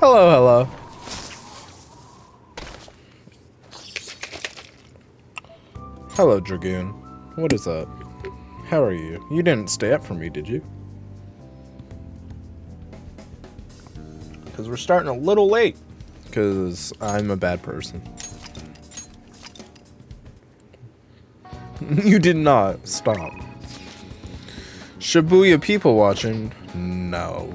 Hello, hello. Hello, Dragoon. What is up? How are you? You didn't stay up for me, did you? Because we're starting a little late. Because I'm a bad person. You did not. Stop. Shibuya people watching? No.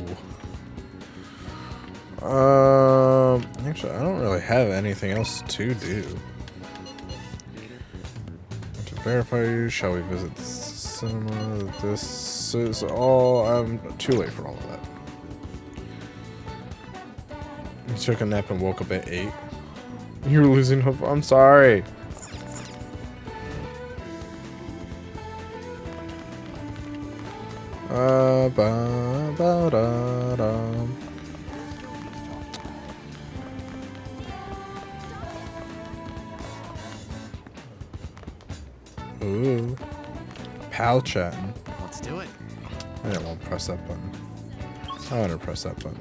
Actually, I don't really have anything else to do. To verify you, shall we visit the cinema? This is all. I'm too late for all of that. You took a nap and woke up at 8. You're losing hope. I'm sorry. Ba, ba, da, da. Ooh. Pal chatting. Let's do it. I won't press that button. I want to press that button.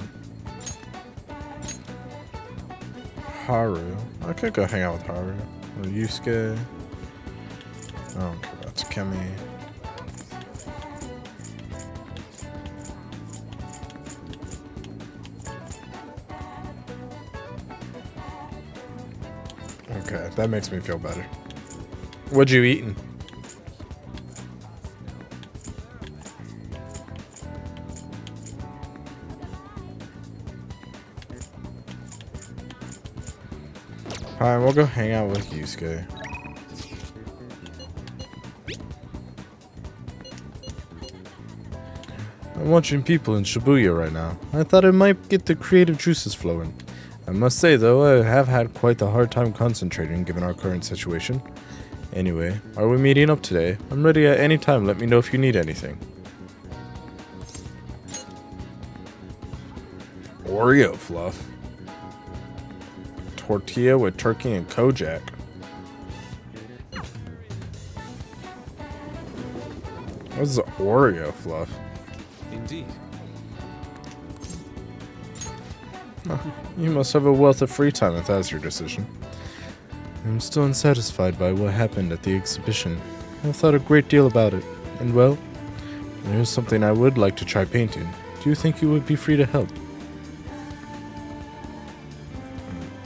Haru. I could go hang out with Haru. Or Yusuke. I don't care about Takemi. Okay, that makes me feel better. What'd you eatin'? Alright, we'll go hang out with Yusuke. I'm watching people in Shibuya right now. I thought I might get the creative juices flowing. I must say, though, I have had quite the hard time concentrating given our current situation. Anyway, are we meeting up today? I'm ready at any time. Let me know if you need anything. Oreo fluff. Tortilla with turkey and Kojak. What's the Oreo fluff? Indeed. You must have a wealth of free time if that's your decision. I'm still unsatisfied by what happened at the exhibition. I've thought a great deal about it, and well, there's something I would like to try painting. Do you think you would be free to help?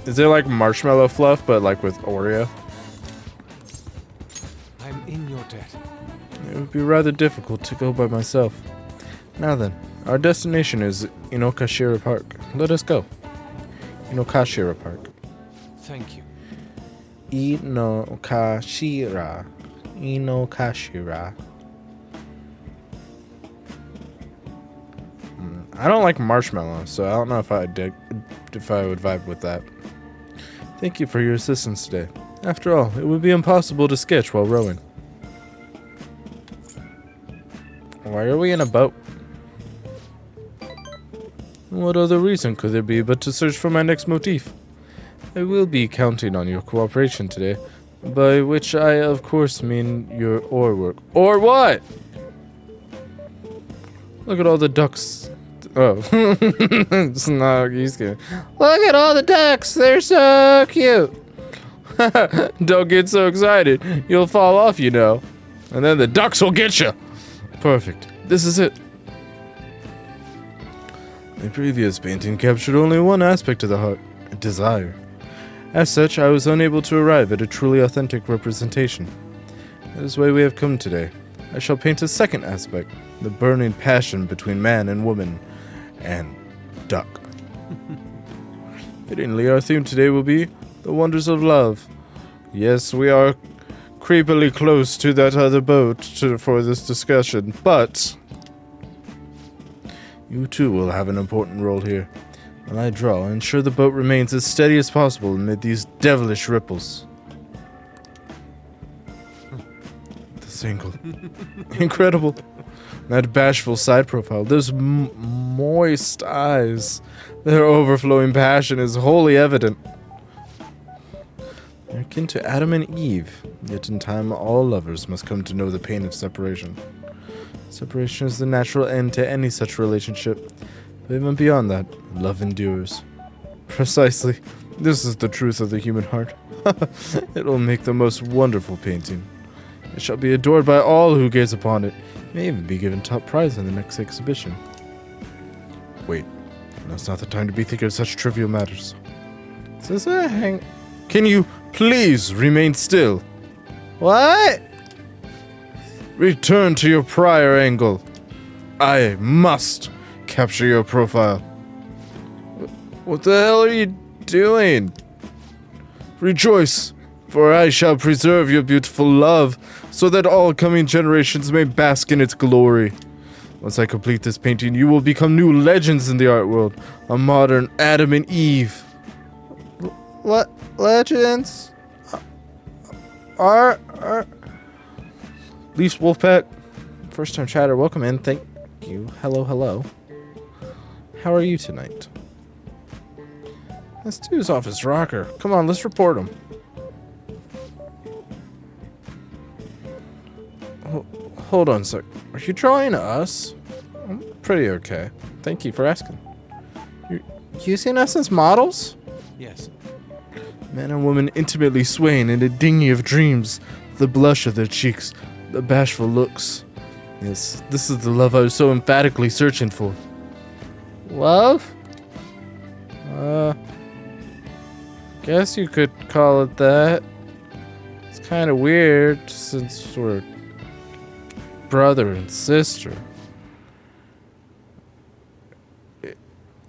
Is it like marshmallow fluff, but like with Oreo? I'm in your debt. It would be rather difficult to go by myself. Now then, our destination is Inokashira Park. Let us go. Inokashira Park. Thank you. Inokashira. Inokashira. I don't like marshmallow, so I don't know if I would vibe with that. Thank you for your assistance today. After all, it would be impossible to sketch while rowing. Why are we in a boat? What other reason could there be but to search for my next motif? I will be counting on your cooperation today, by which I of course mean your oar work. Or what? Look at all the ducks. Oh. It's not Yusuke. Look at all the ducks. They're so cute. Don't get so excited. You'll fall off, you know. And then the ducks will get you. Perfect. This is it. The previous painting captured only one aspect of the heart, desire. As such, I was unable to arrive at a truly authentic representation. That is why we have come today. I shall paint a second aspect, the burning passion between man and woman, and duck. Fittingly, our theme today will be the wonders of love. Yes, we are creepily close to that other boat for this discussion, but you too will have an important role here. While I draw, ensure the boat remains as steady as possible amid these devilish ripples. This angle. Incredible. That bashful side profile, those moist eyes, their overflowing passion is wholly evident. They're akin to Adam and Eve, yet in time all lovers must come to know the pain of separation. Separation is the natural end to any such relationship, but even beyond that, love endures. Precisely. This is the truth of the human heart. It will make the most wonderful painting. It shall be adored by all who gaze upon it. It may even be given top prize in the next exhibition. Wait, now's not the time to be thinking of such trivial matters. Is this a hang? Can you please remain still? What? Return to your prior angle. I must capture your profile. What the hell are you doing? Rejoice, for I shall preserve your beautiful love, so that all coming generations may bask in its glory. Once I complete this painting, you will become new legends in the art world, a modern Adam and Eve. Legends? Leafs Wolfpack, first time chatter, welcome in, thank you. Hello. How are you tonight? This dude's off his rocker. Come on, let's report him. Hold on a sec. Are you drawing us? I'm pretty okay. Thank you for asking. You're using us as models? Yes. Man and woman intimately swaying in a dinghy of dreams. The blush of their cheeks. The bashful looks. Yes, this is the love I was so emphatically searching for. Love? Guess you could call it that. It's kind of weird since we're brother and sister.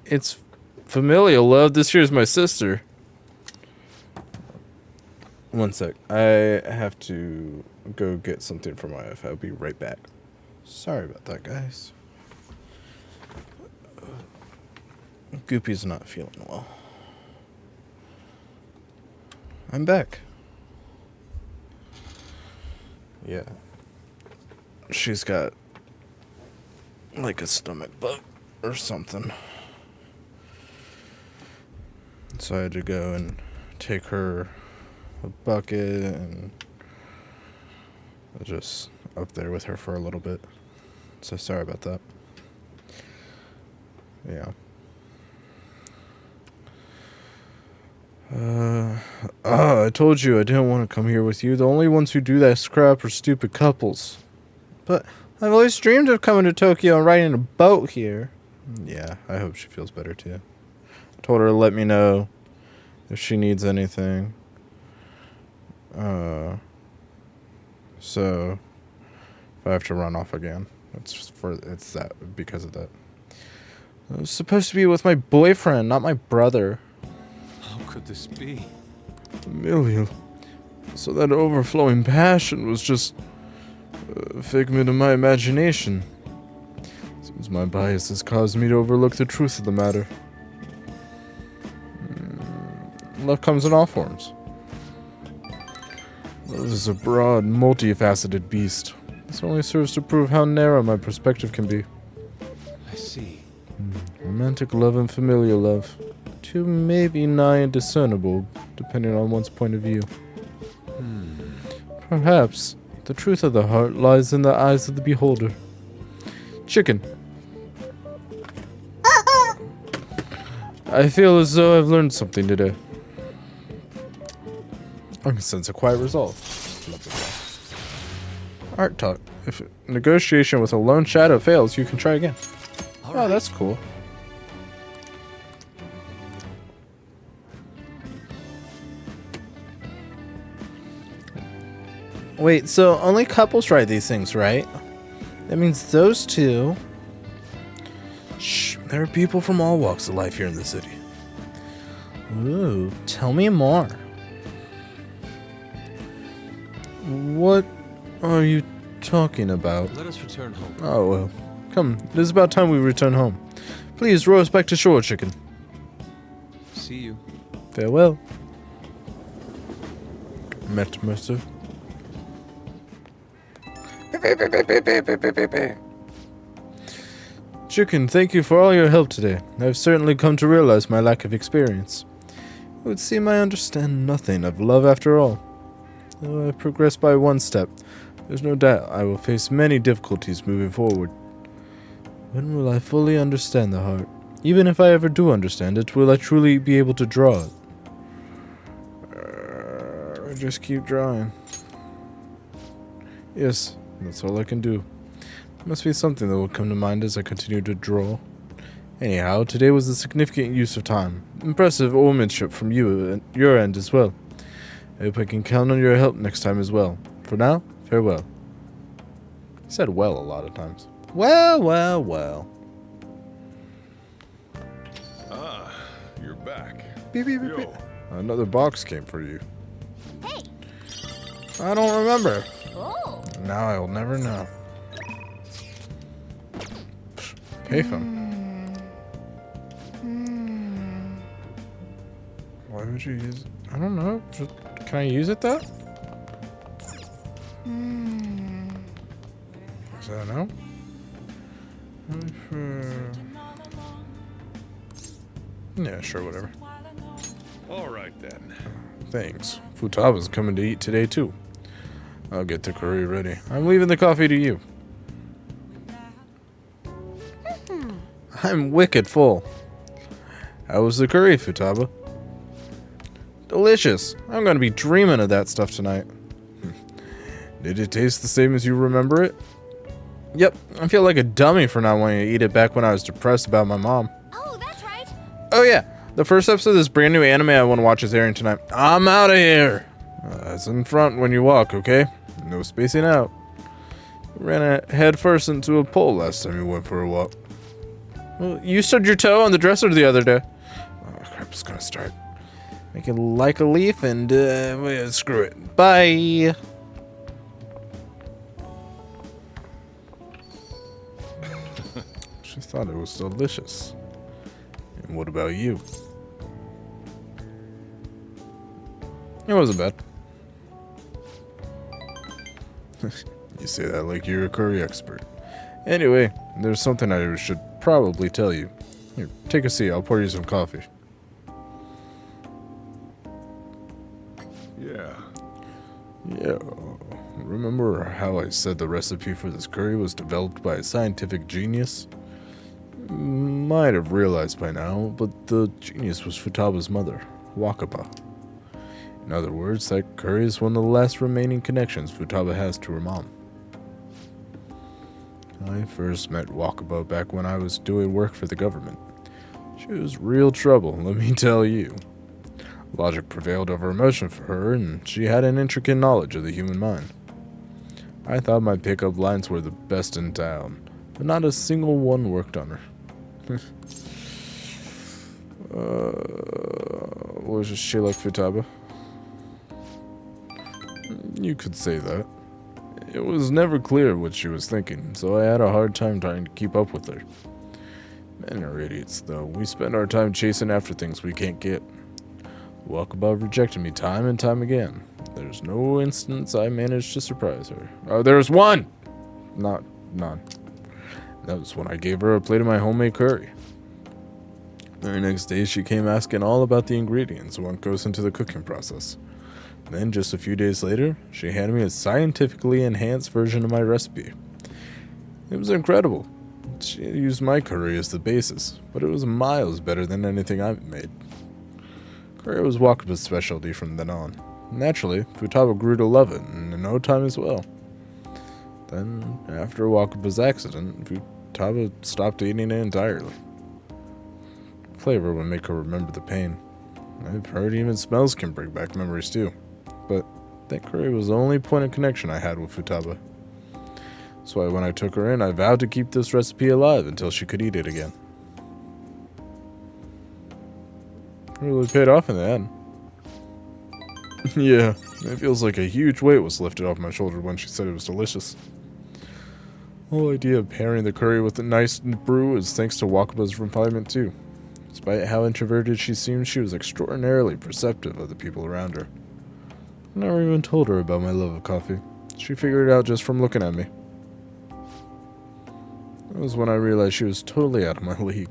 It's familial love. This here's my sister. One sec. I have to go get something from my wife. I'll be right back. Sorry about that, guys. Goopy's not feeling well. I'm back. Yeah. She's got like a stomach bug or something. So I had to go and take her a bucket and I was just up there with her for a little bit. So sorry about that. Yeah. I told you I didn't want to come here with you. The only ones who do that crap are stupid couples. But I've always dreamed of coming to Tokyo and riding a boat here. Yeah, I hope she feels better too. I told her to let me know if she needs anything. So if I have to run off again, it's that because of that. I was supposed to be with my boyfriend, not my brother. How could this be? Emilio. So that overflowing passion was just a figment of my imagination. Seems my bias has caused me to overlook the truth of the matter. Love comes in all forms. Love is a broad, multifaceted beast. This only serves to prove how narrow my perspective can be. I see. Romantic love and familial love. Two may be nigh indiscernible, depending on one's point of view. Perhaps the truth of the heart lies in the eyes of the beholder. Chicken. I feel as though I've learned something today. I can sense a quiet resolve. Art talk. If negotiation with a lone shadow fails, you can try again. Oh, that's cool. Wait, so only couples write these things, right? That means those two... Shh, there are people from all walks of life here in the city. Ooh, tell me more. What are you talking about? Let us return home. Oh, well. Come, it is about time we return home. Please row us back to shore, Chicken. See you. Farewell. Met Mercer. Chicken, thank you for all your help today. I've certainly come to realize my lack of experience. It would seem I understand nothing of love after all. Though I've progressed by one step, there's no doubt I will face many difficulties moving forward. When will I fully understand the heart? Even if I ever do understand it, will I truly be able to draw it? I just keep drawing. Yes, that's all I can do. There must be something that will come to mind as I continue to draw. Anyhow, today was a significant use of time. Impressive oarsmanship from you and your end as well. I hope I can count on your help next time as well. For now, farewell. He said well a lot of times. Well, well, well. Ah, you're back. Beep, beep, beep, beep. Yo. Another box came for you. Hey! I don't remember. Oh! Now I will never know. Payphone. Why would you use it? I don't know. Can I use it though? Is that a no? Yeah, sure, whatever. All right then. Thanks. Futaba's coming to eat today too. I'll get the curry ready. I'm leaving the coffee to you. I'm wicked full. How was the curry, Futaba? Delicious. I'm gonna be dreaming of that stuff tonight. Did it taste the same as you remember it? Yep. I feel like a dummy for not wanting to eat it back when I was depressed about my mom. Oh, that's right. Oh yeah. The first episode of this brand new anime I want to watch is airing tonight. I'm out of here. It's in front when you walk, okay? No spacing out. Ran head first into a pole last time you went for a walk. Well, you stubbed your toe on the dresser the other day. Oh crap, it's gonna start. Make it like a leaf and well, screw it. Bye. She thought it was delicious. And what about you? It wasn't bad. You say that like you're a curry expert. Anyway, there's something I should probably tell you. Here, take a seat. I'll pour you some coffee. Yeah. Yeah. Remember how I said the recipe for this curry was developed by a scientific genius? Might have realized by now, but the genius was Futaba's mother, Wakaba. In other words, that curry is one of the last remaining connections Futaba has to her mom. I first met Wakaba back when I was doing work for the government. She was real trouble, let me tell you. Logic prevailed over emotion for her, and she had an intricate knowledge of the human mind. I thought my pickup lines were the best in town, but not a single one worked on her. Was she like Futaba? You could say that. It was never clear what she was thinking, so I had a hard time trying to keep up with her. Men are idiots, though. We spend our time chasing after things we can't get. Wakaba rejected me time and time again. There's no instance I managed to surprise her. Oh, there's one! Not none. That was when I gave her a plate of my homemade curry. The very next day, she came asking all about the ingredients and what goes into the cooking process. Then, just a few days later, she handed me a scientifically enhanced version of my recipe. It was incredible. She used my curry as the basis, but it was miles better than anything I've made. Curry was Wakaba's specialty from then on. Naturally, Futaba grew to love it, and in no time as well. Then, after Wakaba's accident, Futaba stopped eating it entirely. Flavor would make her remember the pain. I've heard even smells can bring back memories too. But that curry was the only point of connection I had with Futaba. That's why when I took her in, I vowed to keep this recipe alive until she could eat it again. Really paid off in the end. Yeah, it feels like a huge weight was lifted off my shoulder when she said it was delicious. The whole idea of pairing the curry with a nice brew is thanks to Wakaba's refinement too. Despite how introverted she seemed, she was extraordinarily perceptive of the people around her. I never even told her about my love of coffee. She figured it out just from looking at me. That was when I realized she was totally out of my league.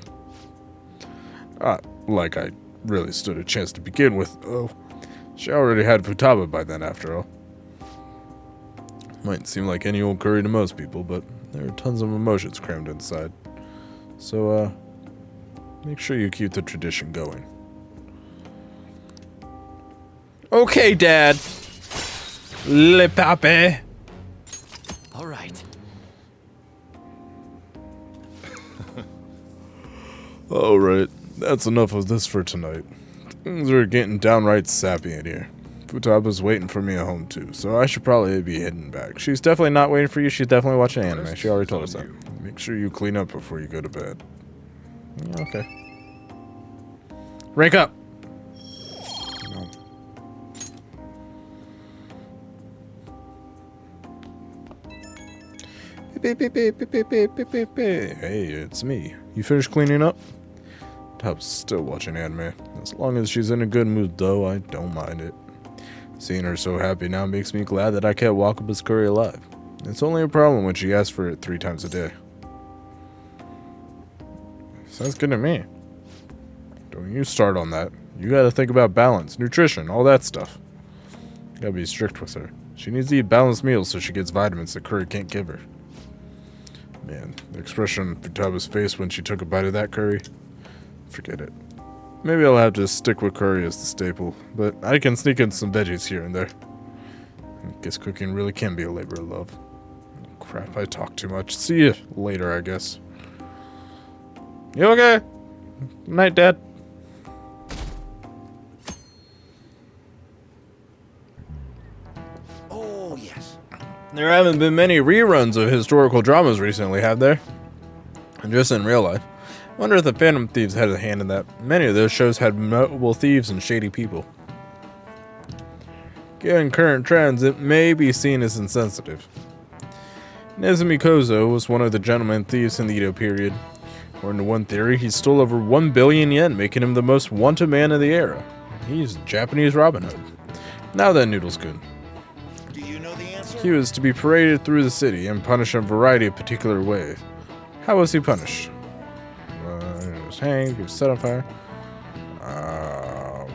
Like I really stood a chance to begin with. Oh, she already had Futaba by then, after all. Might seem like any old curry to most people, but there are tons of emotions crammed inside. So, Make sure you keep the tradition going. Okay, Dad. Le pape. All right. Alright, that's enough of this for tonight. Things are getting downright sappy in here. Futaba's waiting for me at home too, so I should probably be heading back. She's definitely not waiting for you, she's definitely watching anime. She already told us that. Make sure you clean up before you go to bed. Yeah, okay. Rank up! No. Hey, it's me. You finished cleaning up? Tub's still watching anime. As long as she's in a good mood, though, I don't mind it. Seeing her so happy now makes me glad that I kept Wakaba's curry alive. It's only a problem when she asks for it 3 times a day. Sounds good to me. Don't you start on that. You gotta think about balance, nutrition, all that stuff. You gotta be strict with her. She needs to eat balanced meals so she gets vitamins that curry can't give her. Man, the expression on Futaba's face when she took a bite of that curry. Forget it. Maybe I'll have to stick with curry as the staple, but I can sneak in some veggies here and there. I guess cooking really can be a labor of love. Crap, I talk too much. See you later, I guess. You okay? Night, Dad. Oh, yes. There haven't been many reruns of historical dramas recently, have there? And just in real life. I wonder if the Phantom Thieves had a hand in that. Many of those shows had notable thieves and shady people. Given current trends, it may be seen as insensitive. Nezumi Kozo was one of the gentleman thieves in the Edo period. According to one theory, he stole over 1 billion yen, making him the most wanted man of the era. He's Japanese Robin Hood. Now that noodle's good. Do you know the answer? He was to be paraded through the city and punished in a variety of particular ways. How was he punished? He was hanged, he was set on fire. I'm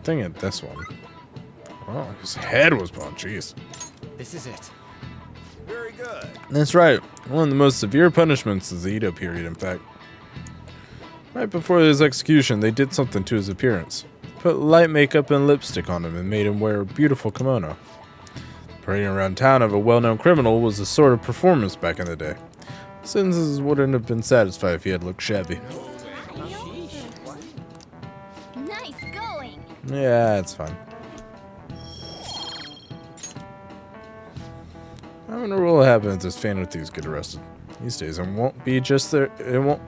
thinking this one. Oh, his head was blown, jeez. This is it. Very good. That's right. One of the most severe punishments is the Edo period, in fact. Right before his execution, they did something to his appearance. Put light makeup and lipstick on him and made him wear a beautiful kimono. Parading around town of a well-known criminal was a sort of performance back in the day. Citizens wouldn't have been satisfied if he had looked shabby. Nice going. Yeah, it's fine. I wonder what will happen if this Phantom Thieves get arrested. These days, it won't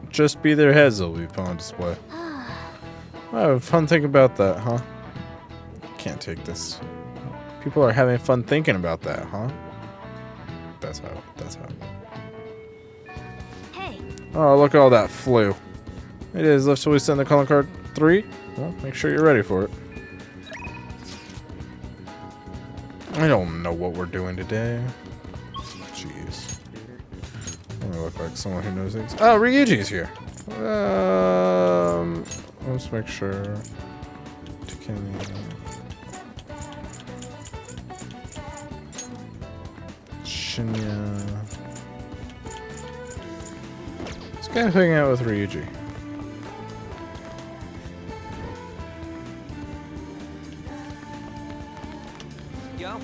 just be their heads that'll be put on display. I have a fun thing about that, huh? Can't take this. People are having fun thinking about that, huh? That's how. Hey, Oh, look at all that flu. It is left, so we send the calling card 3. Well, make sure you're ready for it. I don't know what we're doing today. Jeez. I look like someone who knows things. Oh, Ryuji's here. Let's make sure. Shinya. This guy's hanging out with Ryuji. Yeah.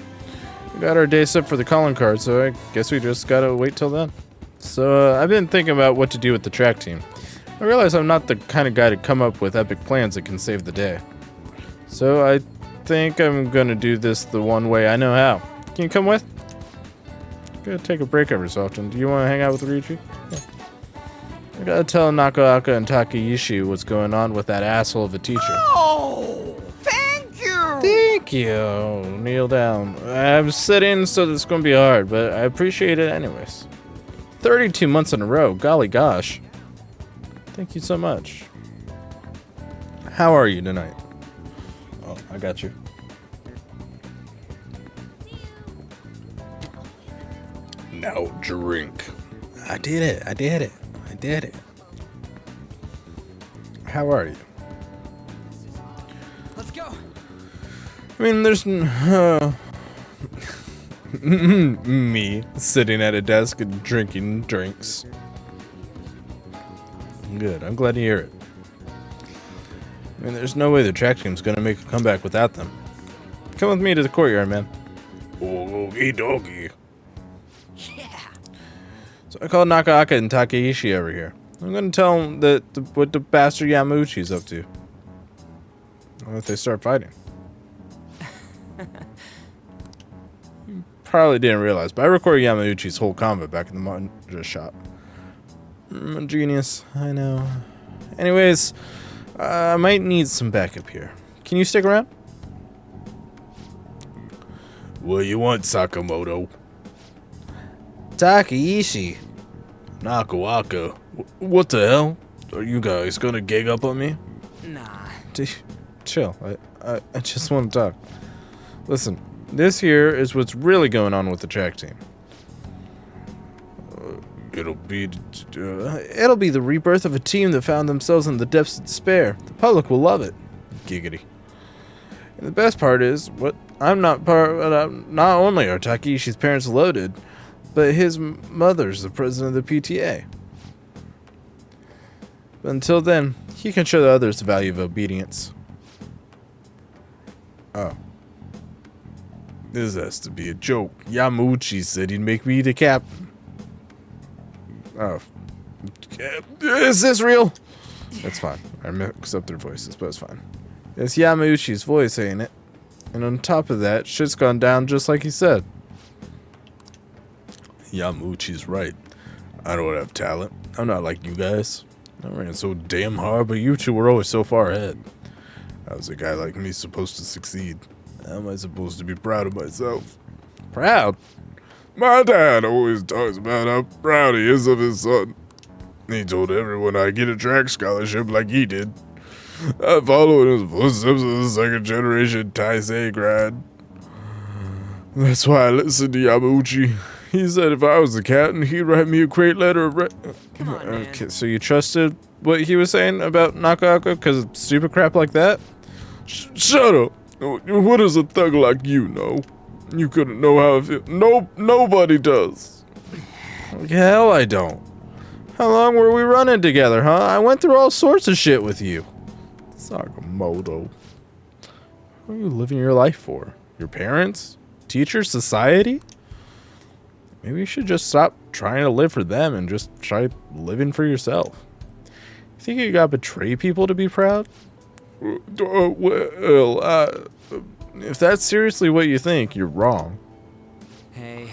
We got our day set for the calling card, so I guess we just gotta wait till then. So, I've been thinking about what to do with the track team. I realize I'm not the kind of guy to come up with epic plans that can save the day. So, I think I'm gonna do this the one way I know how. Can you come with? I'm gonna take a break every so often. Do you want to hang out with Ryuji? Yeah. I gotta tell Nakaoka and Takeishi what's going on with that asshole of a teacher. Oh, thank you. Thank you. Kneel down. I'm sitting, so this is gonna be hard, but I appreciate it anyways. 32 months in a row. Golly gosh. Thank you so much. How are you tonight? Oh, I got you. Now drink. I did it. How are you? Let's go. I mean, there's me sitting at a desk and drinking drinks. Good, I'm glad to hear it. I mean, there's no way the track team's gonna make a comeback without them. Come with me to the courtyard, man. Okie dokie. Yeah. So I called Nakaaka and Takeishi over here. I'm gonna tell them what the bastard Yamauchi's up to. What if they start fighting? You probably didn't realize, but I recorded Yamauchi's whole combat back in the manga shop. Genius, I know. Anyways, I might need some backup here. Can you stick around? What you want, Sakamoto? Takeishi. Nakawaka. What the hell? Are you guys gonna gang up on me? Nah. Chill. I just want to talk. Listen, this here is what's really going on with the track team. It'll be the rebirth of a team that found themselves in the depths of despair. The public will love it. Giggity. And the best part is, not only are Takeishi's parents loaded, but his mother's the president of the PTA. But until then, he can show the others the value of obedience. Oh. This has to be a joke. Yamauchi said he'd make me the captain. Oh. Is this real? It's fine. I mix up their voices, but it's fine. It's Yamauchi's voice, ain't it? And on top of that, shit's gone down just like he said. Yamauchi's right. I don't have talent. I'm not like you guys. I ran so damn hard, but you two were always so far ahead. How's a guy like me supposed to succeed? How am I supposed to be proud of myself? Proud? My dad always talks about how proud he is of his son. He told everyone I'd get a track scholarship like he did. I followed in his footsteps as a second-generation Taisei grad. That's why I listened to Yamauchi. He said if I was the captain, he'd write me a great letter of Come on, man. Okay, so you trusted what he was saying about Nakaaka because of stupid crap like that? Shut up! What does a thug like you know? You couldn't know how I feel. Nobody does. Hell, I don't. How long were we running together, huh? I went through all sorts of shit with you. Sakamoto. What are you living your life for? Your parents? Teachers? Society? Maybe you should just stop trying to live for them and just try living for yourself. You think you gotta betray people to be proud? If that's seriously what you think, you're wrong. Hey.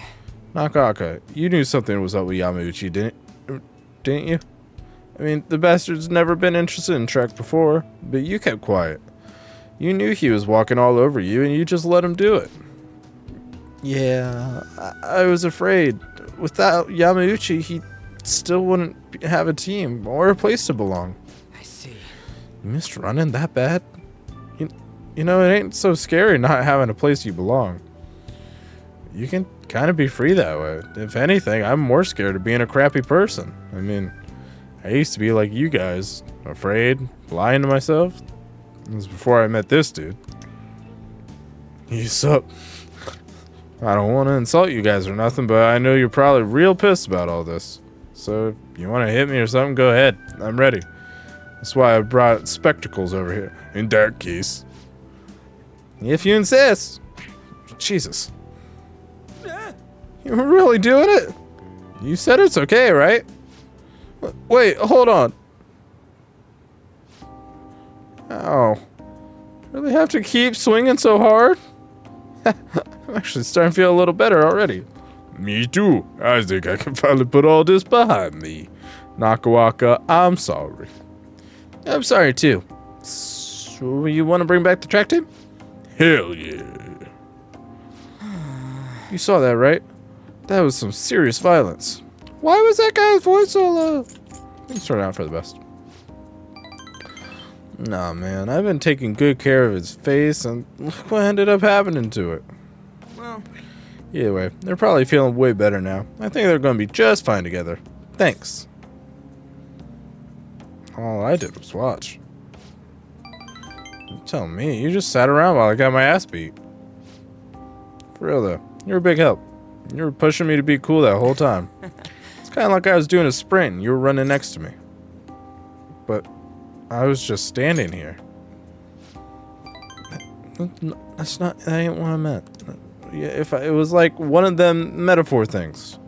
Nakaaka, you knew something was up with Yamauchi, didn't you? I mean, the bastard's never been interested in track before, but you kept quiet. You knew he was walking all over you, and you just let him do it. Yeah, I was afraid. Without Yamauchi, he still wouldn't have a team or a place to belong. I see. You missed running that bad? You know, it ain't so scary not having a place you belong. You can kind of be free that way. If anything, I'm more scared of being a crappy person. I mean, I used to be like you guys, afraid, lying to myself. It was before I met this dude. You suck. I don't want to insult you guys or nothing, but I know you're probably real pissed about all this. So if you want to hit me or something, go ahead. I'm ready. That's why I brought spectacles over here. In that case. If you insist. Jesus. You're really doing it? You said it's okay, right? Wait, hold on. Ow. Really have to keep swinging so hard? I'm actually starting to feel a little better already. Me too. I think I can finally put all this behind me. Nakawaka, I'm sorry. I'm sorry too. So you want to bring back the track team? Hell yeah. You saw that, right? That was some serious violence. Why was that guy's voice so low? Things turned out for the best. Nah, man. I've been taking good care of his face, and look what ended up happening to it. Well, Either way, they're probably feeling way better now. I think they're going to be just fine together. Thanks. All I did was watch. You're telling me, you just sat around while I got my ass beat. For real though, you're a big help. You were pushing me to be cool that whole time. It's kind of like I was doing a sprint and you were running next to me. but I was just standing here. That's not. That ain't what I meant. Yeah, if it was like one of them metaphor things.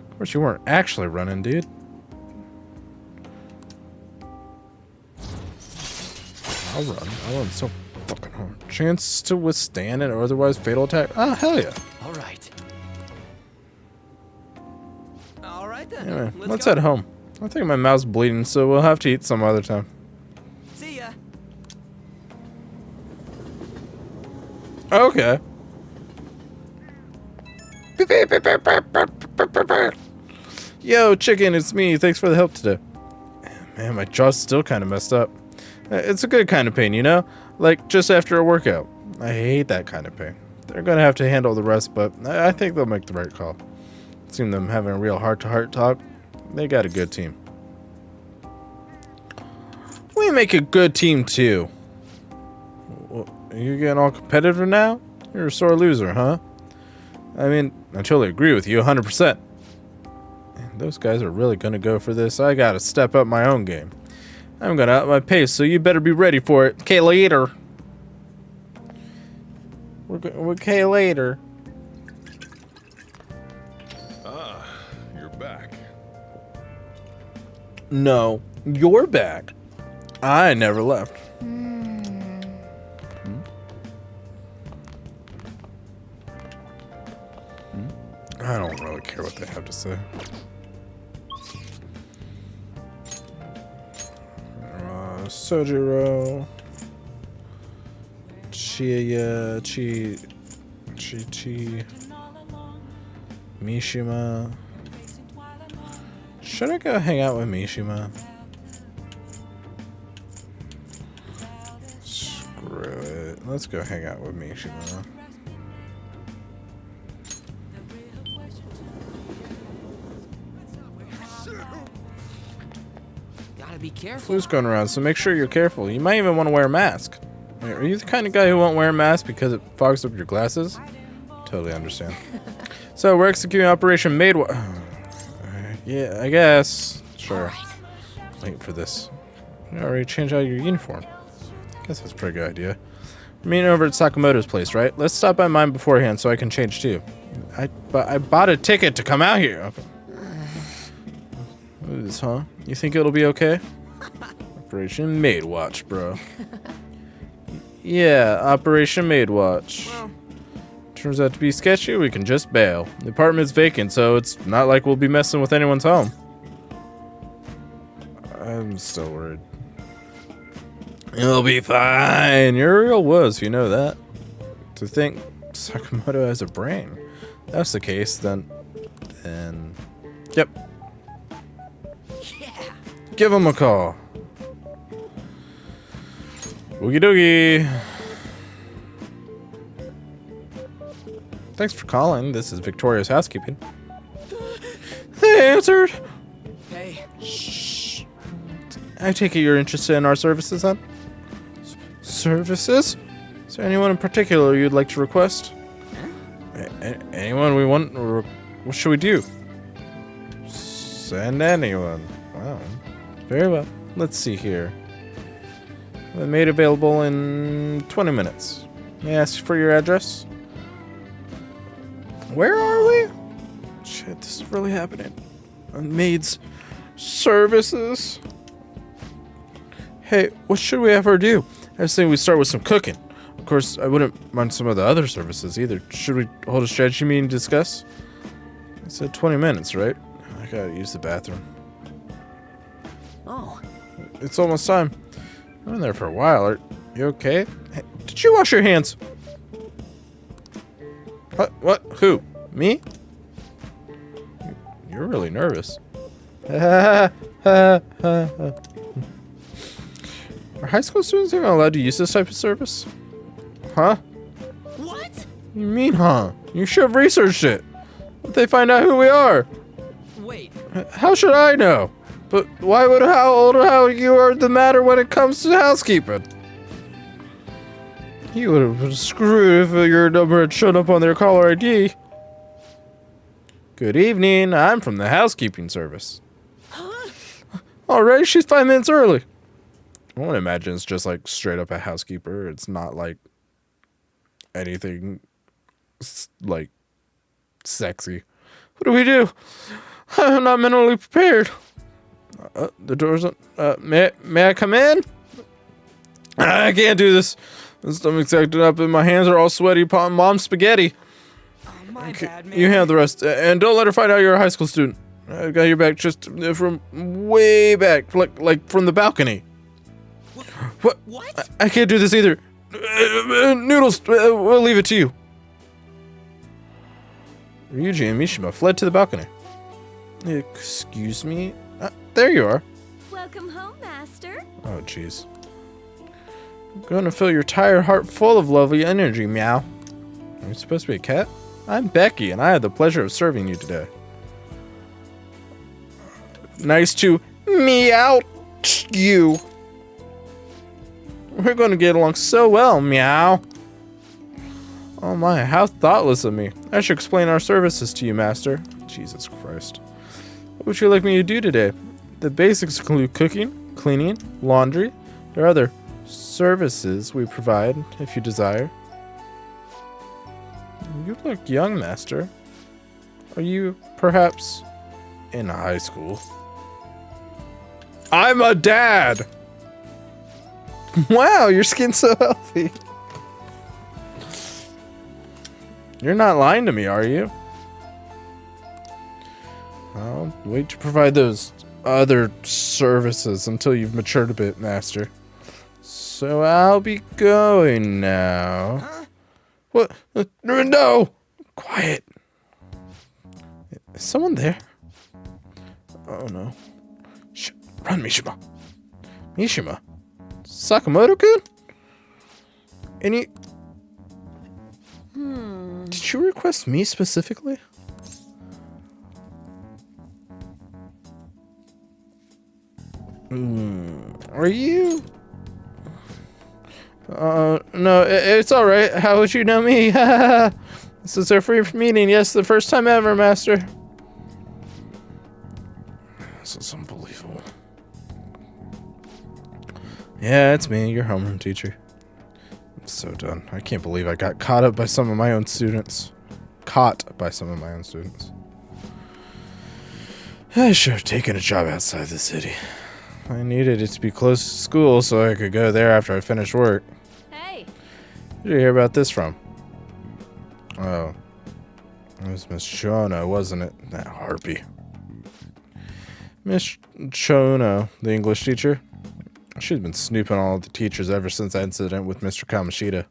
Of course, you weren't actually running, dude. I'll run so fucking hard. Chance to withstand an otherwise fatal attack. Oh, hell yeah. All right. All right then. Anyway, let's go. head home. I think my mouth's bleeding, so we'll have to eat some other time. See ya. Okay. Yo, chicken, it's me. Thanks for the help today. Man, my jaw's still kind of messed up. It's a good kind of pain, you know? Like, just after a workout. I hate that kind of pain. They're gonna have to handle the rest, but I think they'll make the right call. Seeing them having a real heart-to-heart talk, they got a good team. We make a good team, too. Are you getting all competitive now? You're a sore loser, huh? I mean, I totally agree with you 100%. Man, those guys are really gonna go for this. I gotta step up my own game. I'm gonna up my pace, so you better be ready for it. Okay, later. Okay, later. Ah, you're back. No, you're back. I never left. I don't really care what they have to say. Sojiro. Chi. Mishima. Should I go hang out with Mishima? Screw it. Let's go hang out with Mishima. Gotta be careful. Flu's going around, so make sure you're careful. You might even want to wear a mask. Wait, are you the kind of guy who won't wear a mask because it fogs up your glasses? Totally understand. So we're executing Operation Maidwa. Yeah, I guess. Sure. Wait for this. You already changed out your uniform. Guess that's a pretty good idea. We're meeting over at Sakamoto's place, right? Let's stop by mine beforehand so I can change too. I bought a ticket to come out here. Okay. What is this, huh? You think it'll be okay? Operation Maidwatch, bro. Yeah, Operation Maidwatch. Well, Turns out to be sketchy, we can just bail. The apartment's vacant, so it's not like we'll be messing with anyone's home. I'm still worried. You'll be fine. You're a real wuss, you know that. To think Sakamoto has a brain. If that's the case, then... Yep. yeah. Give him a call. Oogie doogie. Thanks for calling. This is Victoria's Housekeeping. They answered. Hey, Shh. I take it you're interested in our services, then? Services? Is there anyone in particular you'd like to request? Anyone we want? Or what should we do? Send anyone. Wow. Very well. Let's see here. Made available in 20 minutes. May I ask for your address? Where are we? Shit, this is really happening. Maid's services. Hey, what should we have her do? I was thinking we start with some cooking. Of course, I wouldn't mind some of the other services either. Should we hold a strategy meeting to discuss? I said 20 minutes, right? I gotta use the bathroom. oh, It's almost time. I've been there for a while. Are you okay? Hey, did you wash your hands? What? Who? Me? You're really nervous. Are high school students even allowed to use this type of service? Huh? what? You mean, huh? You should have researched it. What if they find out who we are? Wait, How should I know? But why would how old or how you are the matter when it comes to housekeeping? You would have been screwed if your number had shown up on their caller ID. Good evening. I'm from the housekeeping service. Alright, she's 5 minutes early. I want to imagine it's just like straight up a housekeeper. It's not like anything like sexy. What do we do? I'm not mentally prepared. The door's may I come in? I can't do this. My stomach's acting up and my hands are all sweaty upon mom's spaghetti. Oh, my bad, man. You handle the rest, and don't let her find out you're a high school student. I got your back just from way back, like from the balcony. What? What? I can't do this either. Noodles, we'll leave it to you. Ryuji and Mishima fled to the balcony. Excuse me? There you are. Welcome home, Master. Oh, jeez. I'm going to fill your tired heart full of lovely energy, meow. Are you supposed to be a cat? I'm Becky, and I had the pleasure of serving you today. Nice to meow you. We're going to get along so well, meow. Oh my, how thoughtless of me. I should explain our services to you, Master. Jesus Christ. What would you like me to do today? The basics include cooking, cleaning, laundry. There are other services we provide, if you desire. You look young, Master. Are you, perhaps, in high school? I'm a dad! Wow, your skin's so healthy. You're not lying to me, are you? I'll wait to provide those other services until you've matured a bit, Master. So I'll be going now. Huh? What? No! Quiet. Is someone there? Oh no. Shh. Run, Mishima. Mishima? Sakamoto-kun? Any... Did you request me specifically? Are you... no, it's alright. How would you know me? This is our free meeting. Yes, the first time ever, Master. This is unbelievable. Yeah, it's me, your homeroom teacher. I'm so done. I can't believe I got caught up by some of my own students. Caught by some of my own students. I should have taken a job outside the city. I needed it to be close to school so I could go there after I finished work. Hey. Who did you hear about this from? Oh. It was Miss Chono, wasn't it? That harpy. Miss Chono, the English teacher. She's been snooping all of the teachers ever since that incident with Mr. Kamoshida.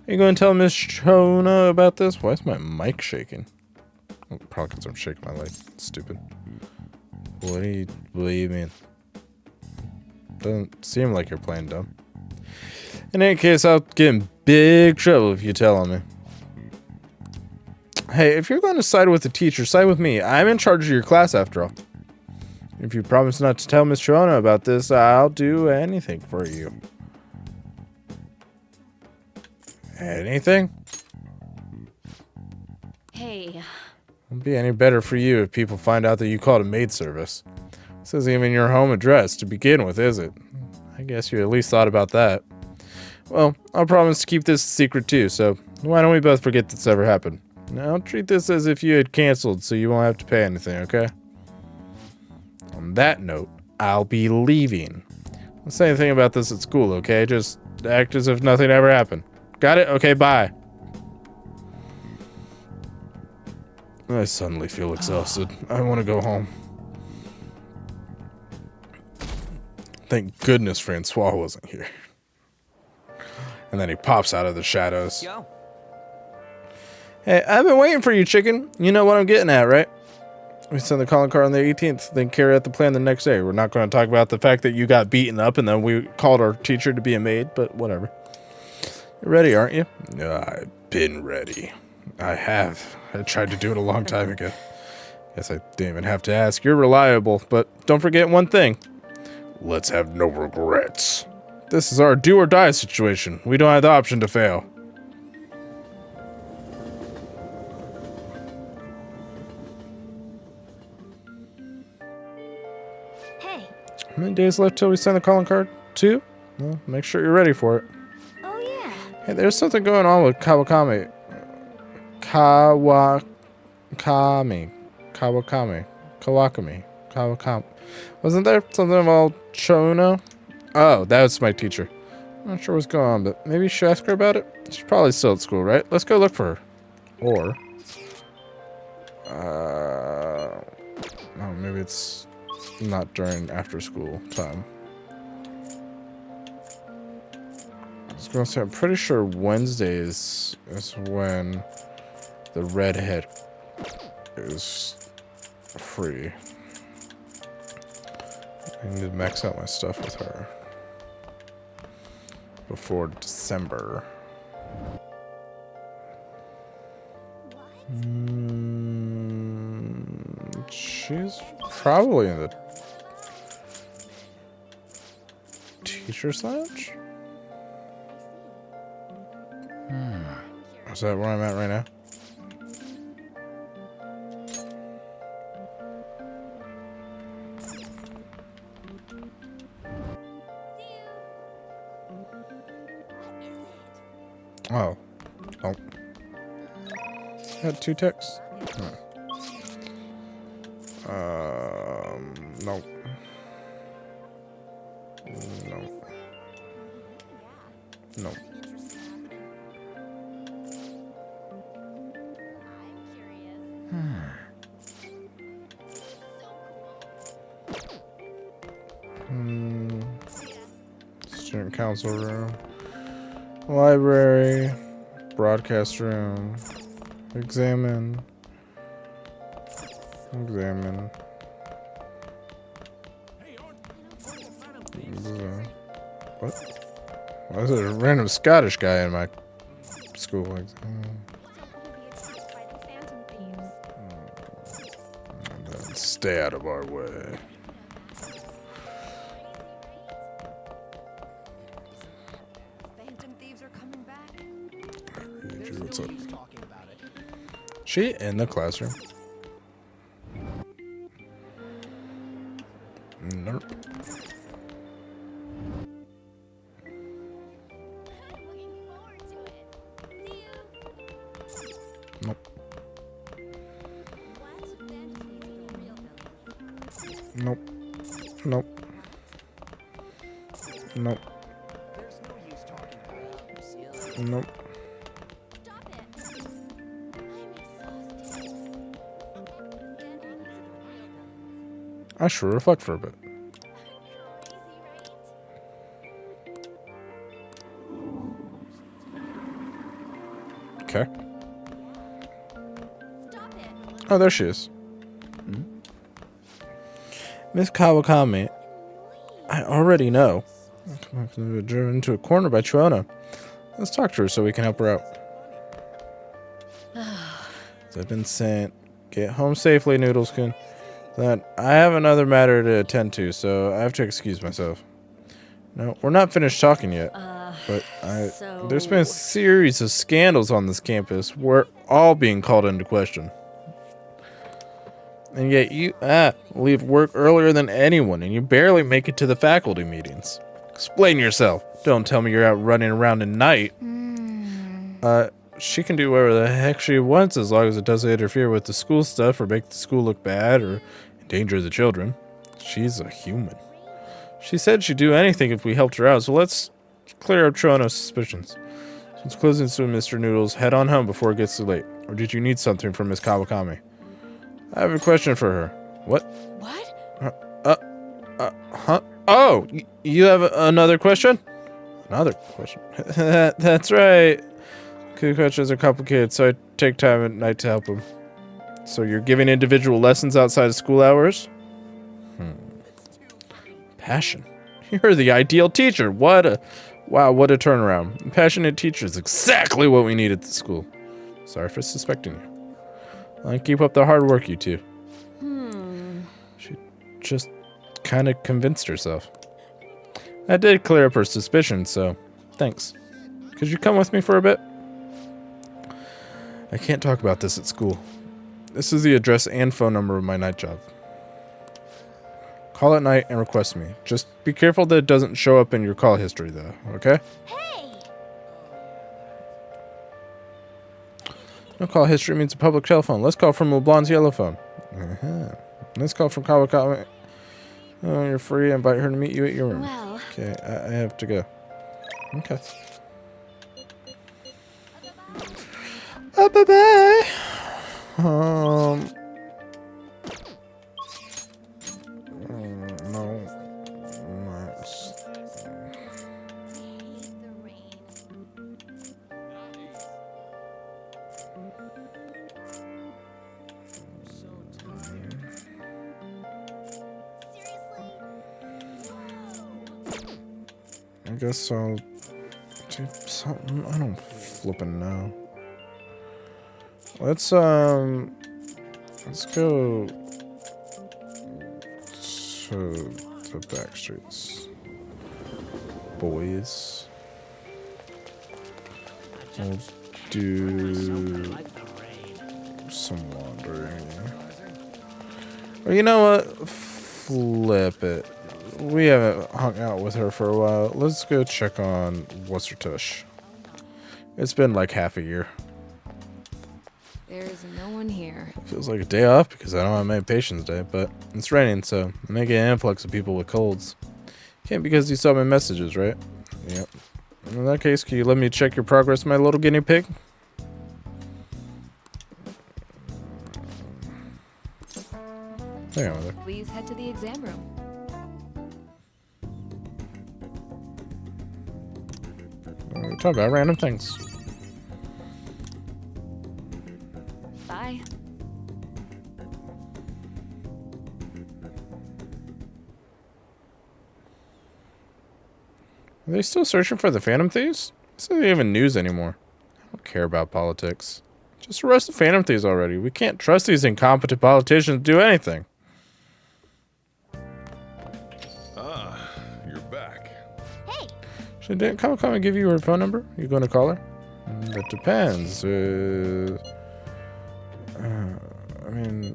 Are you going to tell Miss Chono about this? Why is my mic shaking? Oh, probably because I'm shaking my leg. Stupid. What do you mean? Doesn't seem like you're playing dumb. In any case, I'll get in big trouble if you tell on me. Hey, if you're going to side with the teacher, side with me. I'm in charge of your class after all. If you promise not to tell Miss Chono about this, I'll do anything for you. Anything? Hey. Won't be any better for you if people find out that you called a maid service. This isn't even your home address to begin with, is it? I guess you at least thought about that. Well, I'll promise to keep this a secret too, so why don't we both forget this ever happened? Now, treat this as if you had canceled so you won't have to pay anything, okay? On that note, I'll be leaving. Don't say anything about this at school, okay? Just act as if nothing ever happened. Got it? Okay, bye. I suddenly feel exhausted. I want to go home. Thank goodness Francois wasn't here. And then he pops out of the shadows. Yo. Hey, I've been waiting for you, chicken. You know what I'm getting at, right? We send the calling card on the 18th, then carry out the plan the next day. We're not going to talk about the fact that you got beaten up and then we called our teacher to be a maid, but whatever. You're ready, aren't you? I've been ready. I have. I tried to do it a long time ago. Guess I didn't even have to ask. You're reliable, but don't forget one thing. Let's have no regrets. This is our do or die situation. We don't have the option to fail. Hey. How many days left till we send the calling card? too? Well, make sure you're ready for it. Oh, yeah. Hey, there's something going on with Kawakami. Kawakami. Wasn't there something about Chona? Oh, that was my teacher. I'm not sure what's going on, but maybe you should ask her about it. She's probably still at school, right? Let's go look for her. Or, oh, maybe it's not during after school time. I was gonna say, I'm pretty sure Wednesdays is when the redhead is free. I need to max out my stuff with her before December. She's probably in the teacher's lounge? Is that where I'm at right now? Oh. Nope. Had 2 texts. Nope. Nope. Nope. Student council room. Library. Broadcast room. Examine. What? Why is there a random Scottish guy in my school? Stay out of our way. Phantom thieves are coming back. What's up? She in the classroom? Nope. Nope. Nope. Nope. Nope. Nope. I should reflect for a bit. Okay. Oh, there she is. Miss Kawakami. I already know. Driven into a corner by Chuona. Let's talk to her so we can help her out. As I've been sent. Get home safely, Noodleskin. That I have another matter to attend to, so I have to excuse myself. No, we're not finished talking yet. But there's been a series of scandals on this campus. We're all being called into question. And yet you leave work earlier than anyone, and you barely make it to the faculty meetings. Explain yourself. Don't tell me you're out running around at night. She can do whatever the heck she wants as long as it doesn't interfere with the school stuff or make the school look bad or endanger the children. She's a human. She said she'd do anything if we helped her out, so let's clear up Trono's suspicions. Since closing soon, Mr. Noodles, head on home before it gets too late. Or did you need something from Miss Kawakami? I have a question for her. What? What? Huh? Oh, you have another question? Another question? That's right. Kid questions are complicated, so I take time at night to help them. So you're giving individual lessons outside of school hours? Passion. You're the ideal teacher. What a turnaround. Passionate teacher is exactly what we need at the school. Sorry for suspecting you. Well, keep up the hard work, you two. She just kind of convinced herself. I did clear up her suspicions, so thanks. Could you come with me for a bit? I can't talk about this at school. This is the address and phone number of my night job. Call at night and request me. Just be careful that it doesn't show up in your call history, though, okay? Hey! No call history means a public telephone. Let's call from LeBlanc's yellow phone. Let's call from Kawakami. Oh, you're free. Invite her to meet you at your room. Well, Okay, I have to go. Okay. Bye-bye. No. Nice. hate the rain. I guess I'll do something. I don't flippin' know. Let's go to the back streets, boys. We'll do some wandering. Well, you know what? Flip it. We haven't hung out with her for a while. Let's go check on what's her tush. It's been like half a year. There's no one here. Feels like a day off because I don't have many patients today, but it's raining, so I may get an influx of people with colds. Can't because you saw my messages, right? Yep. In that case, can you let me check your progress, my little guinea pig? Hang on with her. Please head to the exam room. We're talking about random things. Bye. Are they still searching for the Phantom Thieves? This isn't even news anymore. I don't care about politics. Just arrest the Phantom Thieves already. We can't trust these incompetent politicians to do anything. Ah, you're back. Hey! She didn't come and give you her phone number? You going to call her? That depends. I mean,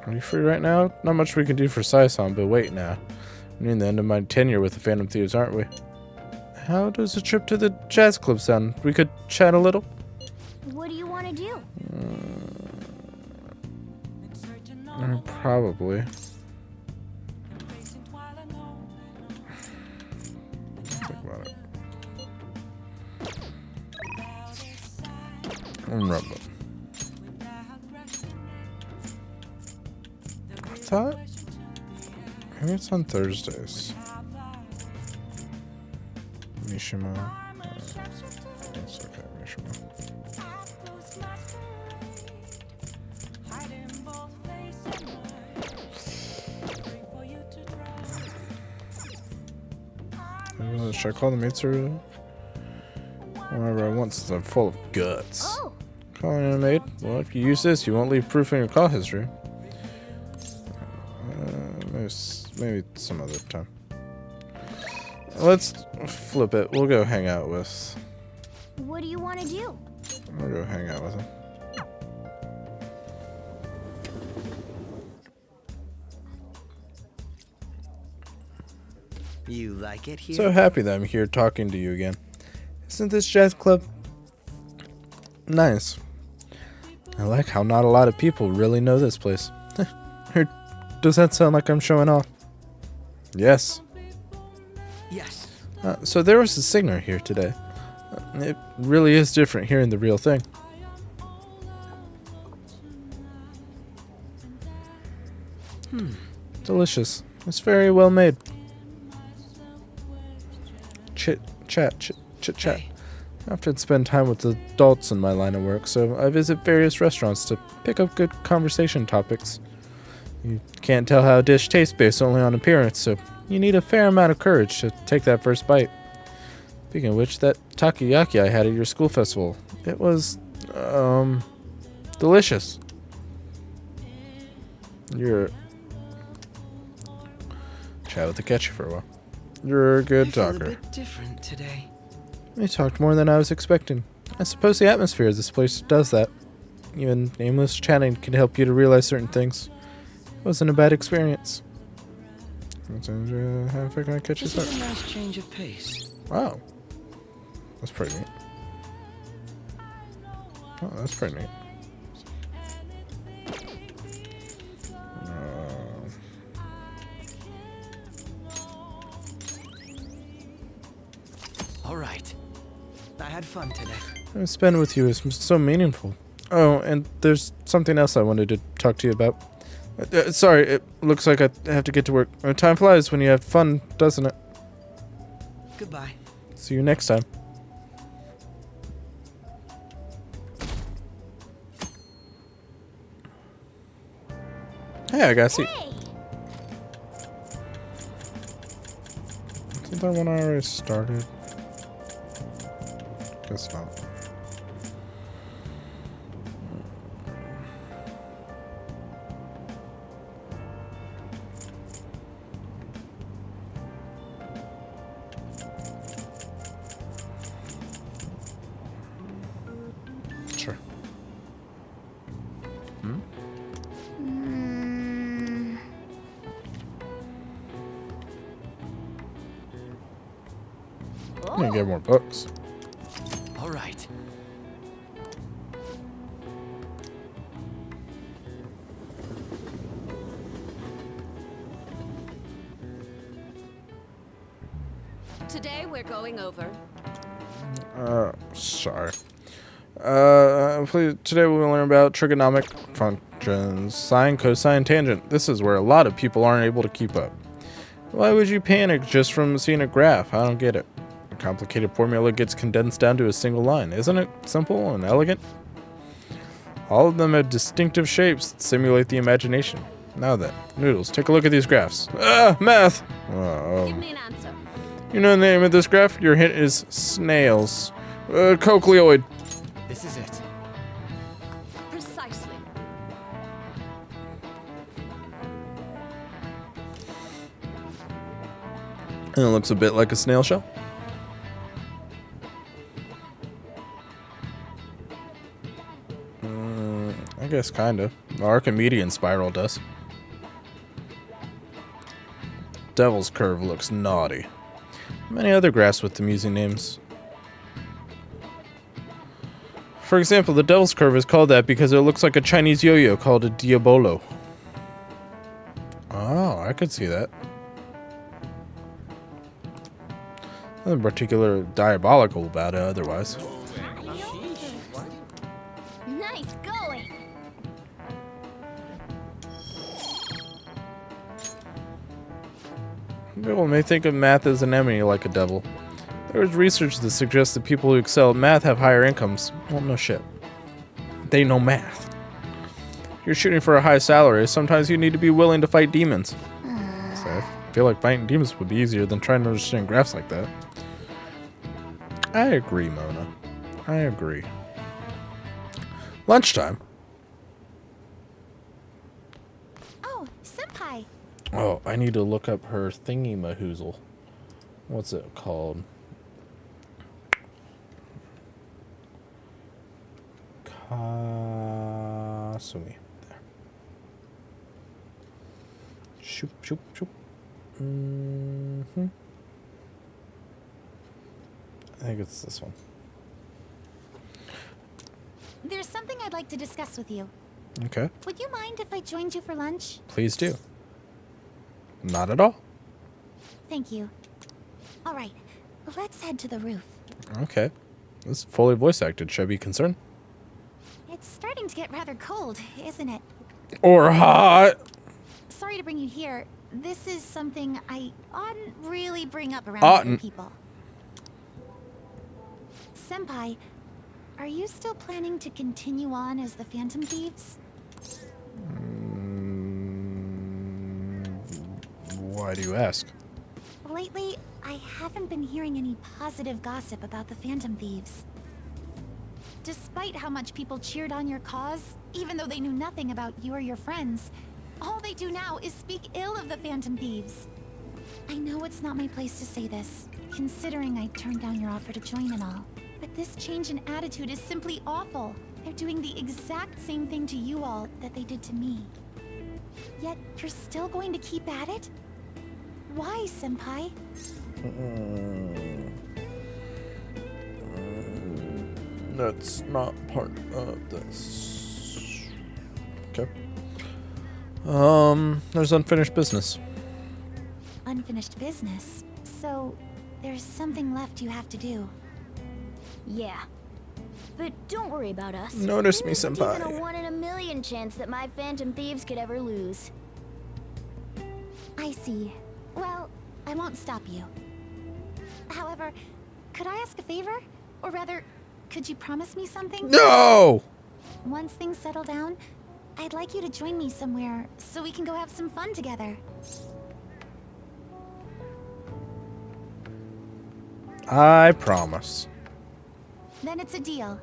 are you free right now? Not much we can do for Sai-san, but wait now. We're near the end of my tenure with the Phantom Thieves, aren't we? How does a trip to the jazz club sound? We could chat a little? What do you want to do? Probably. Think about it. Remember. I thought maybe it's on Thursdays. Mishima. It's okay, Mishima. Should I call the Mitsuru? Whatever I want since I'm full of guts. Oh! Calling in a maid? Well, if you use this, you won't leave proof in your call history. Maybe some other time. Let's flip it. We'll go hang out with... What do you want to do? We'll go hang out with him. You like it here? So happy that I'm here talking to you again. Isn't this jazz club nice? I like how not a lot of people really know this place. Or does that sound like I'm showing off? Yes. Yes. So there was a singer here today. It really is different hearing the real thing. Delicious. It's very well made. Chit chat. Hey. I often spend time with adults in my line of work, so I visit various restaurants to pick up good conversation topics. You can't tell how a dish tastes based only on appearance, so you need a fair amount of courage to take that first bite. Speaking of which, that takoyaki I had at your school festival, it was, delicious. You're... Chat with the catchy for a while. You're a good I feel talker. a bit different today. You talked more than I was expecting. I suppose the atmosphere of this place does that. Even aimless chatting can help you to realize certain things. Wasn't a bad experience. If I can catch This this is a up. nice change of pace. Wow. That's pretty neat. Oh, that's pretty neat. All right. I had fun today. Spending with you is so meaningful. Oh, and there's something else I wanted to talk to you about. Sorry, it looks like I have to get to work. Time flies when you have fun, doesn't it? Goodbye. See you next time. Hey, I got a seat. Hey! Isn't that one I already started? Guess not. Sure. Mm, I'm gonna get more books. All right. Today we're going over. Sorry. Please, today we'll learn about trigonomic functions, sine, cosine, tangent. This is where a lot of people aren't able to keep up. Why would you panic just from seeing a graph? I don't get it. A complicated formula gets condensed down to a single line. Isn't it simple and elegant? All of them have distinctive shapes that simulate the imagination. Now then, Noodles, take a look at these graphs. Math! Give me an answer. You know the name of this graph? Your hint is snails. Cochleoid. This is it. Precisely. And it looks a bit like a snail shell. I guess kind of. The Archimedean spiral does. Devil's Curve looks naughty. Many other graphs with amusing names. For example, the Devil's Curve is called that because it looks like a Chinese yo-yo called a Diabolo. Oh, I could see that. Nothing particular diabolical about it otherwise. nice going. People may think of math as an enemy like a devil. There is research that suggests that people who excel at math have higher incomes. Well, no shit. They know math. If you're shooting for a high salary, sometimes you need to be willing to fight demons. So I feel like fighting demons would be easier than trying to understand graphs like that. I agree, Mona. I agree. Lunchtime. Oh, Senpai. Oh, I need to look up her thingy-mahoozle. What's it called? Kasumi. There. Shoop, shoop, shoop. I think it's this one. There's something I'd like to discuss with you. Okay. Would you mind if I joined you for lunch? Please do. Not at all. Thank you. All right, let's head to the roof. Okay. This is fully voice acted. Should I be concerned? It's starting to get rather cold, isn't it? Or hot? Sorry to bring you here. This is something I oughtn't really bring up around Oughtn't. other people. Senpai, are you still planning to continue on as the Phantom Thieves? Why do you ask? Lately, I haven't been hearing any positive gossip about the Phantom Thieves. Despite how much people cheered on your cause, even though they knew nothing about you or your friends, all they do now is speak ill of the Phantom Thieves. I know it's not my place to say this, considering I turned down your offer to join and all. But this change in attitude is simply awful. They're doing the exact same thing to you all that they did to me. Yet you're still going to keep at it? Why, Senpai? That's not part of this. Okay. There's unfinished business. Unfinished business. So, there's something left you have to do. Yeah. But don't worry about us. Notice me, Given a senpai. 1 in a million chance that my Phantom Thieves could ever lose. I see. Well, I won't stop you. However, could I ask a favor? Or rather, could you promise me something? No! Once things settle down, I'd like you to join me somewhere so we can go have some fun together. I promise. Then it's a deal.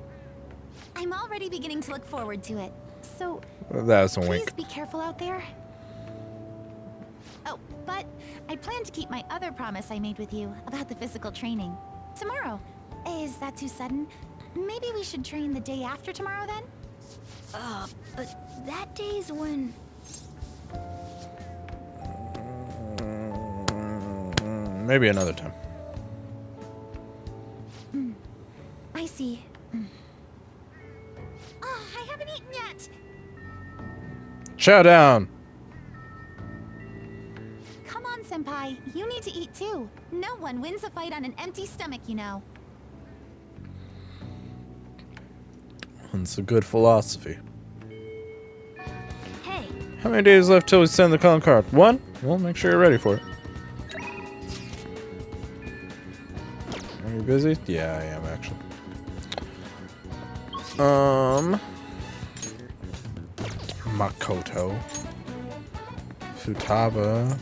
I'm already beginning to look forward to it. So, That's a please wink. be careful out there. Oh, but I plan to keep my other promise I made with you about the physical training. Tomorrow. Is that too sudden? Maybe we should train the day after tomorrow then? But that day's when... Maybe another time. I see. Oh, I haven't eaten yet! Chow down. Come on, Senpai. You need to eat too. No one wins a fight on an empty stomach, you know. It's a good philosophy. Hey, How many days left till we send the calling card? 1? Well, make sure you're ready for it. Are you busy? Yeah, I am actually. Makoto. Futaba.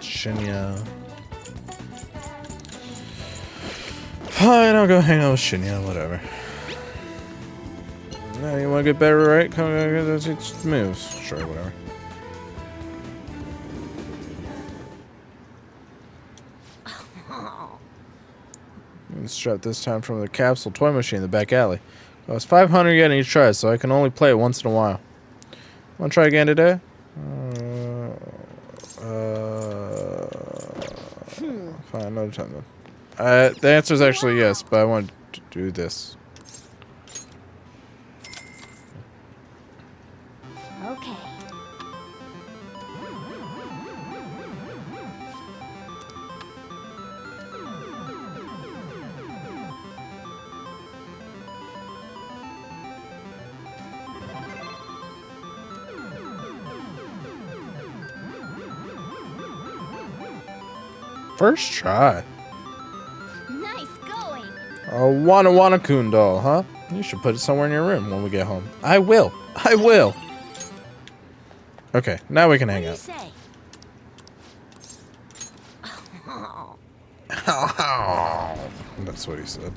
Shinya. Fine, I'll go hang out with Shinya, whatever. No, you want to get better, right? Come on, it's moves. Sure, whatever. Strap this time from the capsule toy machine in the back alley. Costs 500 yen each try, so I can only play it once in a while. Want to try again today? Fine, another time then. The answer is actually yes, but I want to do this. okay. First try. Nice going. A Wana Kun doll, huh? You should put it somewhere in your room when we get home. I will. I will. Okay, now we can hang What out. do you say? That's what he said.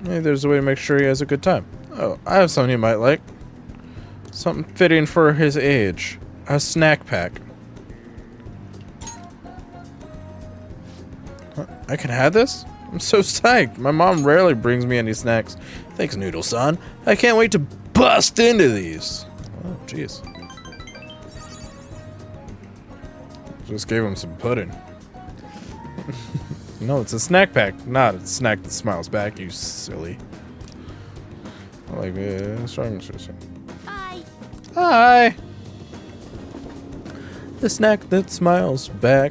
Maybe there's a way to make sure he has a good time. Oh, I have something you might like. Something fitting for his age. A snack pack. Huh, I can have this? I'm so psyched. My mom rarely brings me any snacks. Thanks, Noodle-san. I can't wait to bust into these. Oh, jeez. Just gave him some pudding. No, it's a snack pack, not a snack that smiles back, you silly. I like this. Bye. Hi! The snack that smiles back.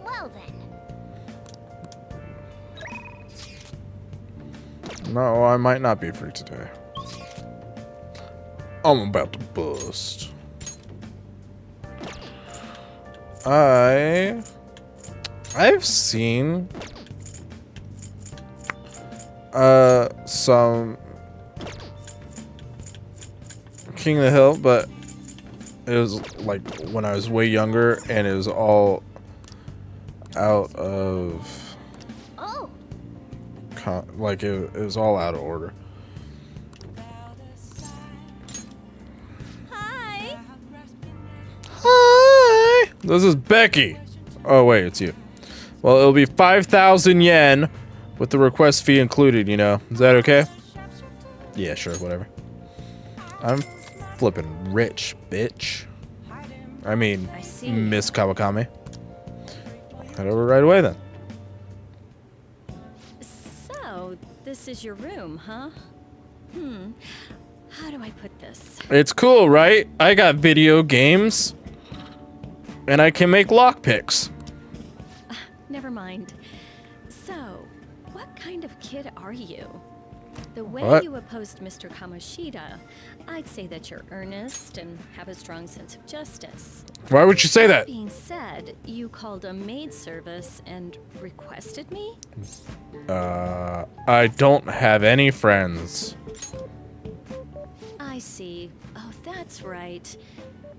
Well then. No, I might not be free today. I'm about to bust. I've seen some King of the Hill, but it was like when I was way younger and it was all out of Oh, like it was all out of order. hi. Hi. This is Becky. Oh, wait, it's you. Well, it'll be 5,000 yen with the request fee included, you know. Is that okay? Yeah, sure, whatever. I'm flipping rich, bitch. I mean, I see. Miss Kawakami. Head over right away, then. So, this is your room, huh? How do I put this? It's cool, right? I got video games. And I can make lockpicks. Never mind. So, what kind of kid are you? The way What? you opposed Mr. Kamoshida, I'd say that you're earnest and have a strong sense of justice. Why would you say that? Being said, you called a maid service and requested me? I don't have any friends. I see. Oh, that's right.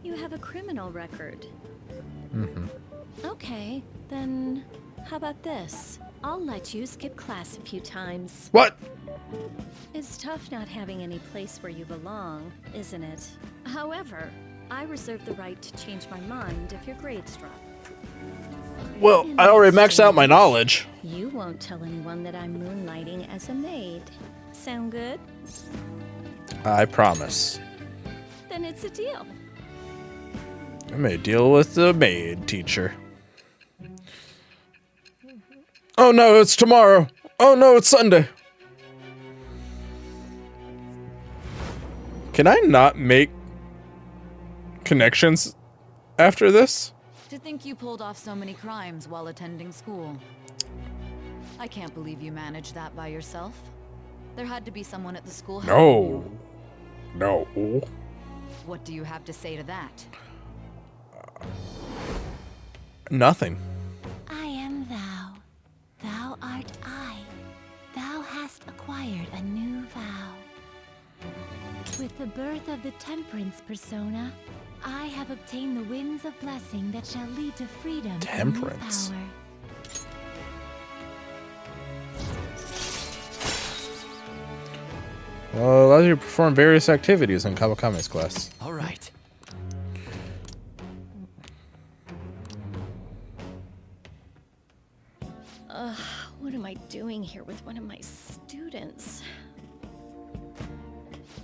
You have a criminal record. Okay, then how about this? I'll let you skip class a few times. What? It's tough not having any place where you belong, isn't it? However, I reserve the right to change my mind if your grades drop. Well, I already maxed out my knowledge. You won't tell anyone that I'm moonlighting as a maid. Sound good? I promise. Then it's a deal. I may deal with the maid teacher. Oh no, it's tomorrow. Oh no, it's Sunday. Can I not make connections after this? To think you pulled off so many crimes while attending school. I can't believe you managed that by yourself. There had to be someone at the school helping you. No. What do you have to say to that? Nothing. I am thou. Thou art I. Thou hast acquired a new vow. With the birth of the Temperance persona, I have obtained the winds of blessing that shall lead to freedom and new Temperance. power. Well, it allows you to perform various activities in Kawakami's class. All right. What am I doing here with one of my students?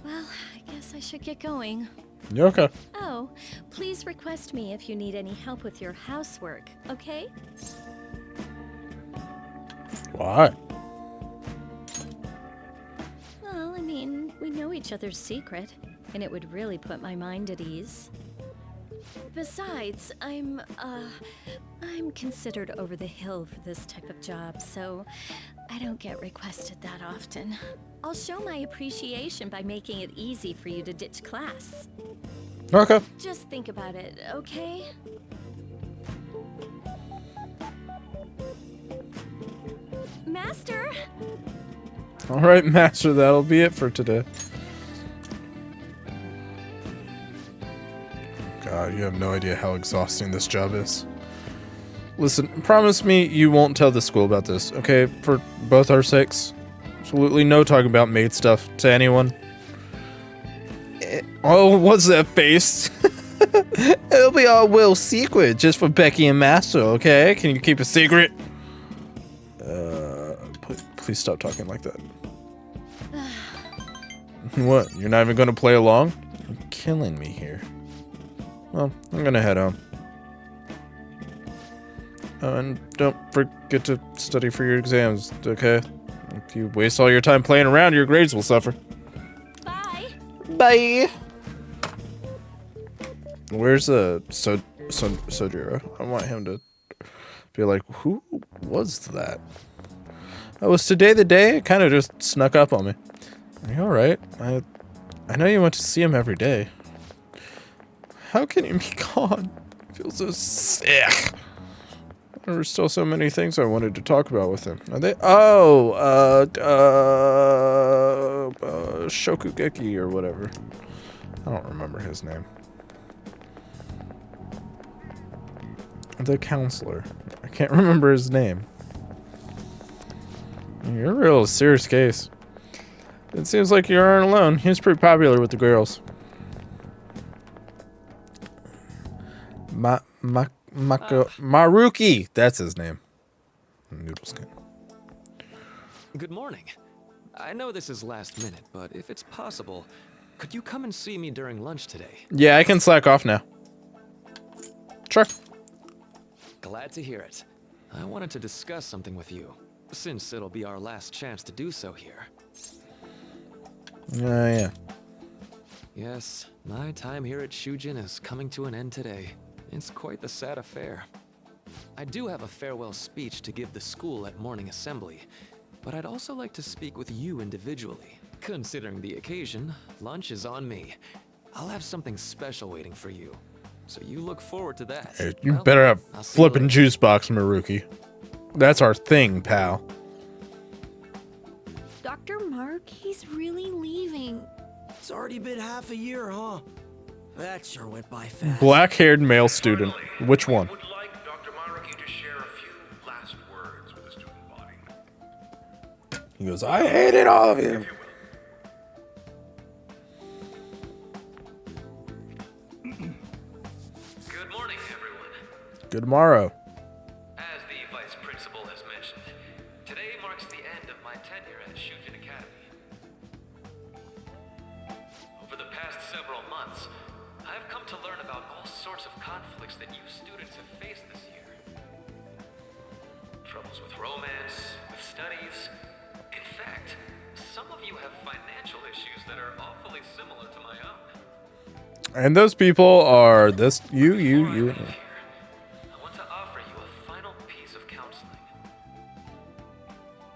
Well, I guess I should get going. You okay? Oh, please request me if you need any help with your housework, okay? Why? Well, I mean, we know each other's secret, and it would really put my mind at ease. Besides, I'm considered over the hill for this type of job, so I don't get requested that often. I'll show my appreciation by making it easy for you to ditch class. Okay. Just think about it, okay? Master? Alright, Master, that'll be it for today. God, you have no idea how exhausting this job is. Listen, promise me you won't tell the school about this, okay? For both our sakes. Absolutely no talking about maid stuff to anyone. Oh, what's that face? It'll be all Will's secret, just for Becky and Master, okay? Can you keep a secret? Please stop talking like that. What? You're not even gonna play along? You're killing me here. Well, I'm gonna head home. And don't forget to study for your exams, okay? If you waste all your time playing around, your grades will suffer. Bye! Bye! Where's Sojiro? I want him to be like, who was that? Oh, was today the day? It kind of just snuck up on me. Are you alright? I know you went to see him every day. How can he be gone? I feel so sick. There were still so many things I wanted to talk about with him. Are they? Oh, Shokugeki or whatever. I don't remember his name. The counselor. I can't remember his name. You're a real serious case. It seems like you aren't alone. He was pretty popular with the Maruki. That's his name. Noodle skin. Good morning. I know this is last minute, but if it's possible, could you come and see me during lunch today? Yeah, I can slack off now. Sure. Glad to hear it. I wanted to discuss something with you, since it'll be our last chance to do so here. Yeah. Yes, my time here at Shujin is coming to an end today. It's quite the sad affair. I do have a farewell speech to give the school at morning assembly, but I'd also like to speak with you individually. Considering the occasion, lunch is on me. I'll have something special waiting for you, so you look forward to that. Hey, you Well, better have I'll see you flipping later. juice box, Maruki. That's our thing, pal. Dr. Mark, he's really leaving. It's already been half a year, huh? That sure went by fast. Black-haired male student. Which one? I would like Dr. Maruki to share a few last words with the student body. He goes, I hated all of you. Good morning, everyone. Good morrow. As the vice principal has mentioned, today marks the end of my tenure at Shujin Academy. Over the past several months, I've come to learn about all sorts of conflicts that you students have faced this year. Troubles with romance, with studies. In fact, some of you have financial issues that are awfully similar to my own. And those people are this you. I want to offer you a final piece of counseling.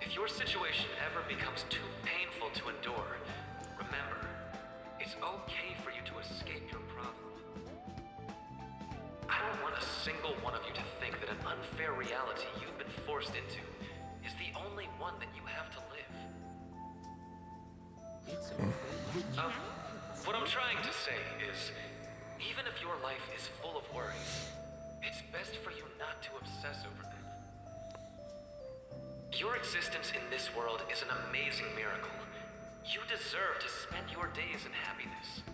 If your situation ever becomes too painful to endure, remember, it's okay for you to escape your problem. I don't want a single one of you to think that an unfair reality you've been forced into is the only one that you have to live. What I'm trying to say is, even if your life is full of worries, it's best for you not to obsess over them. Your existence in this world is an amazing miracle. You deserve to spend your days in happiness.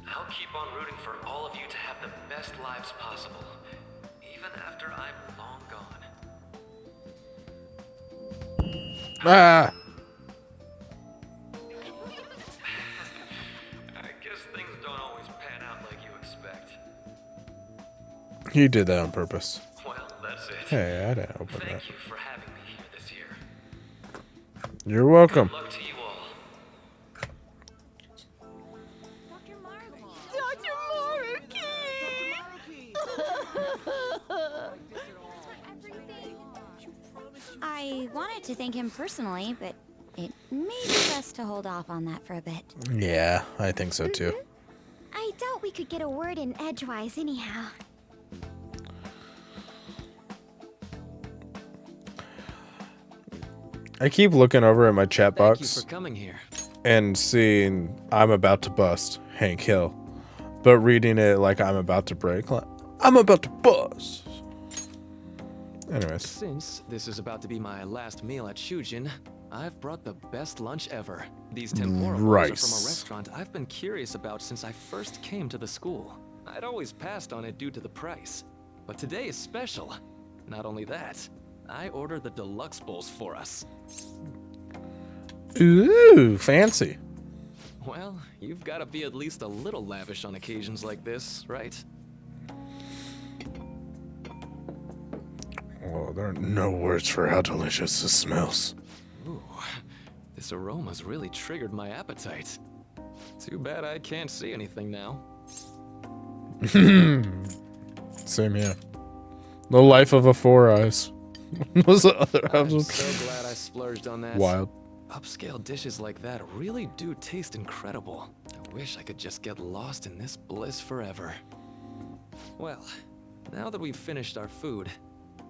I'll keep on rooting for all of you to have the best lives possible, even after I'm long gone. Ah. I guess things don't always pan out like you expect. He did that on purpose. Well, that's it. Hey, I didn't open that. Thank you for having me here this year. You're welcome. Good luck to you all. Dr. Mark. I wanted to thank him personally, but it may be best to hold off on that for a bit. Yeah, I think so too. I doubt we could get a word in edgewise anyhow. I keep looking over at my chat Thank you box for coming here. and seeing I'm about to bust Hank Hill, but reading it like I'm about to break. Like, I'm about to bust. Anyways, Since this is about to be my last meal at Shujin, I've brought the best lunch ever. These tempura bowls are Rice. from a restaurant I've been curious about since I first came to the school. I'd always passed on it due to the price, but today is special. Not only that, I ordered the deluxe bowls for us. ooh, fancy. Well, you've got to be at least a little lavish on occasions like this, right? Oh, there are no words for how delicious this smells. Ooh, this aroma's really triggered my appetite. Too bad I can't see anything now. Same here. The life of a Four Eyes. Was the other I'm episode? so glad I splurged on that. Wild. Upscale dishes like that really do taste incredible. I wish I could just get lost in this bliss forever. Well, now that we've finished our food,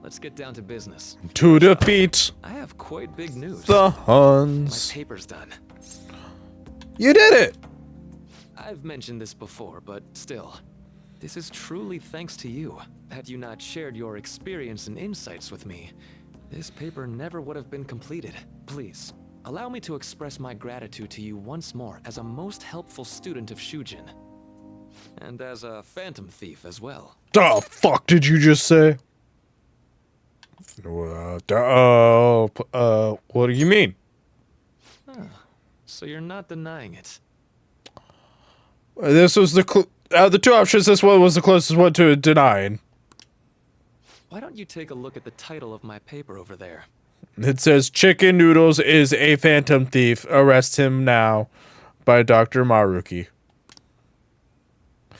let's get down to business. To the beat, I have quite big news. the My Huns. paper's done. You did it! I've mentioned this before, but still, this is truly thanks to you. Had you not shared your experience and insights with me, this paper never would have been completed. Please, allow me to express my gratitude to you once more as a most helpful student of Shujin. and as a phantom thief as well. The fuck did you just say? What do you mean? So you're not denying it. This was the two options. This one was the closest one to denying. Why don't you take a look at the title of my paper over there? It says Chicken Noodles is a phantom thief. Arrest him now by Dr. Maruki. It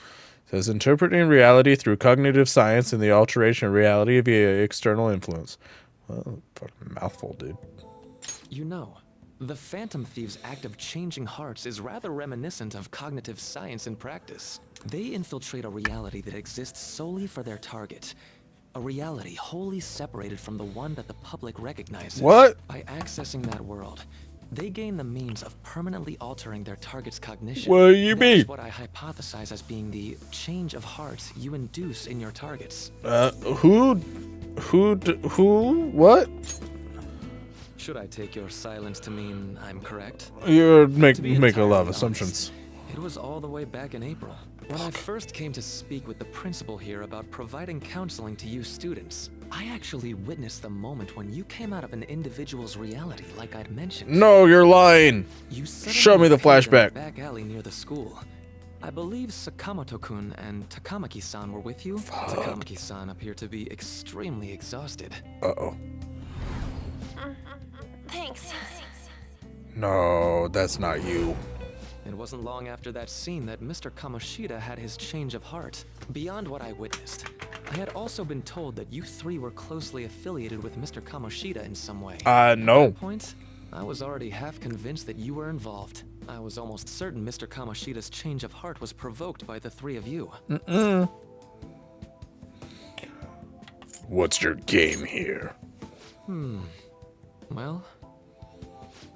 says interpreting reality through cognitive science and the alteration of reality via external influence. Well, fucking mouthful, dude. You know, the Phantom Thieves' act of changing hearts is rather reminiscent of cognitive science in practice. They infiltrate a reality that exists solely for their target. A reality wholly separated from the one that the public recognizes. What? By accessing that world, they gain the means of permanently altering their target's cognition. What do you mean? That's what I hypothesize as being the change of heart you induce in your targets. What? Should I take your silence to mean I'm correct? You're To be making a lot of entirely honest, assumptions. It was all the way back in April, when I first came to speak with the principal here about providing counseling to you students. I actually witnessed the moment when you came out of an individual's reality, like I'd mentioned. No, you're lying. You Show me the suddenly appeared in flashback. a back alley near the school. I believe Sakamoto-kun and Takamaki-san were with you. Takamaki-san appeared to be extremely exhausted. Uh-oh. Thanks. No, that's not you. It wasn't long after that scene that Mr. Kamoshida had his change of heart. Beyond what I witnessed, I had also been told that you three were closely affiliated with Mr. Kamoshida in some way. No. At that point, I was already half convinced that you were involved. I was almost certain Mr. Kamoshida's change of heart was provoked by the three of you. What's your game here? Well,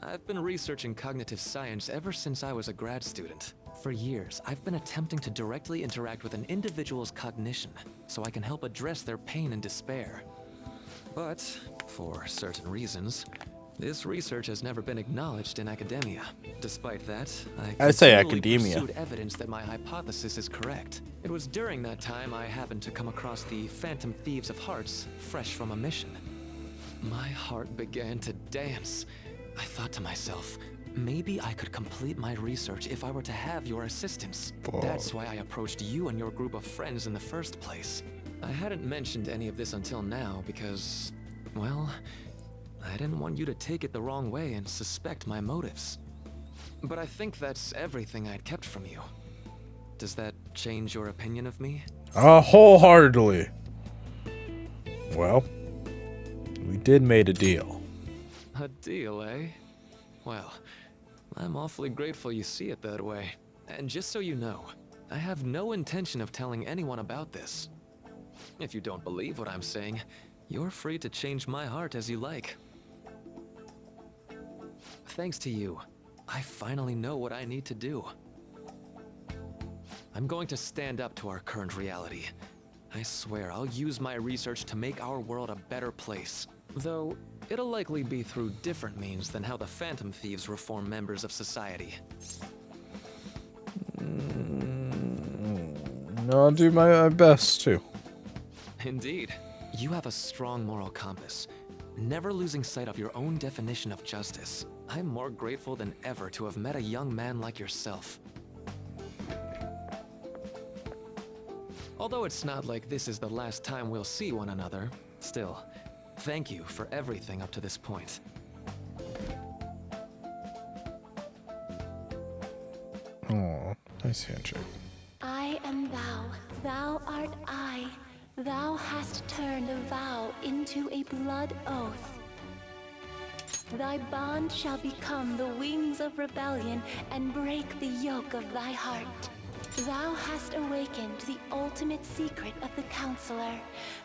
I've been researching cognitive science ever since I was a grad student. For years, I've been attempting to directly interact with an individual's cognition so I can help address their pain and despair. But, for certain reasons, this research has never been acknowledged in academia. Despite that, I say continually academia. pursued evidence that my hypothesis is correct. It was during that time I happened to come across the Phantom Thieves of Hearts, fresh from a mission. My heart began to dance. I thought to myself, maybe I could complete my research if I were to have your assistance. That's why I approached you and your group of friends in the first place. I hadn't mentioned any of this until now because, well, I didn't want you to take it the wrong way and suspect my motives. But I think that's everything I'd kept from you. Does that change your opinion of me? Wholeheartedly. Well, we did made a deal. A deal, eh? Well, I'm awfully grateful you see it that way. And just so you know, I have no intention of telling anyone about this. If you don't believe what I'm saying, you're free to change my heart as you like. Thanks to you, I finally know what I need to do. I'm going to stand up to our current reality. I swear I'll use my research to make our world a better place. Though, it'll likely be through different means than how the Phantom Thieves reform members of society. I'll do my best, too. Indeed. You have a strong moral compass, never losing sight of your own definition of justice. I'm more grateful than ever to have met a young man like yourself. Although it's not like this is the last time we'll see one another, still, thank you for everything up to this point. Oh, nice handshake. I am thou, thou art I. Thou hast turned a vow into a blood oath. Thy bond shall become the wings of rebellion and break the yoke of thy heart. Thou hast awakened the ultimate secret of the Counselor,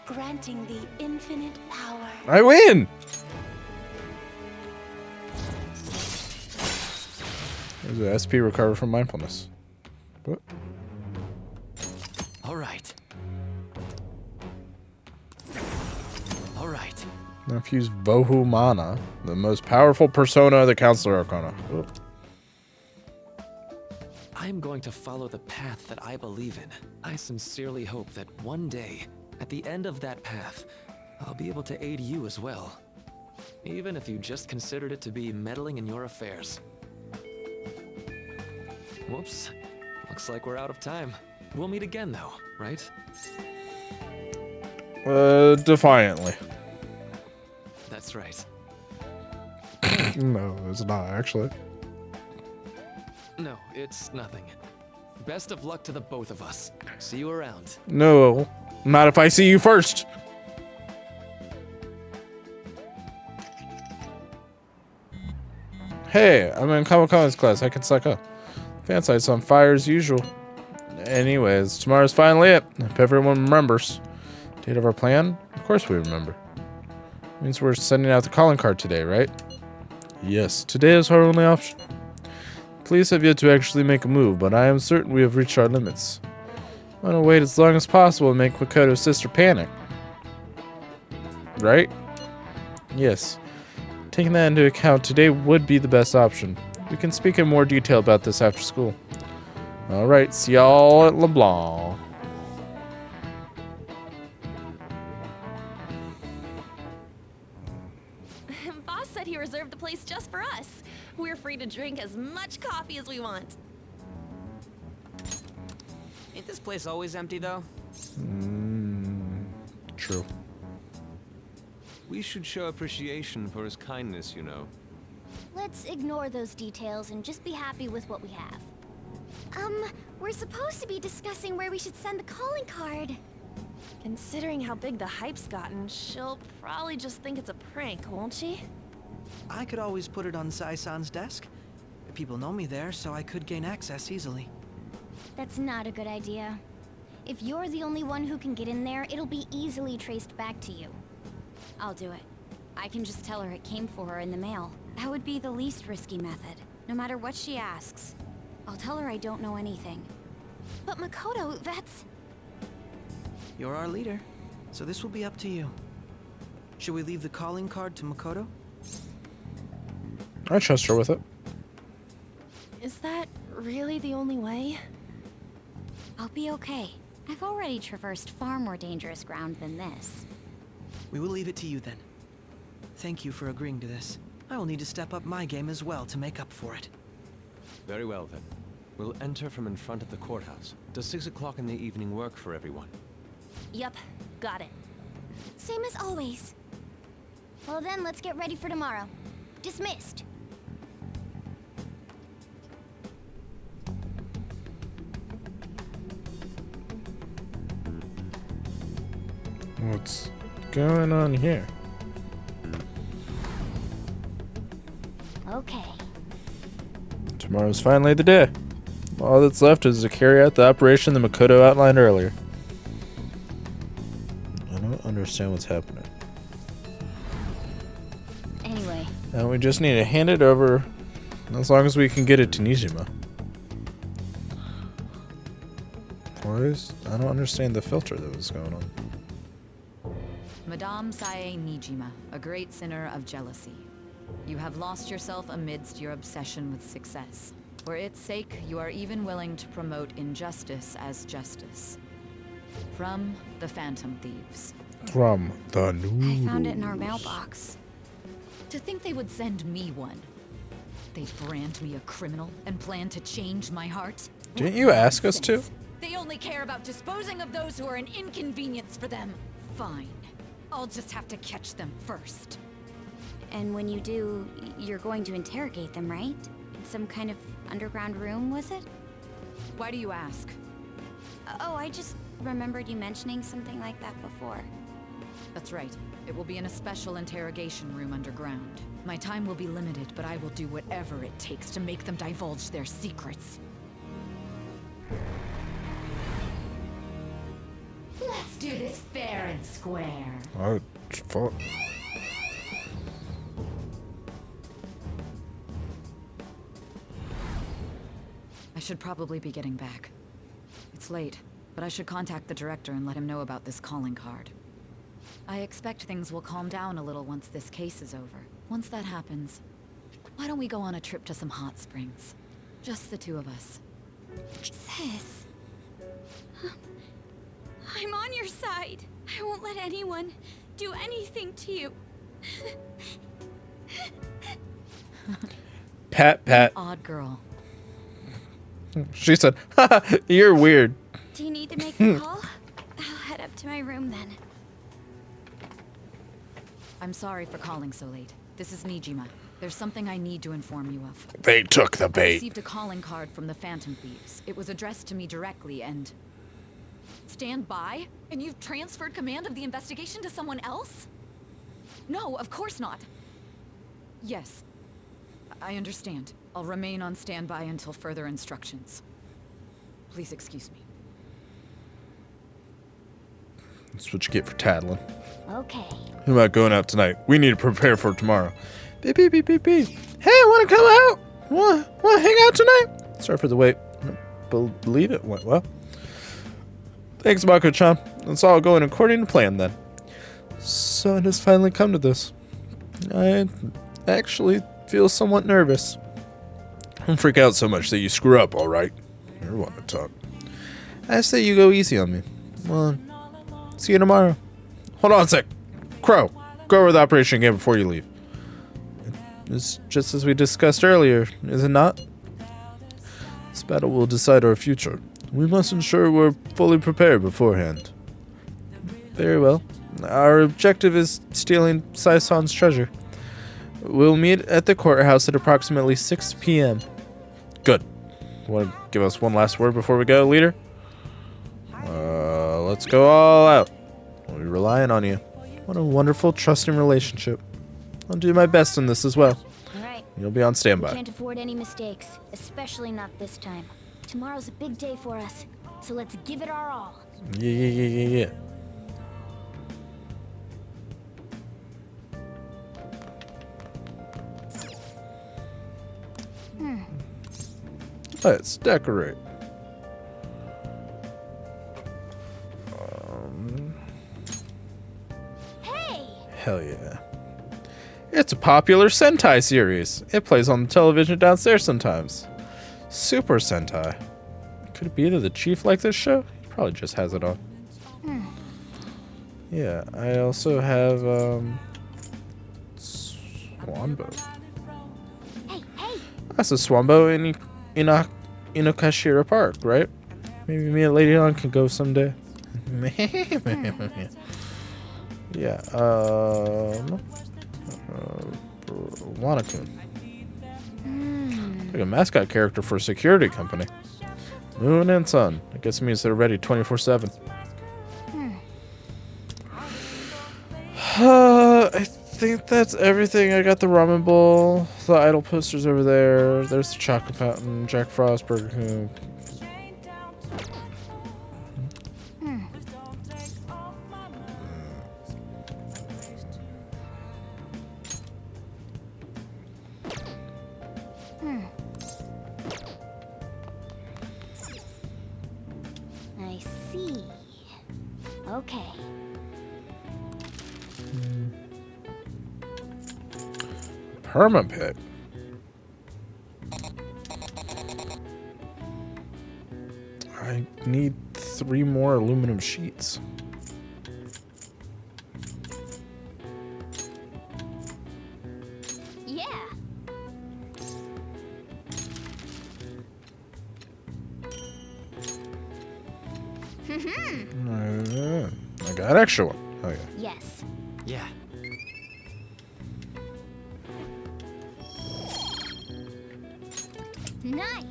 granting thee infinite power. I win! There's a SP recover from mindfulness. What? All right. All right. Now fuse Vohu Mana, the most powerful persona of the Counselor Arcana. Oh. I'm going to follow the path that I believe in. I sincerely hope that one day, at the end of that path, I'll be able to aid you as well. Even if you just considered it to be meddling in your affairs. Whoops. Looks like we're out of time. We'll meet again though, right? Defiantly. That's right. No, it's not actually. No, it's nothing. Best of luck to the both of us. See you around. No, not if I see you first. Hey, I'm in Comic Con's class. I can suck up. Fan site's on fire as usual. Anyways, tomorrow's finally it. If everyone remembers. Date of our plan? Of course we remember. Means we're sending out the calling card today, right? Yes, today is our only option. Police have yet to actually make a move, but I am certain we have reached our limits. I want to wait as long as possible and make Makoto's sister panic. Right? Yes. Taking that into account, today would be the best option. We can speak in more detail about this after school. Alright, see y'all at LeBlanc. Boss said he reserved the place just for us. We're free to drink as much coffee as we want. Ain't this place always empty, though? True. We should show appreciation for his kindness, you know. Let's ignore those details and just be happy with what we have. We're supposed to be discussing where we should send the calling card. Considering how big the hype's gotten, she'll probably just think it's a prank, won't she? I could always put it on Sai-san's desk. People know me there, so I could gain access easily. That's not a good idea. If you're the only one who can get in there, it'll be easily traced back to you. I'll do it. I can just tell her it came for her in the mail. That would be the least risky method, no matter what she asks. I'll tell her I don't know anything. But Makoto, that's... You're our leader, so this will be up to you. Should we leave the calling card to Makoto? I trust her with it. Is that really the only way? I'll be okay. I've already traversed far more dangerous ground than this. We will leave it to you then. Thank you for agreeing to this. I will need to step up my game as well to make up for it. Very well, then. We'll enter from in front of the courthouse. Does 6 o'clock in the evening work for everyone? Yep, got it. Same as always. Well then, let's get ready for tomorrow. Dismissed. What's going on here? Okay. Tomorrow's finally the day. All that's left is to carry out the operation that Makoto outlined earlier. I don't understand what's happening. Anyway. And we just need to hand it over as long as we can get it to Nijima. I don't understand the filter that was going on. Madame Sae Nijima, a great sinner of jealousy. You have lost yourself amidst your obsession with success. For its sake, you are even willing to promote injustice as justice. From the Phantom Thieves. From the I found it in our mailbox. To think they would send me one. They brand me a criminal and plan to change my heart? Didn't you ask us to? They only care about disposing of those who are an inconvenience for them. Fine. I'll just have to catch them first. And when you do, you're going to interrogate them, right? In some kind of underground room, was it? Why do you ask? Oh, I just remembered you mentioning something like that before. That's right. It will be in a special interrogation room underground. My time will be limited, but I will do whatever it takes to make them divulge their secrets. Let's do this fair and square. Oh, fuck. I should probably be getting back. It's late, but I should contact the director and let him know about this calling card. I expect things will calm down a little once this case is over. Once that happens, why don't we go on a trip to some hot springs? Just the two of us. Sis. I'm on your side. I won't let anyone do anything to you. Pat. Odd girl. She said, haha, you're weird. Do you need to make a call? I'll head up to my room then. I'm sorry for calling so late. This is Nijima. There's something I need to inform you of. They took the I bait. received a calling card from the Phantom Thieves. It was addressed to me directly and... Stand by? And you've transferred command of the investigation to someone else? No, of course not. Yes. I understand. I'll remain on standby until further instructions. Please excuse me. That's what you get for tattling. Okay. Who am I going out tonight? We need to prepare for tomorrow. Beep, beep, beep, beep, beep. Hey, want to come out? Want to hang out tonight? Sorry for the wait. Believe it went well. Thanks, Mako-chan. It's all going according to plan then. So it has finally come to this. I actually feel somewhat nervous. Don't freak out so much that you screw up, alright? You're one to talk. I say you go easy on me. Well, see you tomorrow. Hold on a sec. Crow, go over the operation again before you leave. It's just as we discussed earlier, is it not? This battle will decide our future. We must ensure we're fully prepared beforehand. Very well. Our objective is stealing Sai-san's treasure. We'll meet at the courthouse at approximately 6 p.m. Good. Want to give us one last word before we go, leader? Let's go all out. We'll be relying on you. What a wonderful, trusting relationship. I'll do my best in this as well. All right. You'll be on standby. We can't afford any mistakes, especially not this time. Tomorrow's a big day for us, so let's give it our all. Yeah. Let's decorate. Hey! Hell yeah. It's a popular Sentai series. It plays on the television downstairs sometimes. Super Sentai. Could it be that the chief likes this show? He probably just has it on. Yeah, I also have Swambo. Hey! That's a Swambo in Inokashira Park, right? Maybe me and Lady On can go someday. Yeah, Wanakun. Like a mascot character for a security company. Moon and Sun. I guess it means they're ready 24/7. I think that's everything. I got the ramen bowl, the idol posters over there. There's the chocolate fountain, Jack Frost, Burger King. I see. Okay. Perma-Pit. I need 3 more aluminum sheets. Yeah. I got an extra one. Oh yeah. Yes. Yeah. Nice.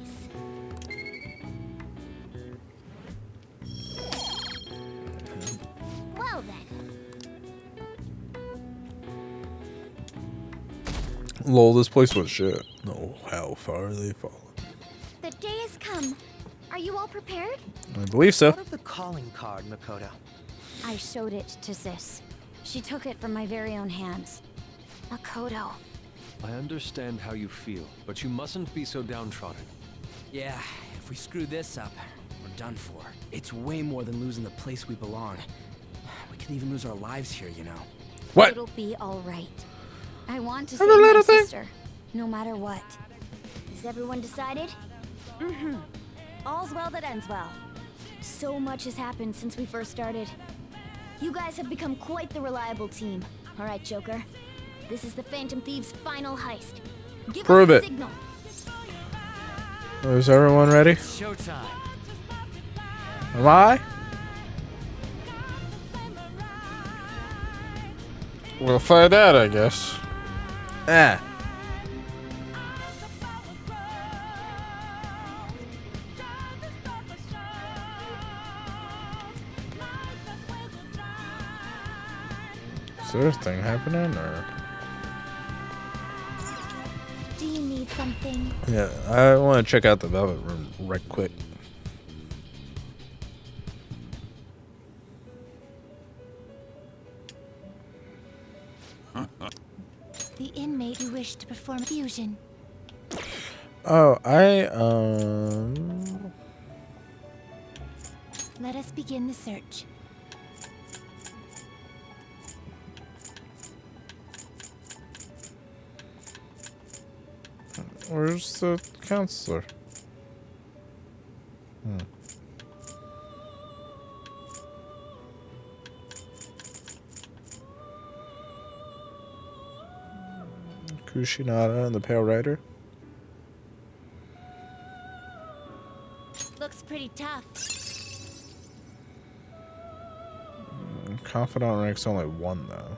Well then. Lol, this place was shit. Oh, how far they fallen. The day has come. Are you all prepared? I believe so. What of the calling card, Makoto? I showed it to Sis. She took it from my very own hands. Makoto. I understand how you feel, but you mustn't be so downtrodden. Yeah, if we screw this up, we're done for. It's way more than losing the place we belong. We could even lose our lives here, you know. What? It'll be all right. I want to Have save a my little thing. sister, no matter what. Is everyone decided? All's well that ends well. So much has happened since we first started. You guys have become quite the reliable team. All right, Joker. This is the Phantom Thieves' final heist. Give Prove us a it. signal. Is everyone ready? Showtime. Am I? We'll find out, I guess. Ah. Is there a thing happening, or? Do you need something? Yeah, I want to check out the Velvet Room right quick. The inmate who wished to perform fusion. Oh, Let us begin the search. Where's the counselor? Kushinada and the Pale Rider. Looks pretty tough. Confidant ranks only 1 though.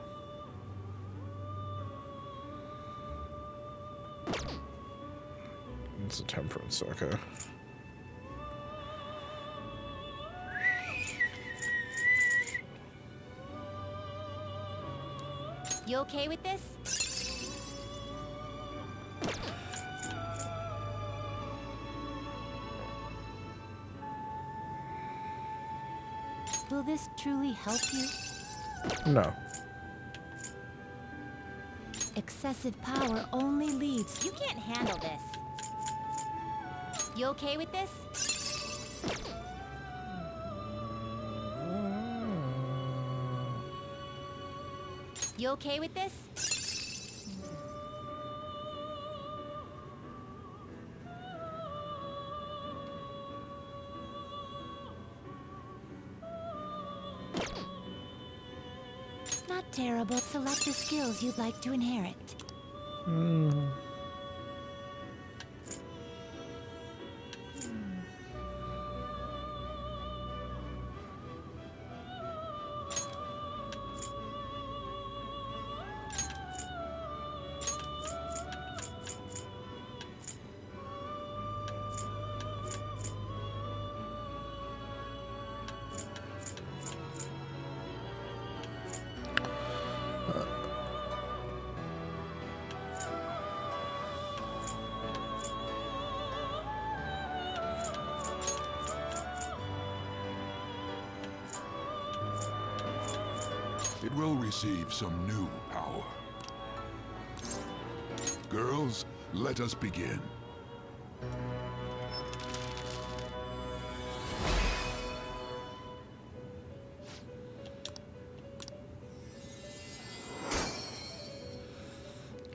It's a temperance, okay. You okay with this? Will this truly help you? No. Excessive power only leads. You can't handle this. You okay with this? You okay with this? Not terrible. Select the skills you'd like to inherit. It will receive some new power. Girls, let us begin.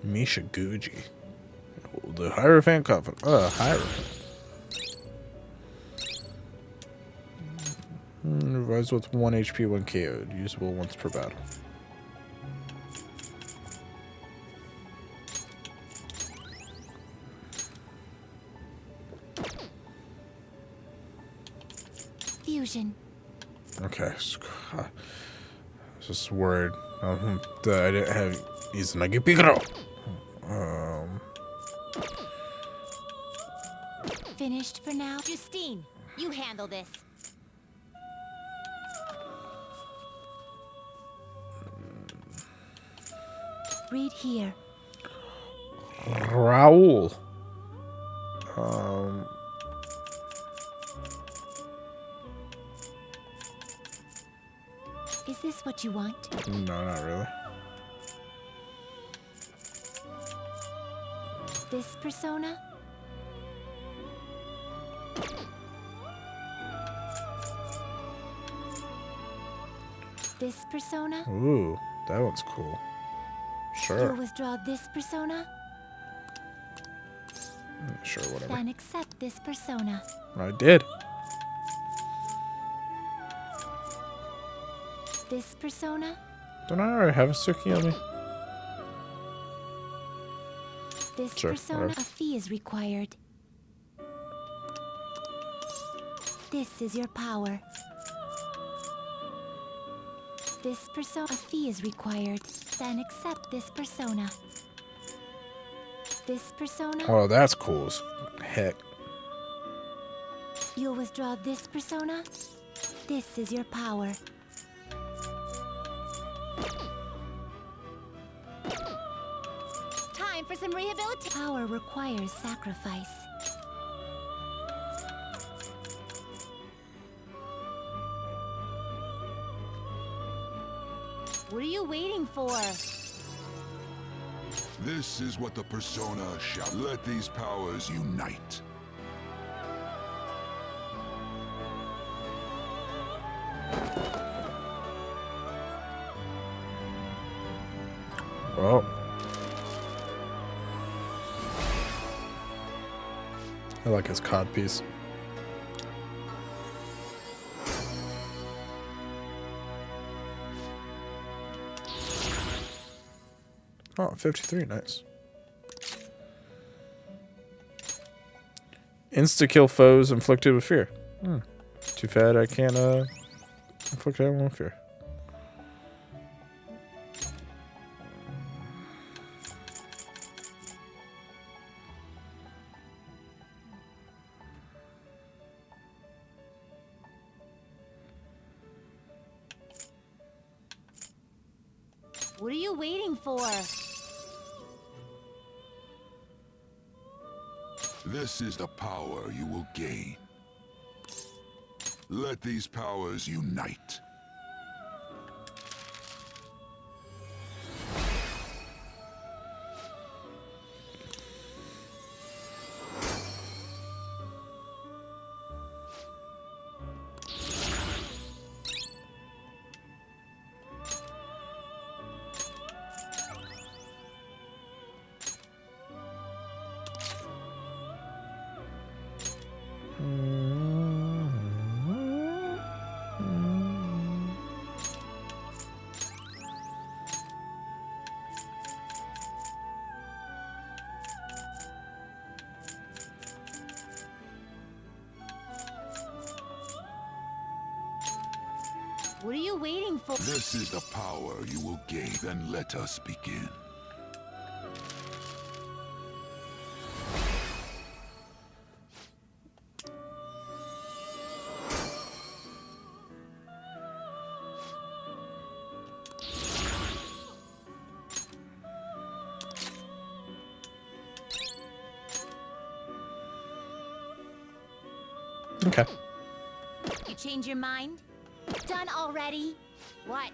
Misha Guji. The Hierophant Coffin. Hierophant. Revives with 1 HP when KO'd. Usable once per battle. Fusion. Okay. Just worried that I didn't have Izanagi Picaro. Finished for now? Justine, you handle this. Read here. Raul. Is this what you want? No, not really. This persona? This persona? Ooh, that one's cool. You'll Sure. withdraw this persona? Sure, whatever. Then accept this persona. I did. This persona? Don't I already have a Suki on me? This Sure, persona, whatever. a fee is required. This is your power. This persona, a fee is required. Then accept this persona. This persona, Oh, that's cool as heck. you'll withdraw this persona. This is your power. Time for some rehabilitation. Power requires sacrifice. What are you waiting for? This is what the persona shall. Let these powers unite. Well. I like his cod piece. Oh, 53, nice. Insta-kill foes inflicted with fear. Too bad I can't inflict everyone with fear. What are you waiting for? This is the power you will gain. Let these powers unite. What are you waiting for? This is the power you will gain. Then let us begin. Okay. You change your mind? Done already? What?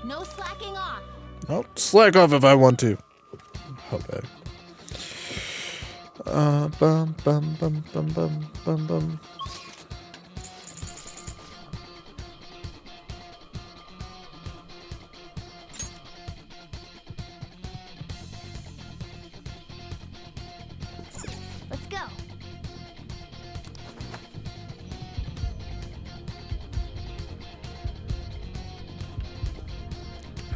No slacking off. I'll slack off if I want to. How bad. Bum bum bum bum bum bum bum. Let's go.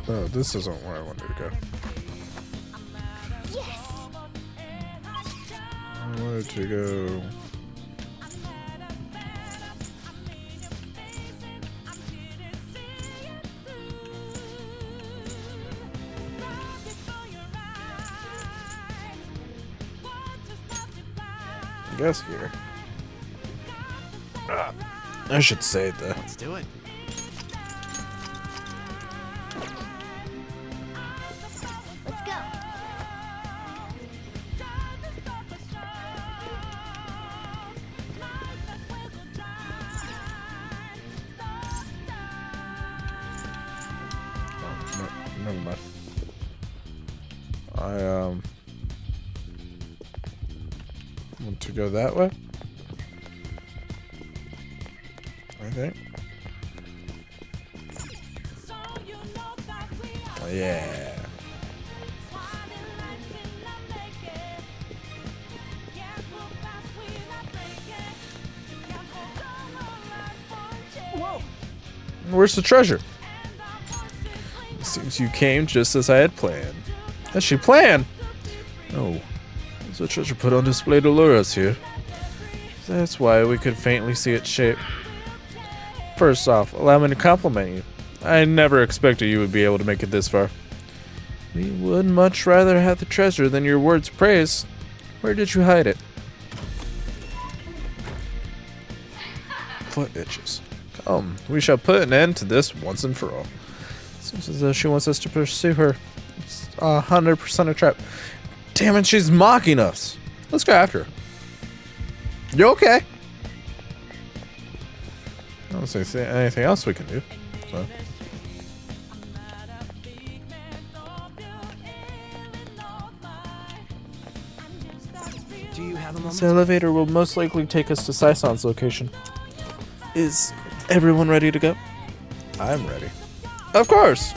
Oh, this isn't where I wanted to go. Yes. I wanted to go. I guess here. I should save that. Let's do it. Let's go. No, never mind. I want to go that way. I think. Oh, yeah. Where's the treasure? It seems you came just as I had planned. As she planned? No. There's a treasure put on display to lure us here. That's why we could faintly see its shape. First off, allow me to compliment you. I never expected you would be able to make it this far. We would much rather have the treasure than your words of praise. Where did you hide it? Foot itches. Come, we shall put an end to this once and for all. Seems as though she wants us to pursue her. It's 100% a trap. Damn it, she's mocking us. Let's go after her. You okay? I don't see anything else we can do. So. Do you have a moment? This elevator will most likely take us to Saison's location. Is everyone ready to go? I'm ready. Of course!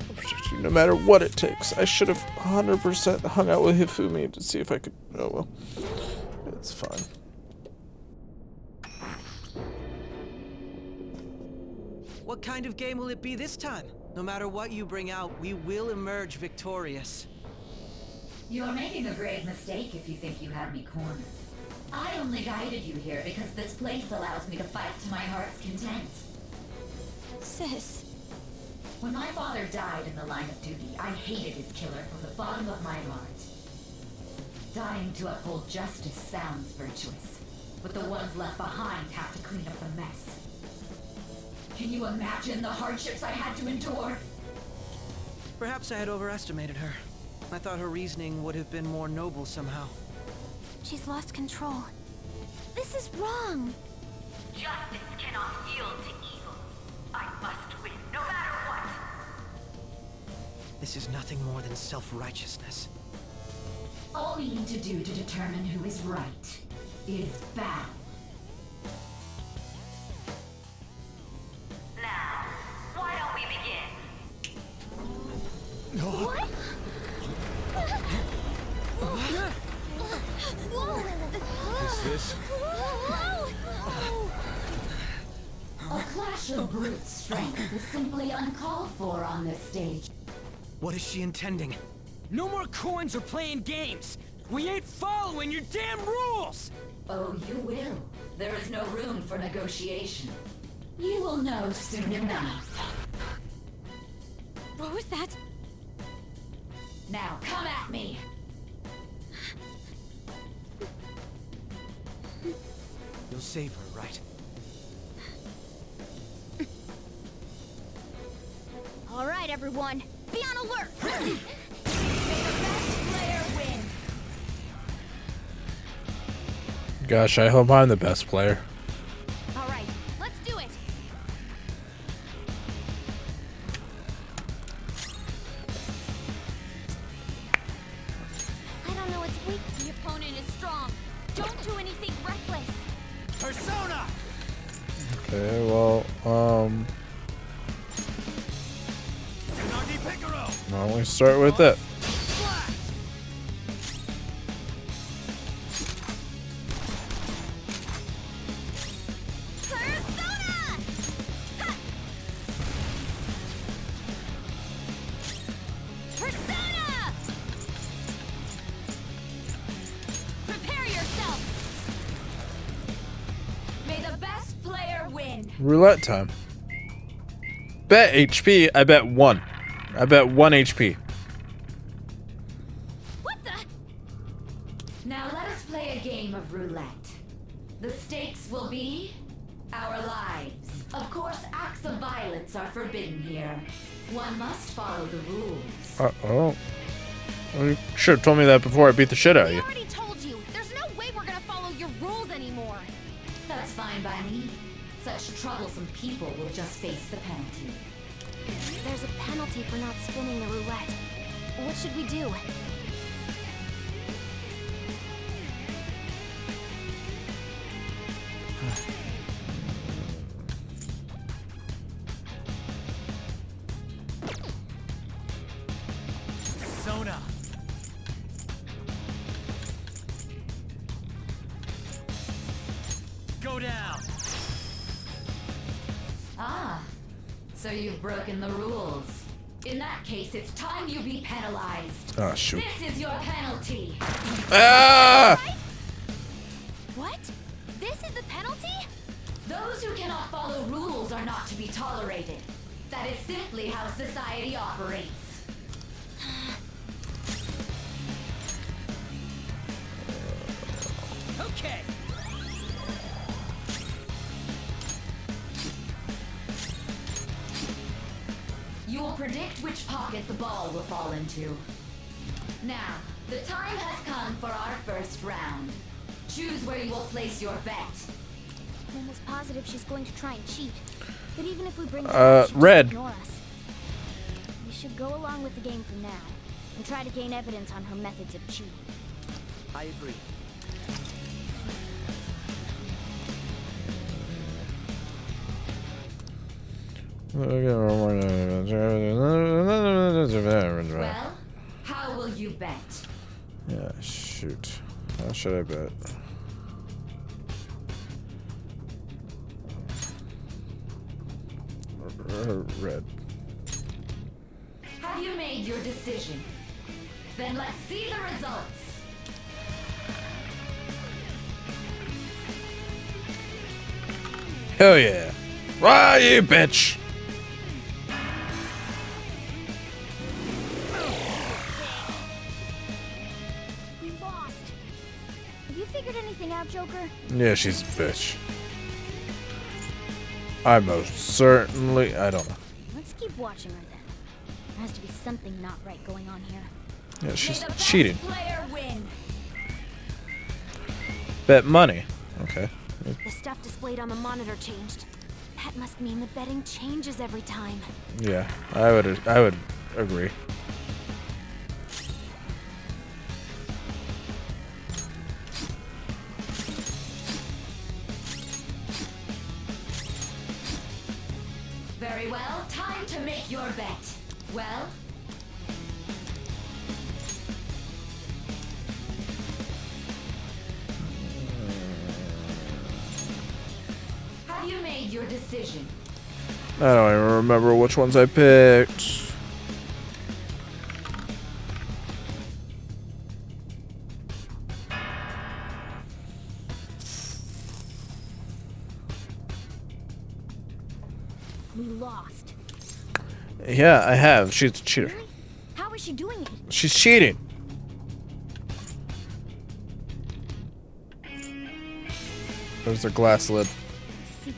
I'll protect you no matter what it takes. I should have 100% hung out with Hifumi to see if I could... Oh well. It's fine. What kind of game will it be this time? No matter what you bring out, we will emerge victorious. You're making a grave mistake if you think you have me cornered. I only guided you here because this place allows me to fight to my heart's content. Sis. When my father died in the line of duty, I hated his killer from the bottom of my heart. Dying to uphold justice sounds virtuous, but the ones left behind have to clean up the mess. Can you imagine the hardships I had to endure? Perhaps I had overestimated her. I thought her reasoning would have been more noble somehow. She's lost control. This is wrong. Justice cannot yield to evil. I must win, no matter what. This is nothing more than self-righteousness. All we need to do to determine who is right is battle. Now, why don't we begin? What? Is this? A clash of brute strength is simply uncalled for on this stage. What is she intending? No more coins or playing games! We ain't following your damn rules! Oh, you will. There is no room for negotiation. You will know soon enough. What was that? Now, come at me! You'll save her, right? All right, everyone. Be on alert! May the best player win! Gosh, I hope I'm the best player. All right, let's do it! I don't know what's weak. The opponent is strong. Don't do anything reckless. Persona! Okay, well, why don't we start with it? Persona! Prepare yourself! May the best player win! Roulette time. Bet HP, I bet 1. I bet 1 HP. What the? Now let us play a game of roulette. The stakes will be our lives. Of course, acts of violence are forbidden here. One must follow the rules. Uh-oh. Well, you should have told me that before I beat the shit out of We you. already told you. There's no way we're gonna follow your rules anymore. That's fine by me. Such troublesome people will just face the penalty. There's a penalty for not spinning the roulette. What should we do? Persona! Go down! So you've broken the rules. In that case, it's time you be penalized. Oh, shoot. This is your penalty. Ah! What? This is the penalty? Those who cannot follow rules are not to be tolerated. That is simply how society operates. Okay. You will predict which pocket the ball will fall into. Now, the time has come for our first round. Choose where you will place your bet. I'm almost positive she's going to try and cheat. But even if we bring her up, she'll Red. ignore us. We should go along with the game for now and try to gain evidence on her methods of cheating. I agree. Well, how will you bet? Yeah, shoot. How should I bet? Red. Have you made your decision? Then let's see the results. Hell yeah. Why, you bitch? We lost. Have you figured anything out, Joker? Yeah, she's a bitch. I most certainly... I don't know. Let's keep watching her then. There has to be something not right going on here. Yeah, she's cheating. Player win. Bet money. Okay. The stuff displayed on the monitor changed. That must mean the betting changes every time. Yeah, I would agree. Very well, time to make your bet. Well? Have you made your decision? I don't even remember which ones I picked. We lost. Yeah, I have. She's a cheater. How is she doing it? She's cheating. There's a glass lid. See,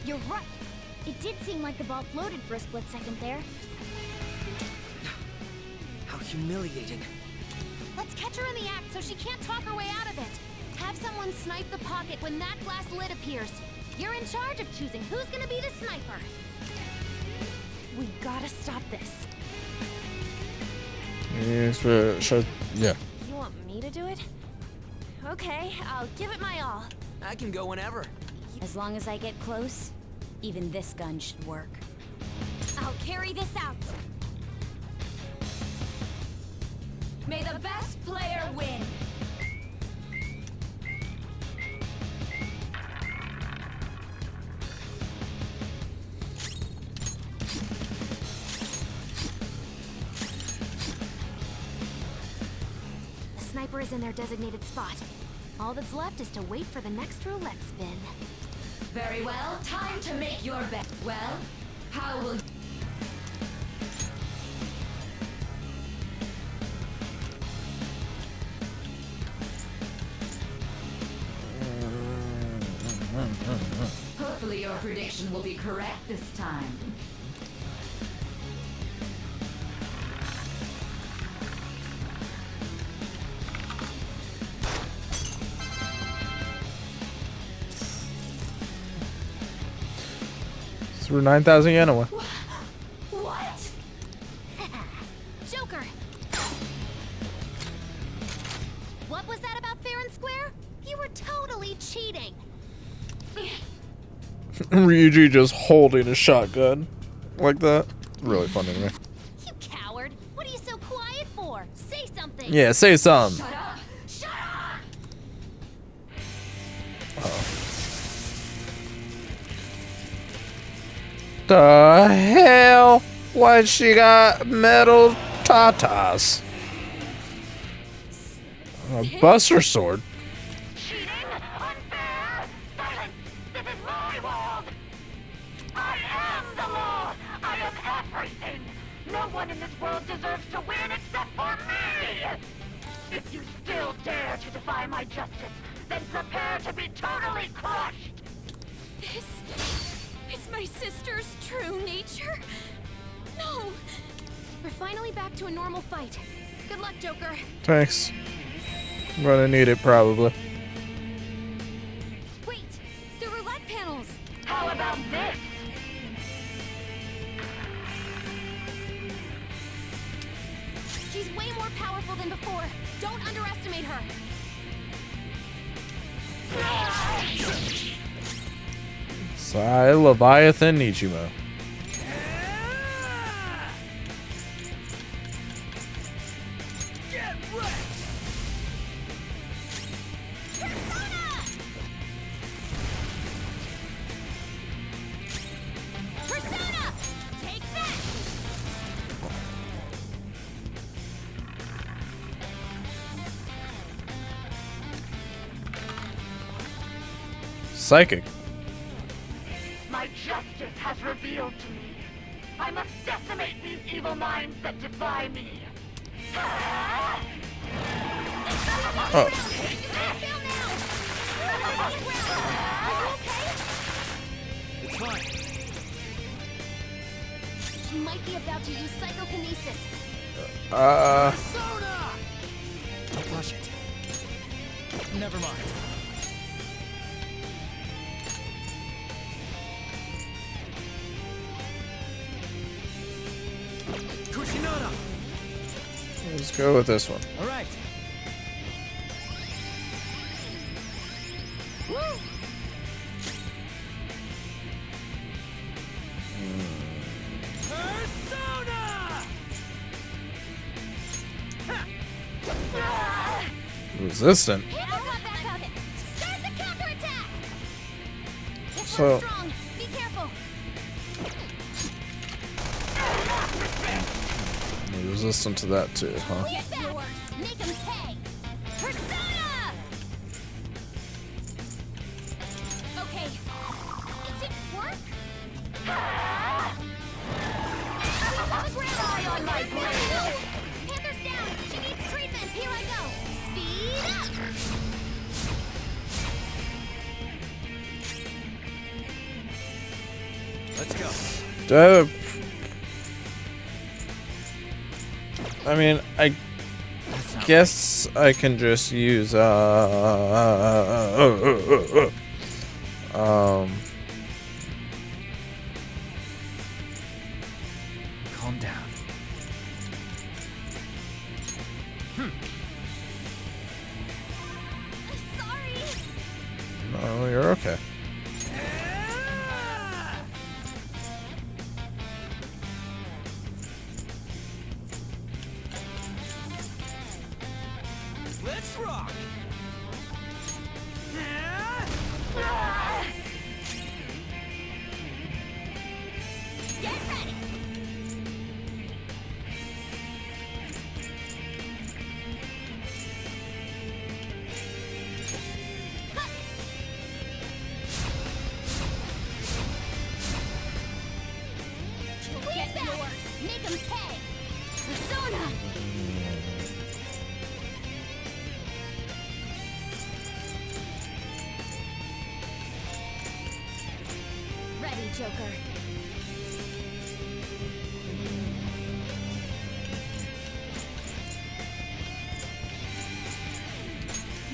you're right. It did seem like the ball floated for a split second there. How humiliating. Let's catch her in the act so she can't talk her way out of it. Have someone snipe the pocket when that glass lid appears. You're in charge of choosing who's gonna be the sniper. We gotta stop this. Yeah. You want me to do it? Okay, I'll give it my all. I can go whenever. As long as I get close, even this gun should work. I'll carry this out. May the best player win. The sniper is in their designated spot. All that's left is to wait for the next roulette spin. Very well, time to make your bet. Well, how will you... Hopefully your prediction will be correct this time. Through 9,000 yen away. What? Joker! What was that about fair and square? You were totally cheating. Ryuji just holding a shotgun like that. Really funny to me. You coward! What are you so quiet for? Say something! Yeah, say something. Shut up! Shut up! The hell? Why she got metal tatas? A buster sword. Cheating? Unfair? Silence! This is my world! I am the law! I am everything! No one in this world deserves to win except for me! If you still dare to defy my justice, then prepare to be totally crushed! This is my sister's true nature? No! We're finally back to a normal fight. Good luck, Joker. Thanks. I'm gonna need it probably. Wait! The roulette panels! How about this? She's way more powerful than before. Don't underestimate her. Sai Leviathan Nichimo. Persona! Take that! Psychic. My justice has revealed to me. I must decimate these evil minds that defy me. Oh. It's fine. She might be about to use psychokinesis. Don't rush it. Never mind. Kushinada! Let's go with this one. All right. Woo! Persona! Resistant. Start the counterattack! This So- one's strong. Be careful. Resistant to that too, huh? Get back! Make him pay! Persona! Okay. It didn't work? On the ground! Eye on my brain! Panther's down! She needs treatment! Here I go! Speed up! Let's go. Do I have I mean, I guess I can just use Calm down. No, you're okay. Let's rock. Get ready! Get yours! Make him pay! Persona! Ready, Joker.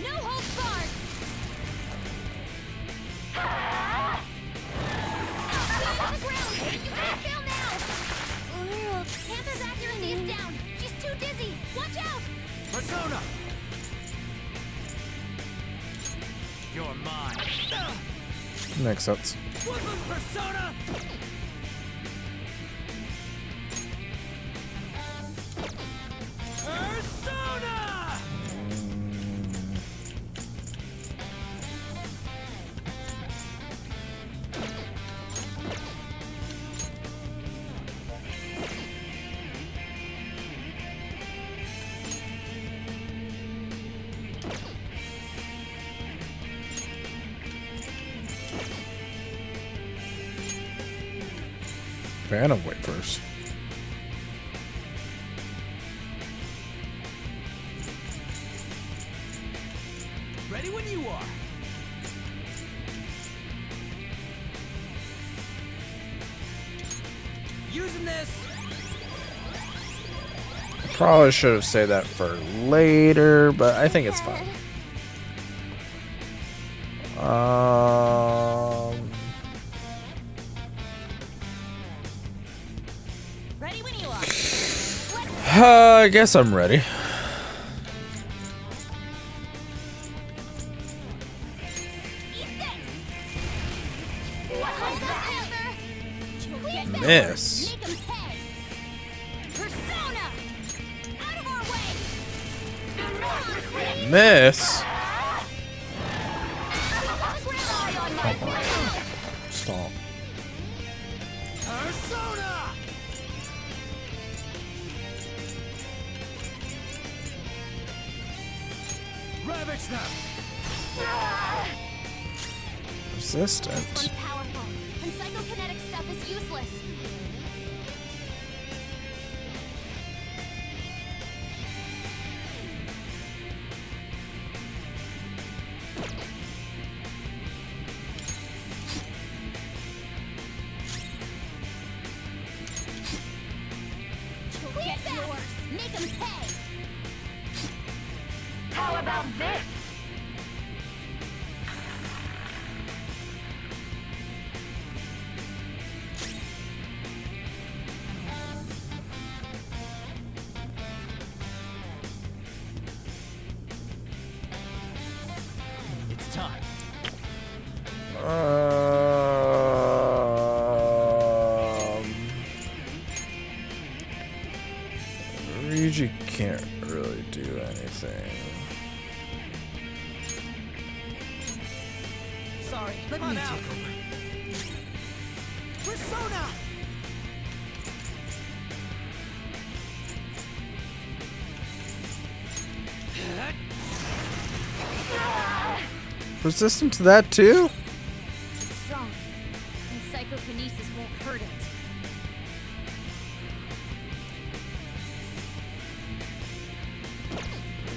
No holds barred! On the ground! You can't fail now! Panther's accuracy is down! She's too dizzy! Watch out! Persona! You're mine. Makes sense. Woodland Persona! Persona! Phantom wafers. Ready when you are. Using this. Probably should have saved that for later, but I think it's fine. Ready when you are. I guess I'm ready. Miss. Miss. Stop. Persona! Ravage them! Resistant. This one's powerful, and psychokinetic stuff is useless. Get yours. Make 'em pay. How about this? It's time. Ryuji can't really do anything. Sorry, let me take over. Persona! Resistant to that too? It's strong, and psychokinesis won't hurt it.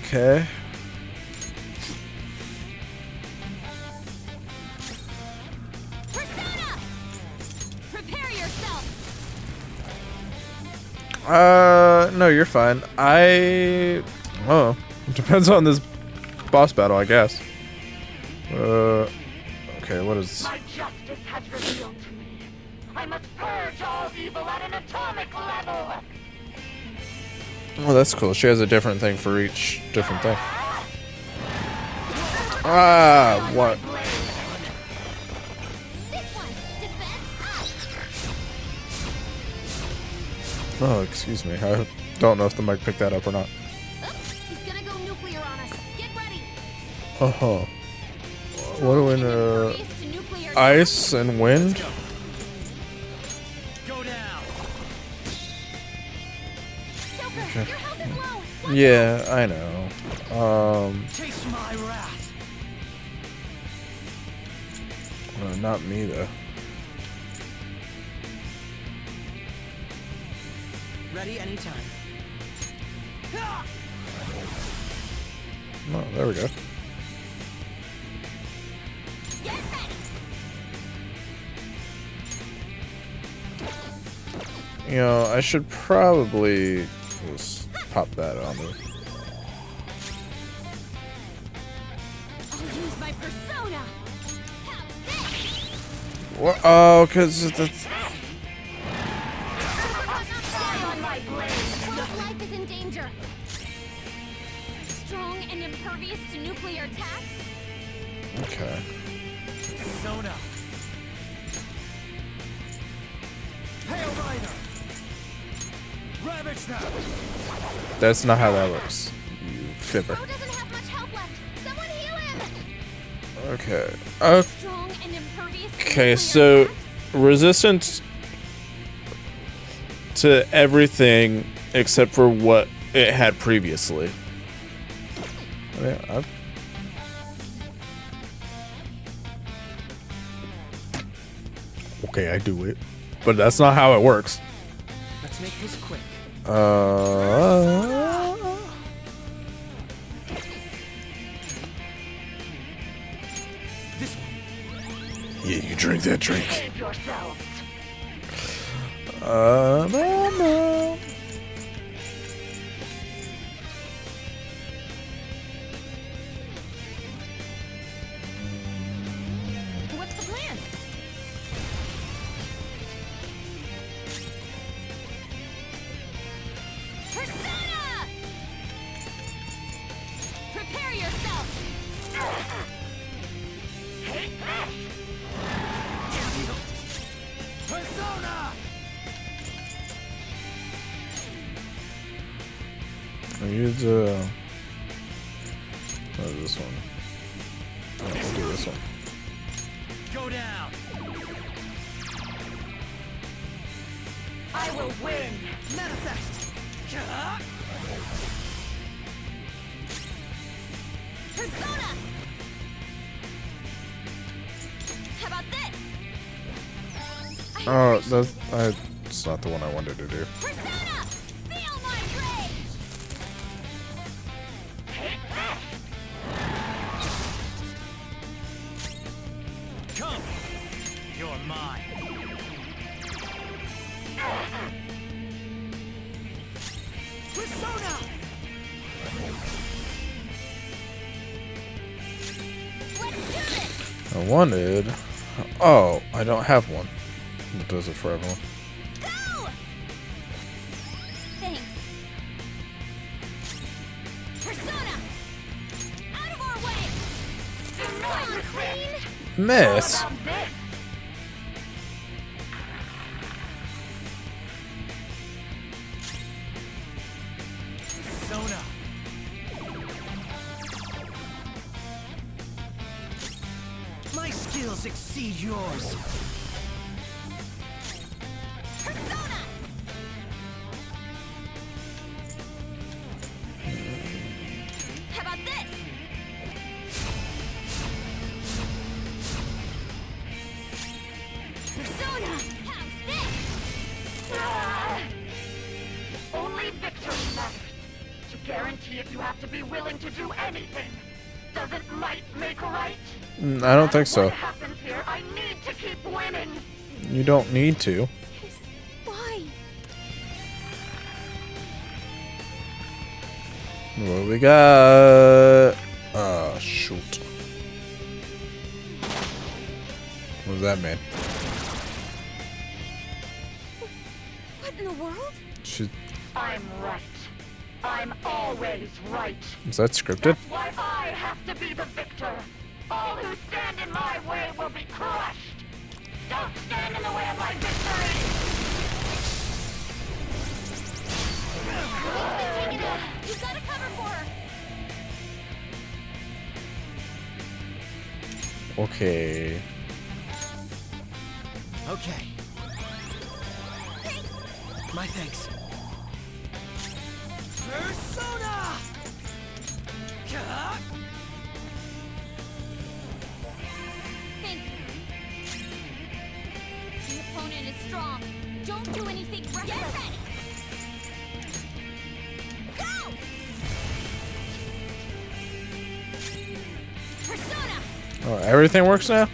Okay. Persona! Prepare yourself. No, you're fine. Oh, it depends on this boss battle, I guess. Okay, what is... My justice has revealed to me. I must purge all evil at an atomic level. Oh, that's cool. She has a different thing for each different thing. Ah, what? Oh, excuse me. I don't know if the mic picked that up or not. He's gonna go nuclear on us. Get ready. Uh-huh. What do we know? Ice and wind? Go down. Okay. Yeah, I know. Taste my wrath. Not me though. Ready anytime. Oh, there we go. You know, I should probably just pop that on me. I'll use my persona. What? Oh, because that's... One's life is in danger. Strong and impervious to nuclear attacks. Okay. Persona. Hail Rider. Ravage them. That's not how that works. You fibber. Bro doesn't have much help left. Someone heal him. Okay. Strong and impervious to Okay, nuclear so attacks? resistance to everything except for what it had previously. Yeah, okay, I do it. but that's not how it works. Let's make this quick. This one. Yeah, you drink that drink. Save yourselves. No. What's the plan? Persona! Prepare yourself! Hate this! Persona! I use what is this one? Oh, we'll do this one. Go down! I will win! Manifest! Persona! How about this? Oh, that's not the one I wanted to do. Persona! Feel my rage! Come! You're mine. Persona! I wanted. Oh, I don't have one. That does it for everyone. Go! Thanks. Persona! Out of our way! Come on, Queen! Miss. Persona! My skills exceed yours. Persona! How about this? Persona! How's this? Only victory left. To guarantee it, you have to be willing to do anything. Doesn't might make right? I don't think so. What happens here? I need to keep winning. You don't need to. Why? What we got? Oh, shoot. What does that mean? What in the world? I'm right. I'm always right. Is that scripted? That's why I have to be the victor. All who stand in my way will be crushed. Don't stand in the way of my victory. You've got to cover for her. Okay. Okay. My thanks. Persona! Thank you. The opponent is strong. Don't do anything reckless. Get ready. Go! Persona! Oh, everything works now?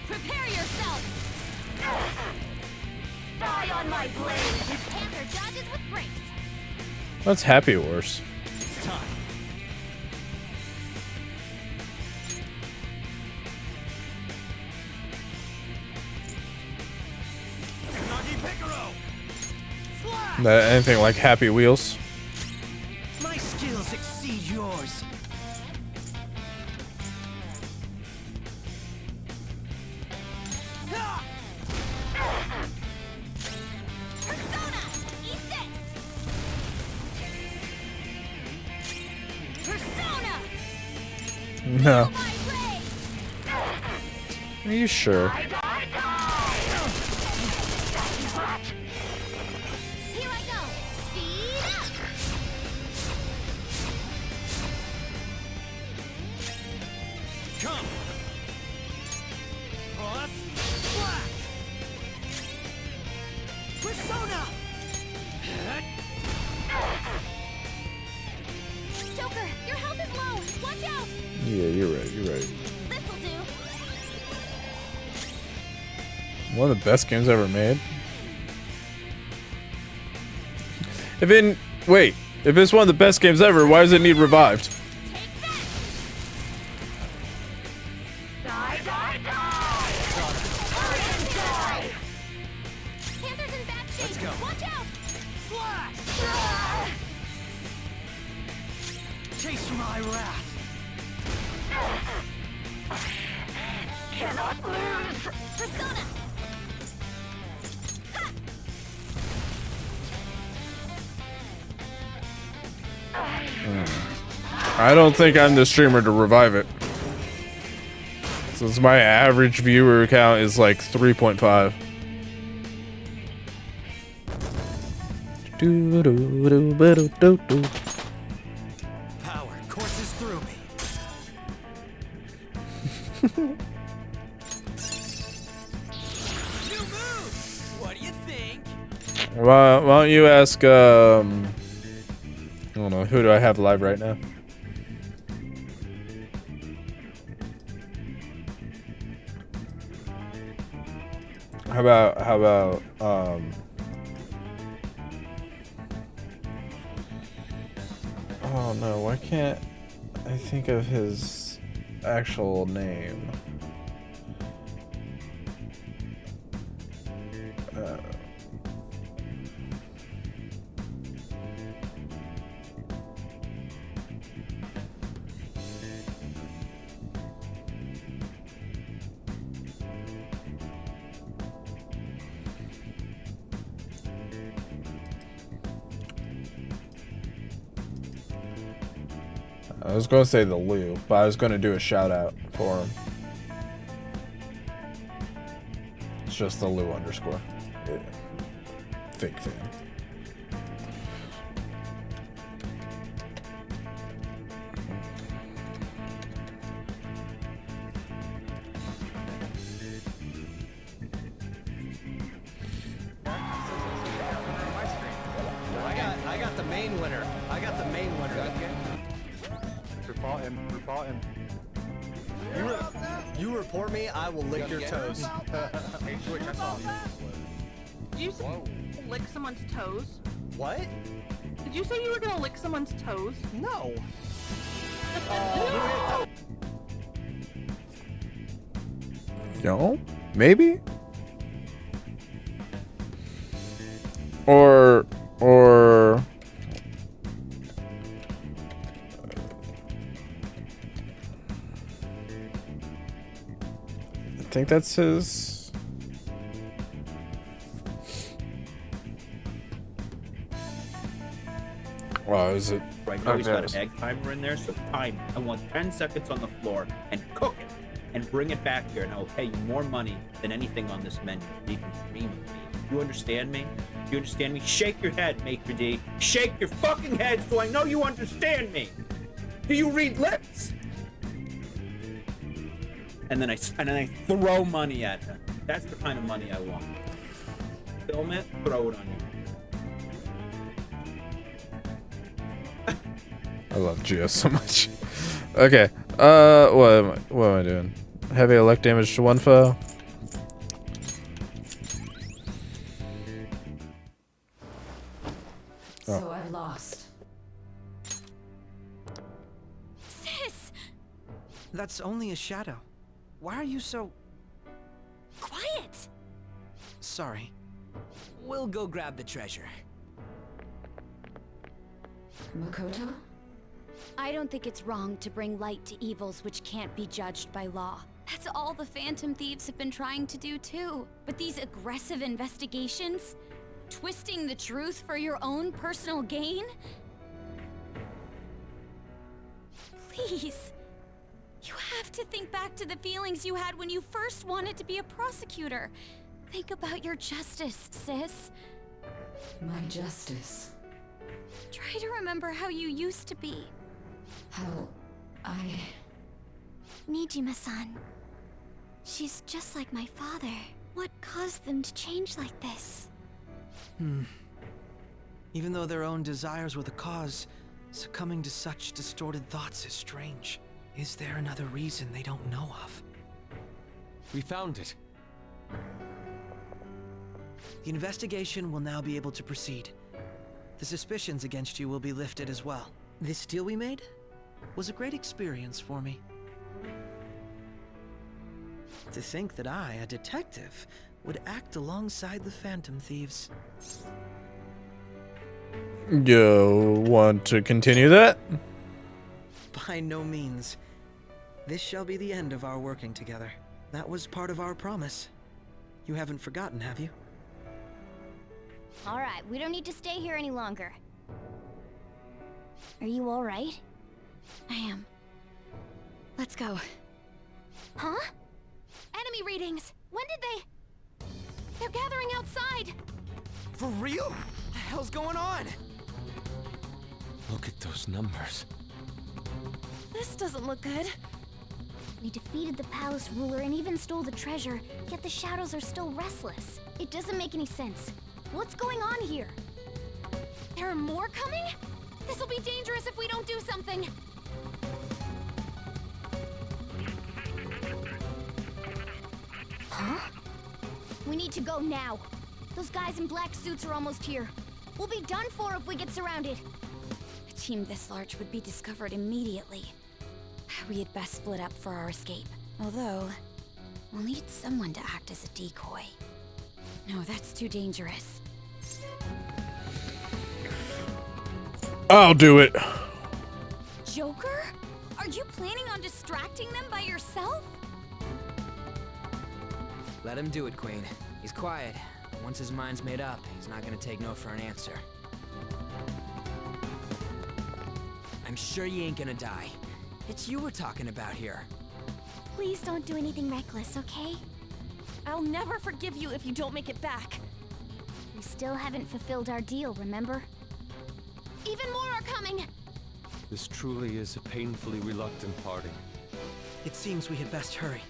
Prepare yourself. Die on my blade. Panther dodges with grace. That's happy worse. It's time. That anything like Happy Wheels? My skills exceed yours. Persona! Eat this! Persona! No. Are you sure? Here I go! Speed up! Come. Plus, flash. Yeah, you're right. You're right. This'll do. One of the best games ever made. If it's one of the best games ever, why does it need revived? Die, die, die! Hurry and die! Panther's in bad shape. Let's go. Watch out! Slash! Taste my wrath. Cannot lose! Persona! I don't think I'm the streamer to revive it. Since my average viewer count is like 3.5. Power courses through me. New move! What do you think? Why don't you ask, I don't know, who do I have live right now? How about, oh no, why can't I think of his actual name? I was going to say the Lou, but I was going to do a shout out for him. It's just the Lou _. Yeah. Fake fan. I got the main winner. I got the main winner. Report him. Report him. You report me, I will lick your toes. Hey, Twitch, I saw you. Did you say lick someone's toes? What? Did you say you were gonna lick someone's toes? No. No? Maybe? Or I think that's his. Oh, is it? Right now, he's got Okay. an egg timer in there, so time. I want 10 seconds on the floor and cook it and bring it back here, and I will pay you more money than anything on this menu. You can dream of me. You understand me? You understand me? Shake your head, Maitre D. Shake your fucking head so I know you understand me. Do you read lips? And then I throw money at him. That's the kind of money I want. Film it, throw it on you. I love Geo so much. Okay. What am I doing? Heavy elect damage to one foe. So I've lost. Sis! That's only a shadow. Why are you so... Quiet! Sorry. We'll go grab the treasure. Makoto? I don't think it's wrong to bring light to evils which can't be judged by law. That's all the Phantom Thieves have been trying to do too. But these aggressive investigations? Twisting the truth for your own personal gain? Please. You have to think back to the feelings you had when you first wanted to be a prosecutor. Think about your justice, sis. My justice. Try to remember how you used to be. How I... Nijima-san. She's just like my father. What caused them to change like this? Even though their own desires were the cause, succumbing to such distorted thoughts is strange. Is there another reason they don't know of? We found it. The investigation will now be able to proceed. The suspicions against you will be lifted as well. This deal we made was a great experience for me. To think that I, a detective, would act alongside the Phantom Thieves. You want to continue that? By no means. This shall be the end of our working together. That was part of our promise. You haven't forgotten, have you? Alright, we don't need to stay here any longer. Are you alright? I am. Let's go. Huh? Enemy readings! When did they... They're gathering outside! For real? What the hell's going on? Look at those numbers. This doesn't look good. We defeated the palace ruler and even stole the treasure, yet the shadows are still restless. It doesn't make any sense. What's going on here? There are more coming? This'll be dangerous if we don't do something. Huh? We need to go now. Those guys in black suits are almost here. We'll be done for if we get surrounded. A team this large would be discovered immediately. We had best split up for our escape. Although, we'll need someone to act as a decoy. No, that's too dangerous. I'll do it. Joker? Are you planning on distracting them by yourself? Let him do it, Queen. He's quiet. Once his mind's made up, he's not gonna take no for an answer. I'm sure you ain't gonna die. It's you we're talking about here. Please don't do anything reckless, okay? I'll never forgive you if you don't make it back. We still haven't fulfilled our deal, remember? Even more are coming! This truly is a painfully reluctant party. It seems we had best hurry.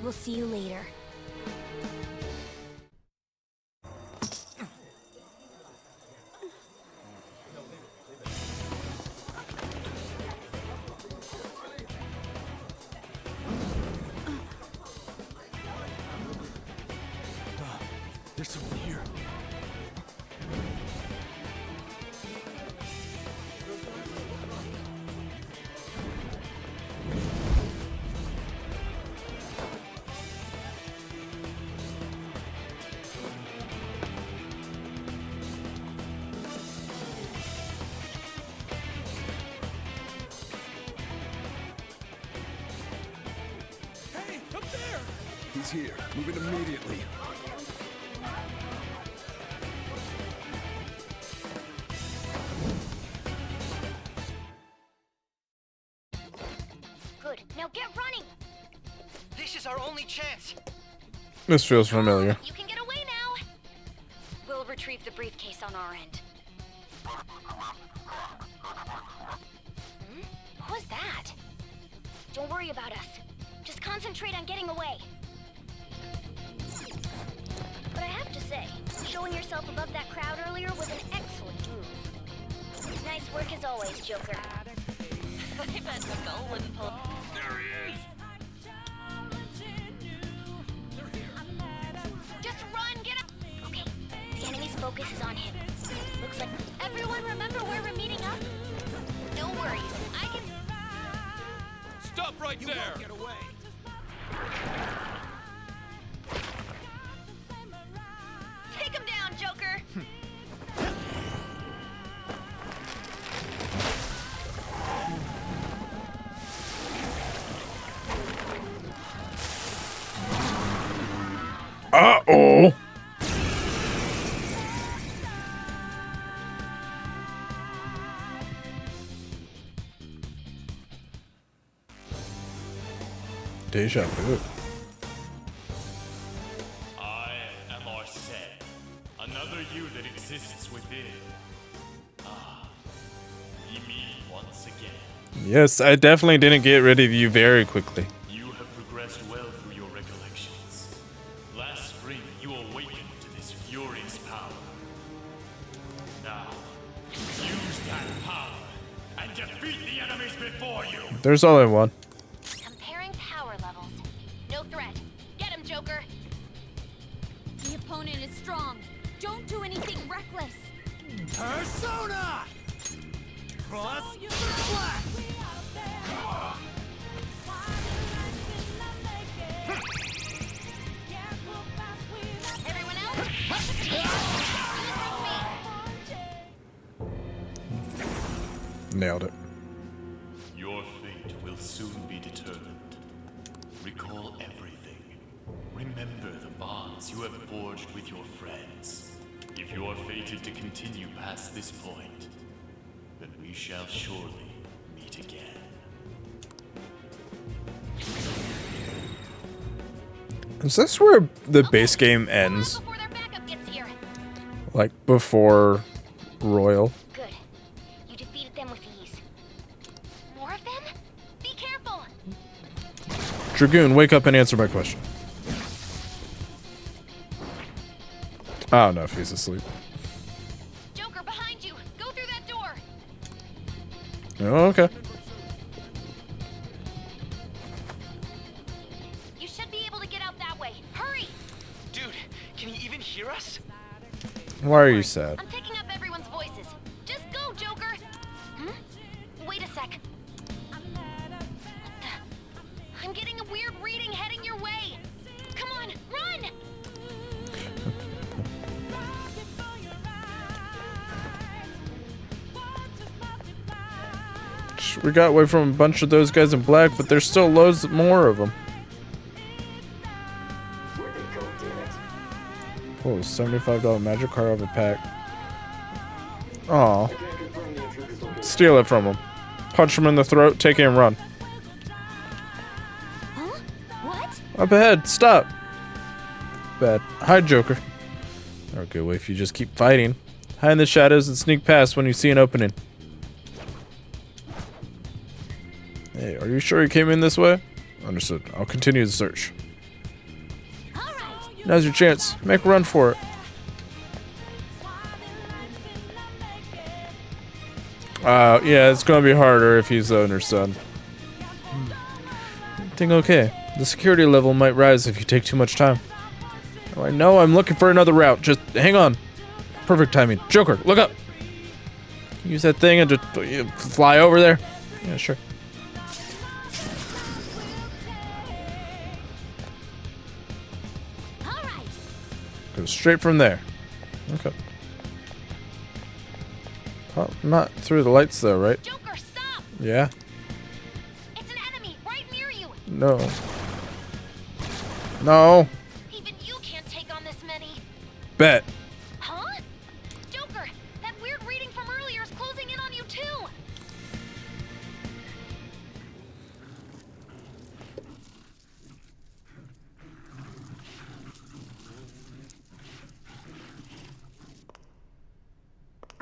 We'll see you later. There's someone here. Hey, up there! He's here. Moving immediately. Good. Now get running! This is our only chance! This feels familiar. You can get away now! We'll retrieve the briefcase on our end. What was that? Don't worry about us. Just concentrate on getting away. But I have to say, showing yourself above that crowd earlier was an excellent move. Nice work as always, Joker. I bet the golden pull. There he is! Just run, get up! Okay, the enemy's focus is on him. Looks like everyone remember where we're meeting up? No worries, I can... Stop right there! Get away! Take him down, Joker! Uh-oh. Deja vu. I am Arsene, another you that exists within. Ah, we meet once again. Yes, I definitely didn't get rid of you very quickly. You have progressed well through your recollections. Last spring, you awakened to this furious power. Now, use that power and defeat the enemies before you. There's only one. Comparing power levels. No threat. Get him, Joker. The opponent is strong. Don't do anything reckless. Persona! Plus Black! Everyone else? Nailed it. Your fate will soon be determined. Recall everything. Remember the bonds you have forged with your friends. If you are fated to continue past this point, then we shall surely meet again. Is this where the base game ends? Like before Royal? Good. You defeated them with ease. More of them? Be careful! Dragoon, wake up and answer my question. I don't know if he's asleep. Joker, behind you! Go through that door! Oh, okay. You should be able to get out that way. Hurry! Dude, can you even hear us? Why are you sad? I'm picking up everyone's voices. Just go, Joker! Wait a sec. I'm getting a weird reading heading your way. Come on, run! We got away from a bunch of those guys in black, but there's still loads more of them. Oh, $75 magic card off a pack. Aw. Steal it from him. Punch him in the throat, take it and run. Huh? What? Up ahead, stop. Bad. Hide, Joker. Okay, well, if you just keep fighting, hide in the shadows and sneak past when you see an opening. Hey, are you sure you came in this way? Understood. I'll continue the search. Now's your chance. Make a run for it. Yeah, it's gonna be harder if he's the owner's son. Think okay. The security level might rise if you take too much time. Oh, I know, I'm looking for another route. Just hang on. Perfect timing. Joker, look up. Use that thing and just fly over there. Yeah, sure. Go straight from there. Okay. Oh, not through the lights though, right? Joker, stop! Yeah. It's an enemy right near you. No. No. Even you can't take on this many. Bet. Huh? Joker, that weird reading from earlier is closing in on you too.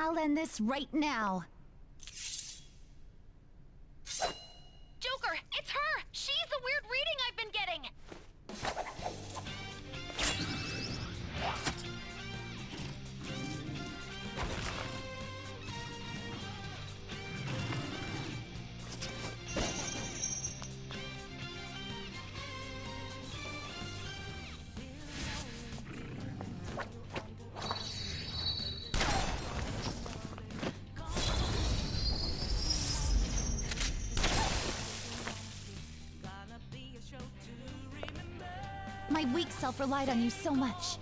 I'll end this right now. Joker, it's her! She's the weird reading I've been getting! My weak self relied on you so much.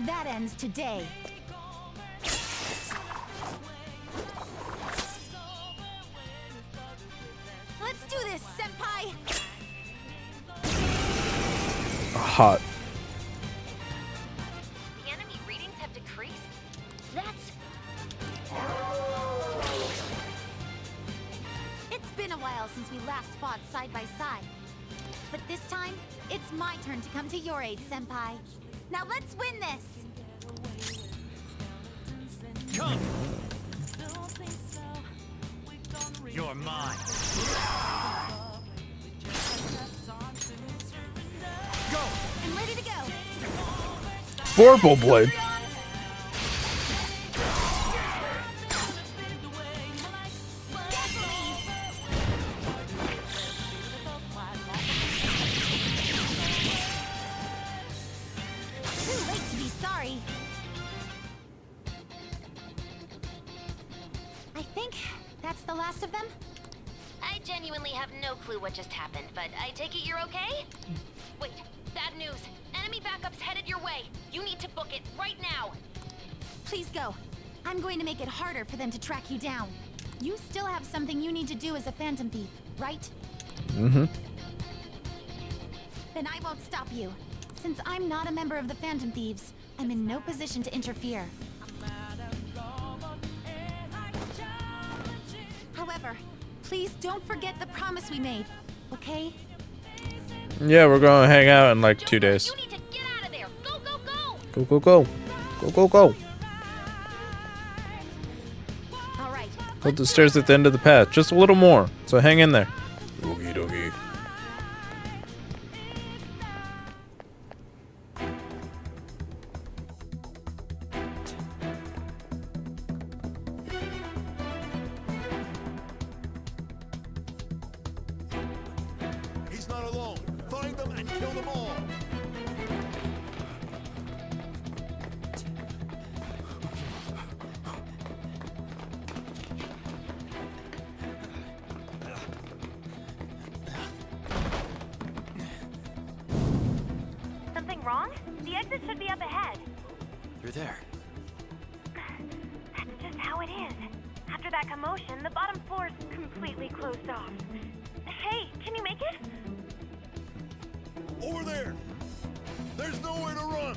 That ends today. Let's do this, Senpai! Hot. The enemy readings have decreased? That's... It's been a while since we last fought side by side. But this time, it's my turn to come to your aid, Senpai. Now let's win this! Come! You're mine. Go! I'm ready to go! Vorpal Blade. That's the last of them? I genuinely have no clue what just happened, but I take it you're okay? Wait, bad news. Enemy backup's headed your way. You need to book it right now. Please go. I'm going to make it harder for them to track you down. You still have something you need to do as a Phantom Thief, right? Mm-hmm. Then I won't stop you. Since I'm not a member of the Phantom Thieves, I'm in no position to interfere. However, please don't forget the promise we made, okay? Yeah, we're gonna hang out in like 2 days. You need to get out of there. Go, go, go! Go, go, go. Go, go, go. All right. Put the stairs at the end of the path. Just a little more. So hang in there. Oogie doogie. He's not alone. Find them and kill them all. Something wrong? The exit should be up ahead. You're there. That's just how it is. After that commotion, the bottom floor's completely closed off. Hey, can you make it? Over there. There's nowhere to run.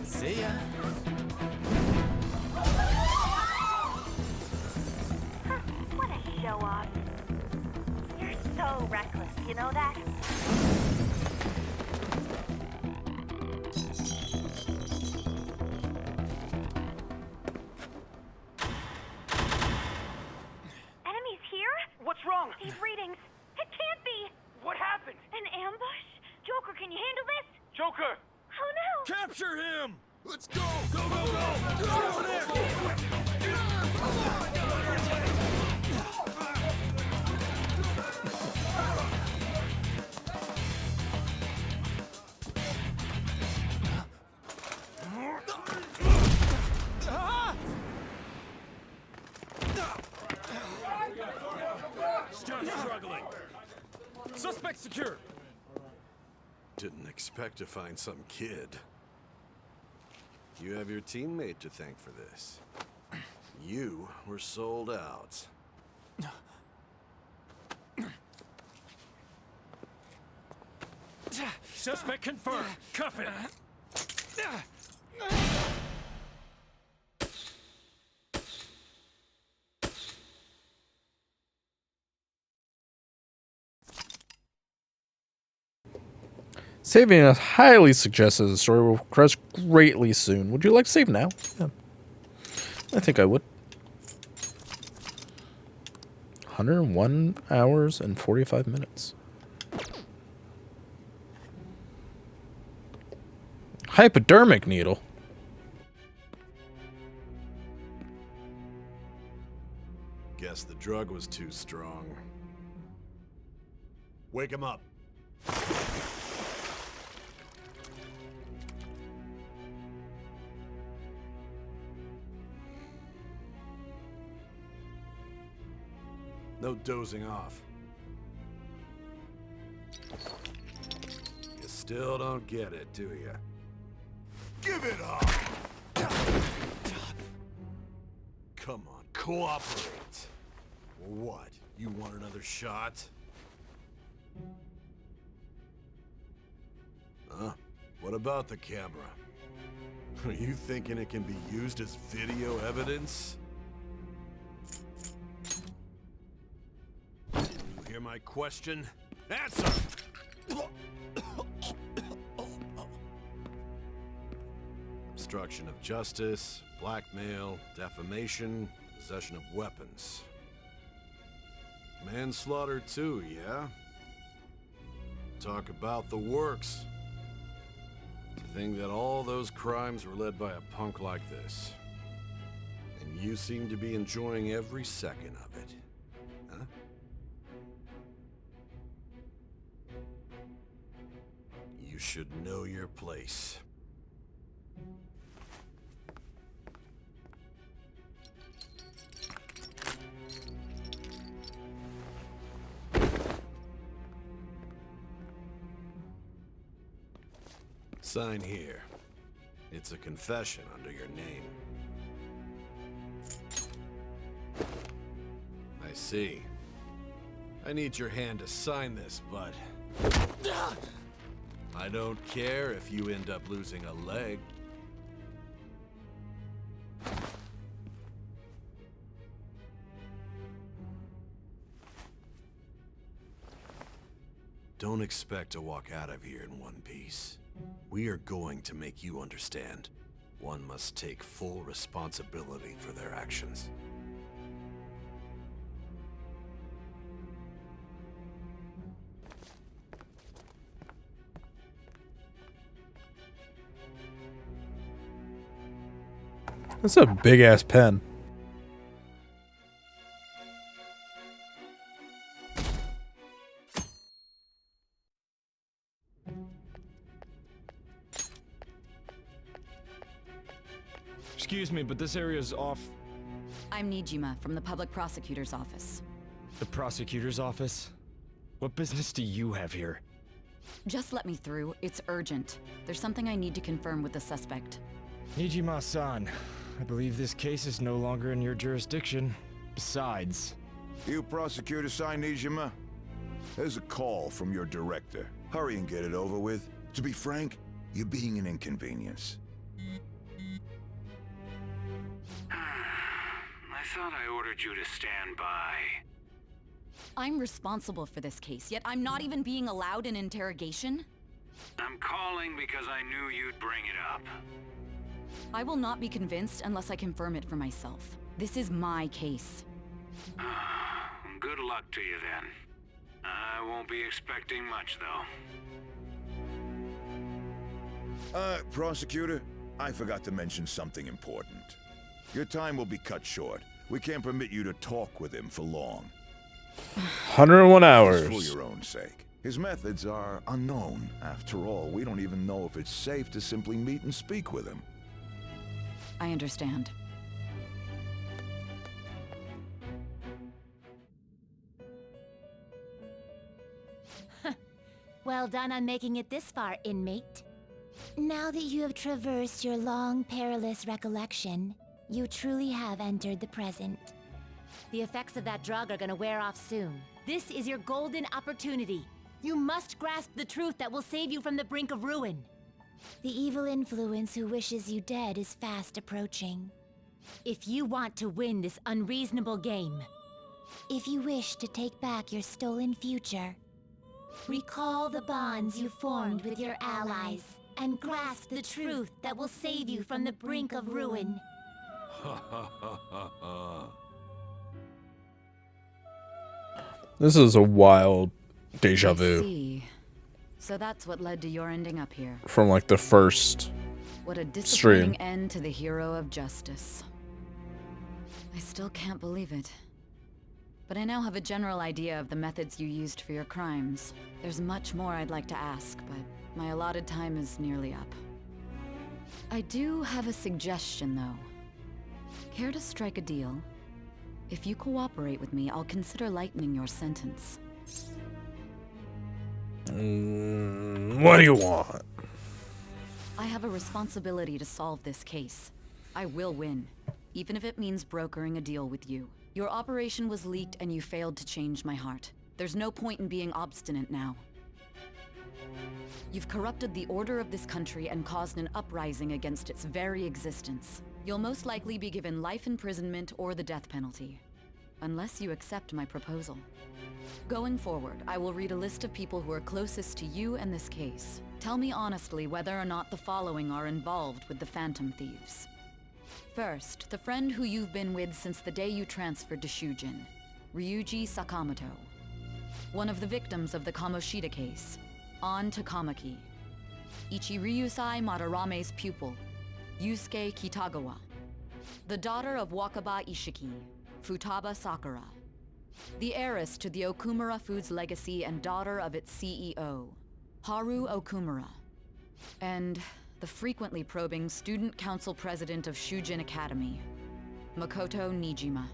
See ya. What a show off. You're so reckless, you know that? Enemies here? What's wrong? These readings. It can't be. What happened? An ambush? Joker, can you handle this? Joker! Oh no! Capture him! Let's go! Go, go, go! Get over there! Stop struggling! Suspect secure! Didn't expect to find some kid. You have your teammate to thank for this. You were sold out. Suspect confirmed. Cuff it! Saving is highly suggested the story will progress greatly soon. Would you like to save now? Yeah. I think I would. 101 hours and 45 minutes. Hypodermic needle. Guess the drug was too strong. Wake him up. No dozing off. You still don't get it, do you? Give it up! Come on, cooperate. What? You want another shot? Huh? What about the camera? Are you thinking it can be used as video evidence? You hear my question? Answer! Obstruction of justice, blackmail, defamation, possession of weapons. Manslaughter too, yeah? Talk about the works. To think that all those crimes were led by a punk like this. And you seem to be enjoying every second of it. Huh? You should know your place. Sign here. It's a confession under your name. I see. I need your hand to sign this, but I don't care if you end up losing a leg. Don't expect to walk out of here in one piece. We are going to make you understand. One must take full responsibility for their actions. That's a big ass pen. Excuse me, but this area's off. I'm Nijima from the Public Prosecutor's Office. The prosecutor's office? What business do you have here? Just let me through. It's urgent. There's something I need to confirm with the suspect. Nijima-san, I believe this case is no longer in your jurisdiction. Besides... You prosecutor signed Nijima? There's a call from your director. Hurry and get it over with. To be frank, you're being an inconvenience. I thought I ordered you to stand by. I'm responsible for this case, yet I'm not even being allowed an interrogation? I'm calling because I knew you'd bring it up. I will not be convinced unless I confirm it for myself. This is my case. Good luck to you then. I won't be expecting much, though. Prosecutor, I forgot to mention something important. Your time will be cut short. We can't permit you to talk with him for long. 101 hours. Just for your own sake. His methods are unknown. After all, we don't even know if it's safe to simply meet and speak with him. I understand. Well done on making it this far, inmate. Now that you have traversed your long, perilous recollection, you truly have entered the present. The effects of that drug are gonna wear off soon. This is your golden opportunity. You must grasp the truth that will save you from the brink of ruin. The evil influence who wishes you dead is fast approaching. If you want to win this unreasonable game, if you wish to take back your stolen future, recall the bonds you formed with your allies and grasp the truth that will save you from the brink of ruin. This is a wild deja I vu see. So that's what led to your ending up here. from like the first What a disappointing stream. end to the hero of justice. I still can't believe it. But I now have a general idea of the methods you used for your crimes. There's much more I'd like to ask, but my allotted time is nearly up. I do have a suggestion, though. Care to strike a deal? If you cooperate with me, I'll consider lightening your sentence. What do you want? I have a responsibility to solve this case. I will win, even if it means brokering a deal with you. Your operation was leaked and you failed to change my heart. There's no point in being obstinate now. You've corrupted the order of this country and caused an uprising against its very existence. You'll most likely be given life imprisonment or the death penalty, unless you accept my proposal. Going forward, I will read a list of people who are closest to you and this case. Tell me honestly whether or not the following are involved with the Phantom Thieves. First, the friend who you've been with since the day you transferred to Shujin, Ryuji Sakamoto. One of the victims of the Kamoshida case, An Takamaki. Ichiryusai Madarame's pupil, Yusuke Kitagawa. The daughter of Wakaba Ishiki, Futaba Sakura. The heiress to the Okumura Foods legacy and daughter of its CEO, Haru Okumura. And the frequently probing student council president of Shujin Academy, Makoto Nijima.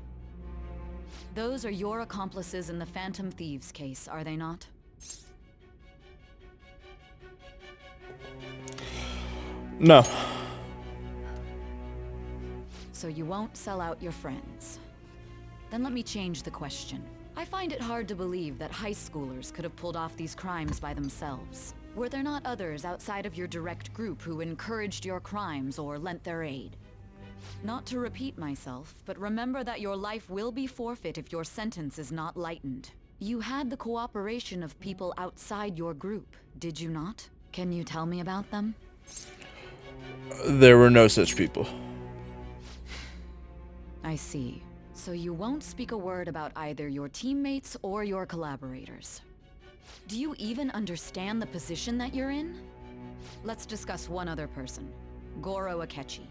Those are your accomplices in the Phantom Thieves case, are they not? No. So you won't sell out your friends. Then let me change the question. I find it hard to believe that high schoolers could have pulled off these crimes by themselves. Were there not others outside of your direct group who encouraged your crimes or lent their aid? Not to repeat myself, but remember that your life will be forfeit if your sentence is not lightened. You had the cooperation of people outside your group, did you not? Can you tell me about them? There were no such people. I see. So you won't speak a word about either your teammates or your collaborators. Do you even understand the position that you're in? Let's discuss one other person, Goro Akechi.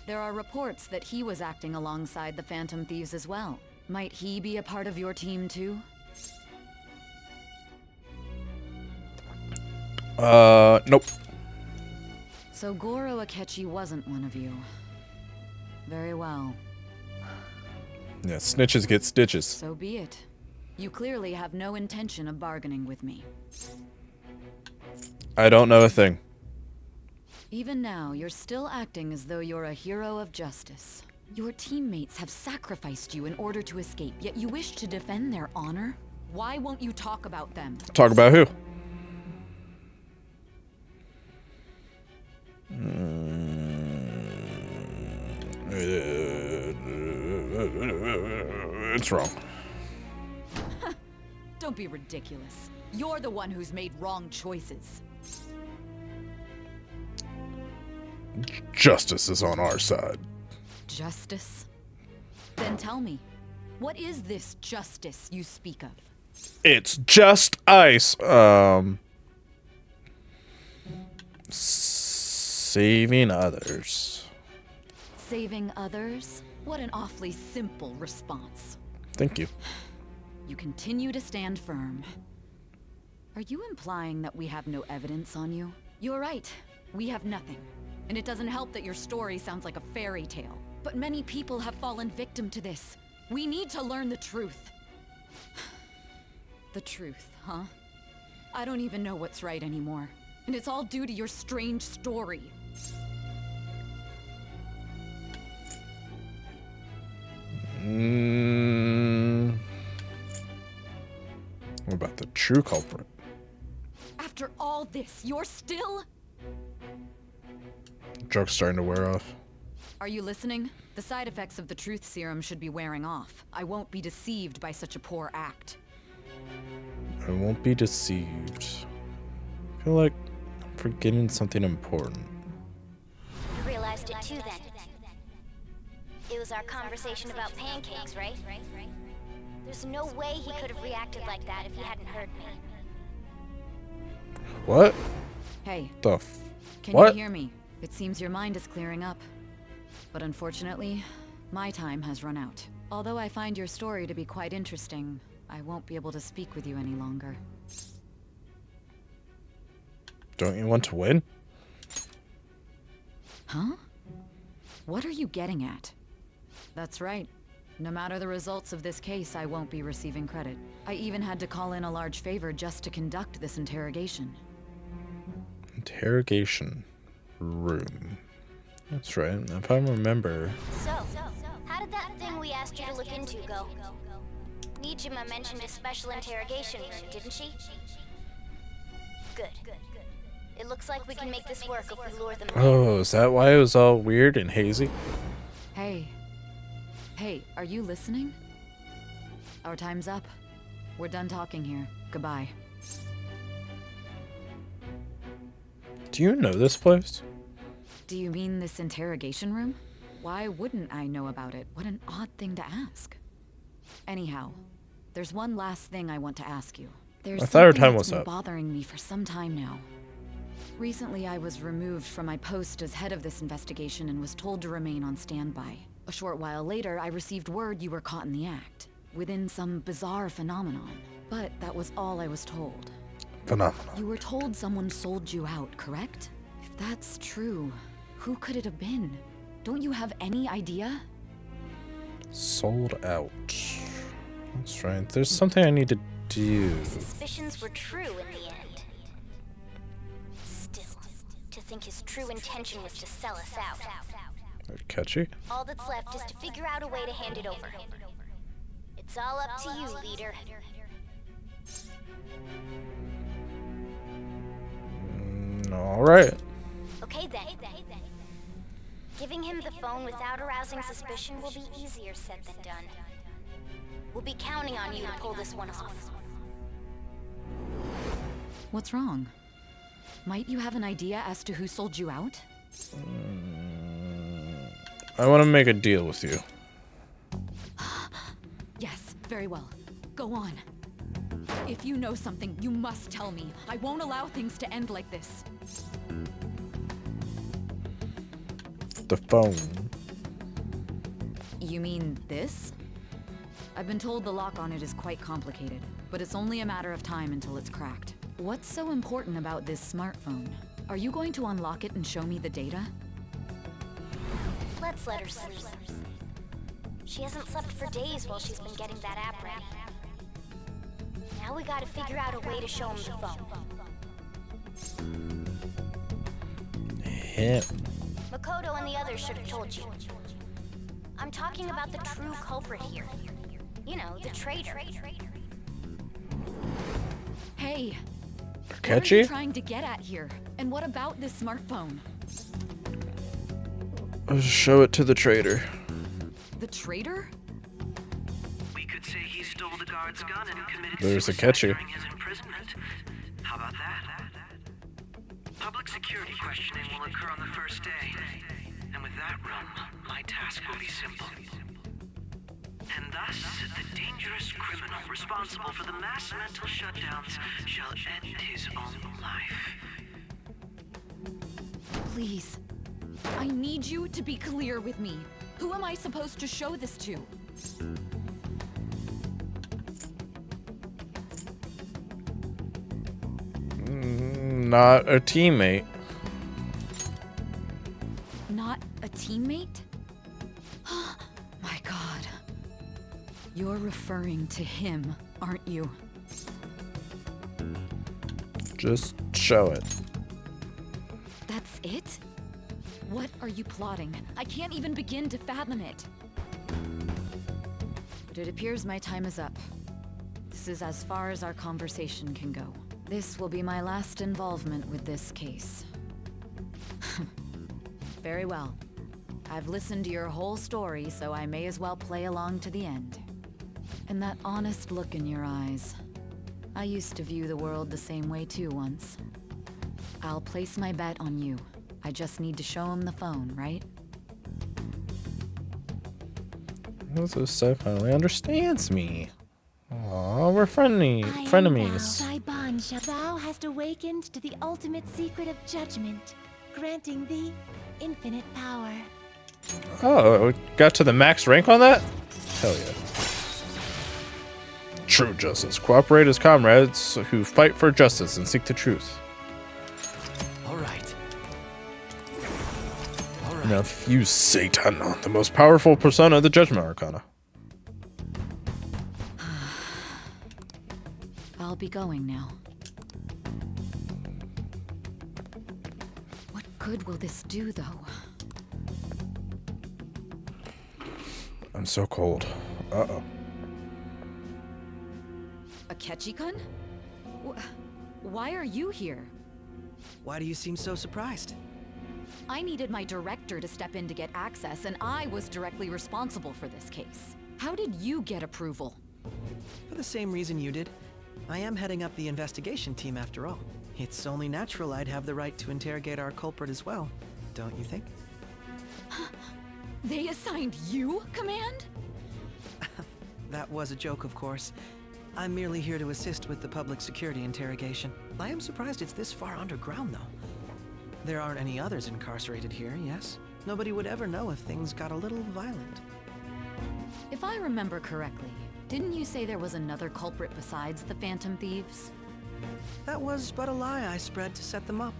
There are reports that he was acting alongside the Phantom Thieves as well. Might he be a part of your team too? Nope. So Goro Akechi wasn't one of you. Very well. Yeah, snitches get stitches. So be it. You clearly have no intention of bargaining with me. I don't know a thing. Even now, you're still acting as though you're a hero of justice. Your teammates have sacrificed you in order to escape, yet you wish to defend their honor? Why won't you talk about them? Talk about who? It's wrong. Don't be ridiculous. You're the one who's made wrong choices. Justice is on our side. Justice? Then tell me, what is this justice you speak of? It's just ice. Saving others. Saving others? What an awfully simple response. Thank you. You continue to stand firm. Are you implying that we have no evidence on you? You're right. We have nothing. And it doesn't help that your story sounds like a fairy tale. But many people have fallen victim to this. We need to learn the truth. The truth, huh? I don't even know what's right anymore. And it's all due to your strange story. What about the true culprit? After all this, you're still... Joke's starting to wear off. Are you listening? The side effects of the truth serum should be wearing off. I won't be deceived by such a poor act. I won't be deceived. I feel like I'm forgetting something important. You realized it too then. It was our conversation about pancakes, right? There's no way he could have reacted like that if he hadn't heard me. What? Hey. Can What? you hear me? It seems your mind is clearing up. But unfortunately, my time has run out. Although I find your story to be quite interesting, I won't be able to speak with you any longer. Don't you want to win? Huh? What are you getting at? That's right. No matter the results of this case, I won't be receiving credit. I even had to call in a large favor just to conduct this interrogation. Interrogation room. That's right, if I remember. So, how did that thing we asked you to look into go? Nijima mentioned a special interrogation room, didn't she? Good. It looks like we can make this work if we lure them in. Oh, is that why it was all weird and hazy? Hey. Hey, are you listening? Our time's up. We're done talking here. Goodbye. Do you know this place? Do you mean this interrogation room? Why wouldn't I know about it? What an odd thing to ask. Anyhow, there's one last thing I want to ask you. There's I thought our something time that's was been up. bothering me for some time now. Recently, I was removed from my post as head of this investigation and was told to remain on standby. A short while later, I received word you were caught in the act, within some bizarre phenomenon. But that was all I was told. Phenomenal. You were told someone sold you out, correct? If that's true, who could it have been? Don't you have any idea? Sold out. That's right. There's something I need to do. Suspicions were true in the end. Still, to think his true intention was to sell us out. Catchy. All that's left is to figure out a way to hand it over. It's all up to you, leader. All right. Okay then. Giving him the phone without arousing suspicion will be easier said than done. We'll be counting on you to pull this one off. What's wrong? Might you have an idea as to who sold you out? I want to make a deal with you. Yes, very well. Go on. If you know something, you must tell me. I won't allow things to end like this. The phone. You mean this? I've been told the lock on it is quite complicated, but it's only a matter of time until it's cracked. What's so important about this smartphone? Are you going to unlock it and show me the data? Let's let her sleep. She hasn't slept for days while she's been getting that app ready. Now we gotta figure out a way to show him the phone. Yeah. Makoto and the others should have told you. I'm talking about the true culprit here. You know, the traitor. Hey! Catchy? What are you trying to get at here? And what about this smartphone? I'll show it to the traitor. The traitor? We could say he stole the guard's gun and committed There's a suicide catchy. during his imprisonment. How about that? Public security questioning will occur on the first day. And with that realm, my task will be simple. And thus, the dangerous criminal responsible for the mass mental shutdowns shall end his own life. Please. I need you to be clear with me. Who am I supposed to show this to? Not a teammate. Not a teammate? My God. You're referring to him, aren't you? Just show it. That's it? What are you plotting? I can't even begin to fathom it. But it appears my time is up. This is as far as our conversation can go. This will be my last involvement with this case. Very well. I've listened to your whole story, so I may as well play along to the end. And that honest look in your eyes. I used to view the world the same way too once. I'll place my bet on you. I just need to show him the phone, right? So finally understands me. Aw, we're frenemies. Thy bond thou hast awakened to the ultimate secret of judgment, granting thee infinite power. Oh, got to the max rank on that? Hell yeah. True justice. Cooperate as comrades who fight for justice and seek the truth. All right. Now fuse Satan, the most powerful persona of the Judgment Arcana. I'll be going now. What good will this do, though? I'm so cold. Uh-oh. Akechi-kun? Why are you here? Why do you seem so surprised? I needed my director to step in to get access, and I was directly responsible for this case. How did you get approval? For the same reason you did. I am heading up the investigation team after all. It's only natural I'd have the right to interrogate our culprit as well, don't you think? They assigned you command? That was a joke, of course. I'm merely here to assist with the public security interrogation. I am surprised it's this far underground, though. There aren't any others incarcerated here, yes? Nobody would ever know if things got a little violent. If I remember correctly, didn't you say there was another culprit besides the Phantom Thieves? That was but a lie I spread to set them up.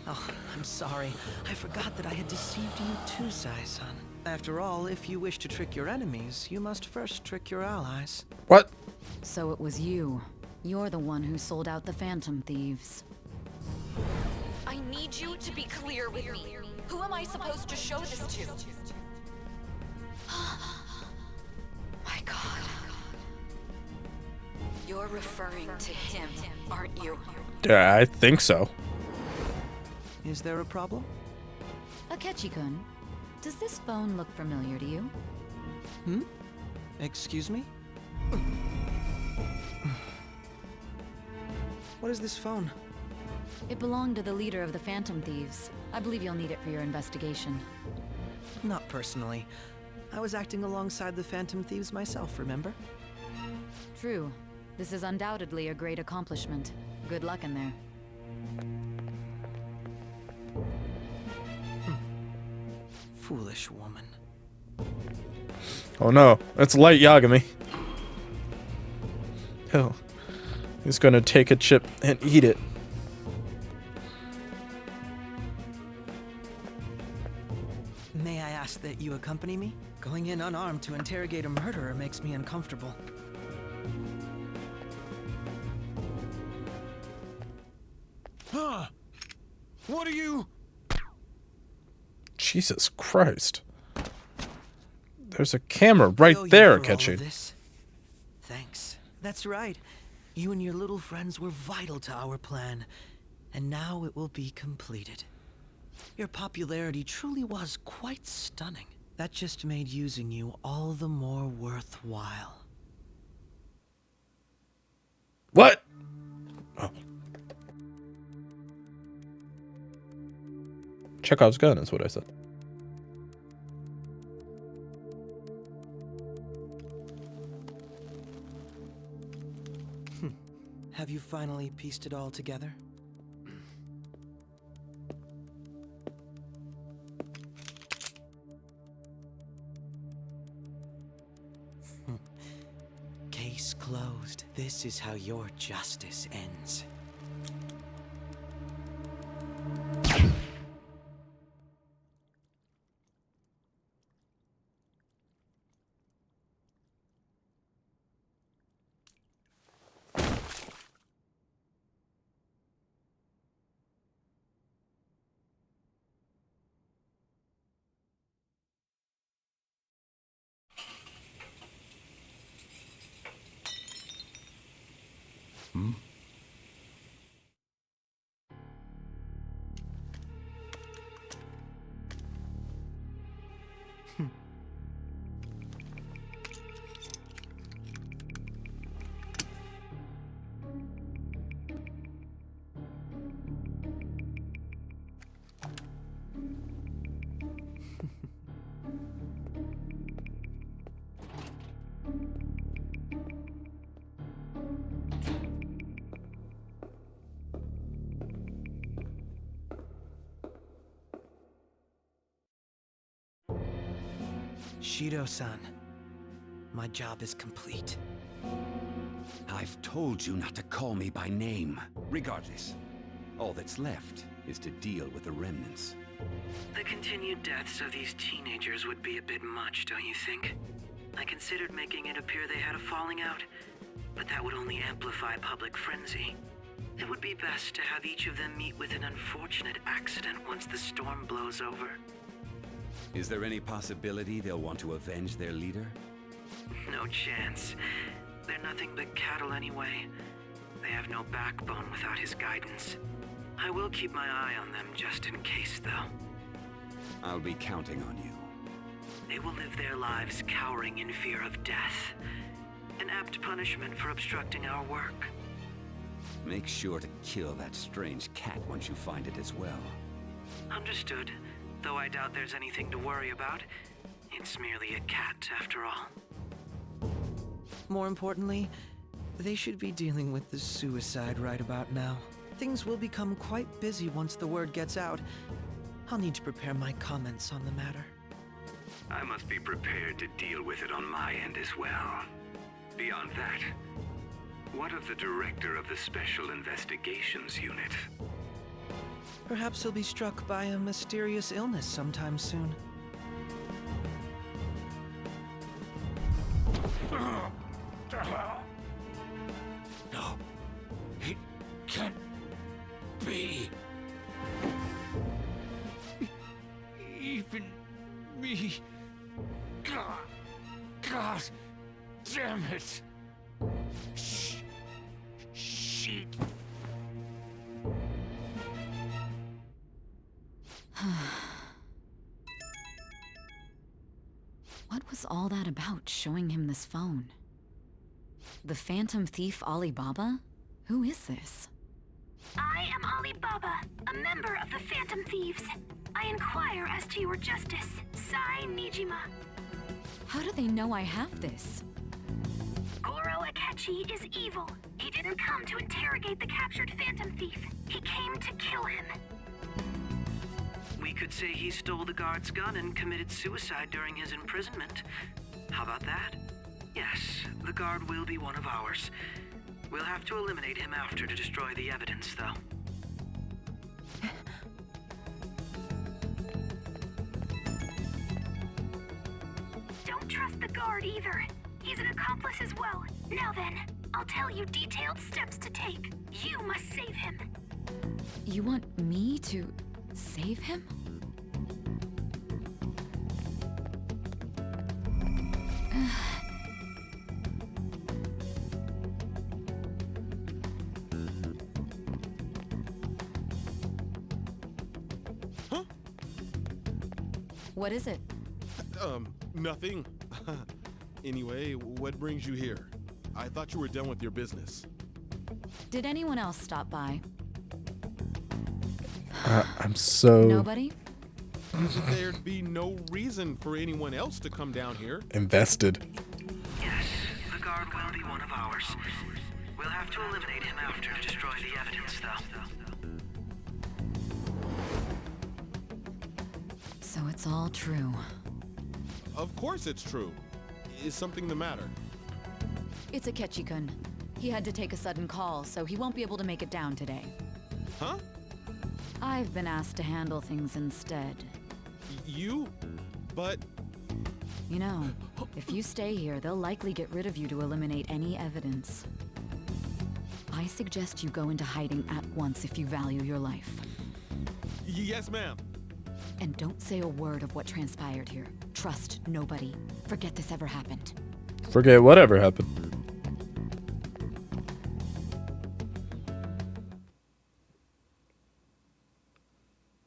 Oh, I'm sorry. I forgot that I had deceived you too, Sai-san. After all, if you wish to trick your enemies, you must first trick your allies. What? So it was you. You're the one who sold out the Phantom Thieves. I need you to be clear with me. Who am I supposed to show this to? My God. You're referring to him, aren't you? Yeah, I think so. Is there a problem? Akechi-kun, does this phone look familiar to you? Hmm? Excuse me? What is this phone? It belonged to the leader of the Phantom Thieves. I believe you'll need it for your investigation. Not personally. I was acting alongside the Phantom Thieves myself, remember? True. This is undoubtedly a great accomplishment. Good luck in there. Foolish woman. Oh no, it's Light Yagami. Hell, he's gonna take a chip and eat it. May I ask that you accompany me? Going in unarmed to interrogate a murderer makes me uncomfortable. Huh? What are you? Jesus Christ. There's a camera right there, Akechi. Thanks. That's right. You and your little friends were vital to our plan, and now it will be completed. Your popularity truly was quite stunning. That just made using you all the more worthwhile. What? Oh. Chekhov's gun is what I said. Have you finally pieced it all together? Case closed. This is how your justice ends. Hmm? Shido-san, my job is complete. I've told you not to call me by name. Regardless, all that's left is to deal with the remnants. The continued deaths of these teenagers would be a bit much, don't you think? I considered making it appear they had a falling out, but that would only amplify public frenzy. It would be best to have each of them meet with an unfortunate accident once the storm blows over. Is there any possibility they'll want to avenge their leader? No chance. They're nothing but cattle anyway. They have no backbone without his guidance. I will keep my eye on them just in case, though. I'll be counting on you. They will live their lives cowering in fear of death. An apt punishment for obstructing our work. Make sure to kill that strange cat once you find it as well. Understood. Though I doubt there's anything to worry about. It's merely a cat, after all. More importantly, they should be dealing with the suicide right about now. Things will become quite busy once the word gets out. I'll need to prepare my comments on the matter. I must be prepared to deal with it on my end as well. Beyond that, What of the director of the Special Investigations Unit? Perhaps he'll be struck by a mysterious illness sometime soon. No, it can't be. Even me. God damn it. Shit. What was all that about, showing him this phone? The Phantom Thief Alibaba? Who is this? I am Alibaba, a member of the Phantom Thieves. I inquire as to your justice, Sai Nijima. How do they know I have this? Goro Akechi is evil. He didn't come to interrogate the captured Phantom Thief. He came to kill him. We could say he stole the guard's gun and committed suicide during his imprisonment. How about that? Yes, the guard will be one of ours. We'll have to eliminate him after to destroy the evidence, though. Don't trust the guard either. He's an accomplice as well. Now then, I'll tell you detailed steps to take. You must save him. You want me to save him? Huh? What is it? Nothing. Anyway, what brings you here? I thought you were done with your business. Did anyone else stop by? I'm so... Nobody? There'd be no reason for anyone else to come down here. invested. Yes, the guard will be one of ours. We'll have to eliminate him after to destroy the evidence, though. So it's all true. Of course it's true. Is something the matter? It's Akechi-kun. He had to take a sudden call, so he won't be able to make it down today. Huh? I've been asked to handle things instead. You? But... You know, if you stay here, they'll likely get rid of you to eliminate any evidence. I suggest you go into hiding at once if you value your life. Yes, ma'am. And don't say a word of what transpired here. Trust nobody. Forget this ever happened. Forget whatever happened.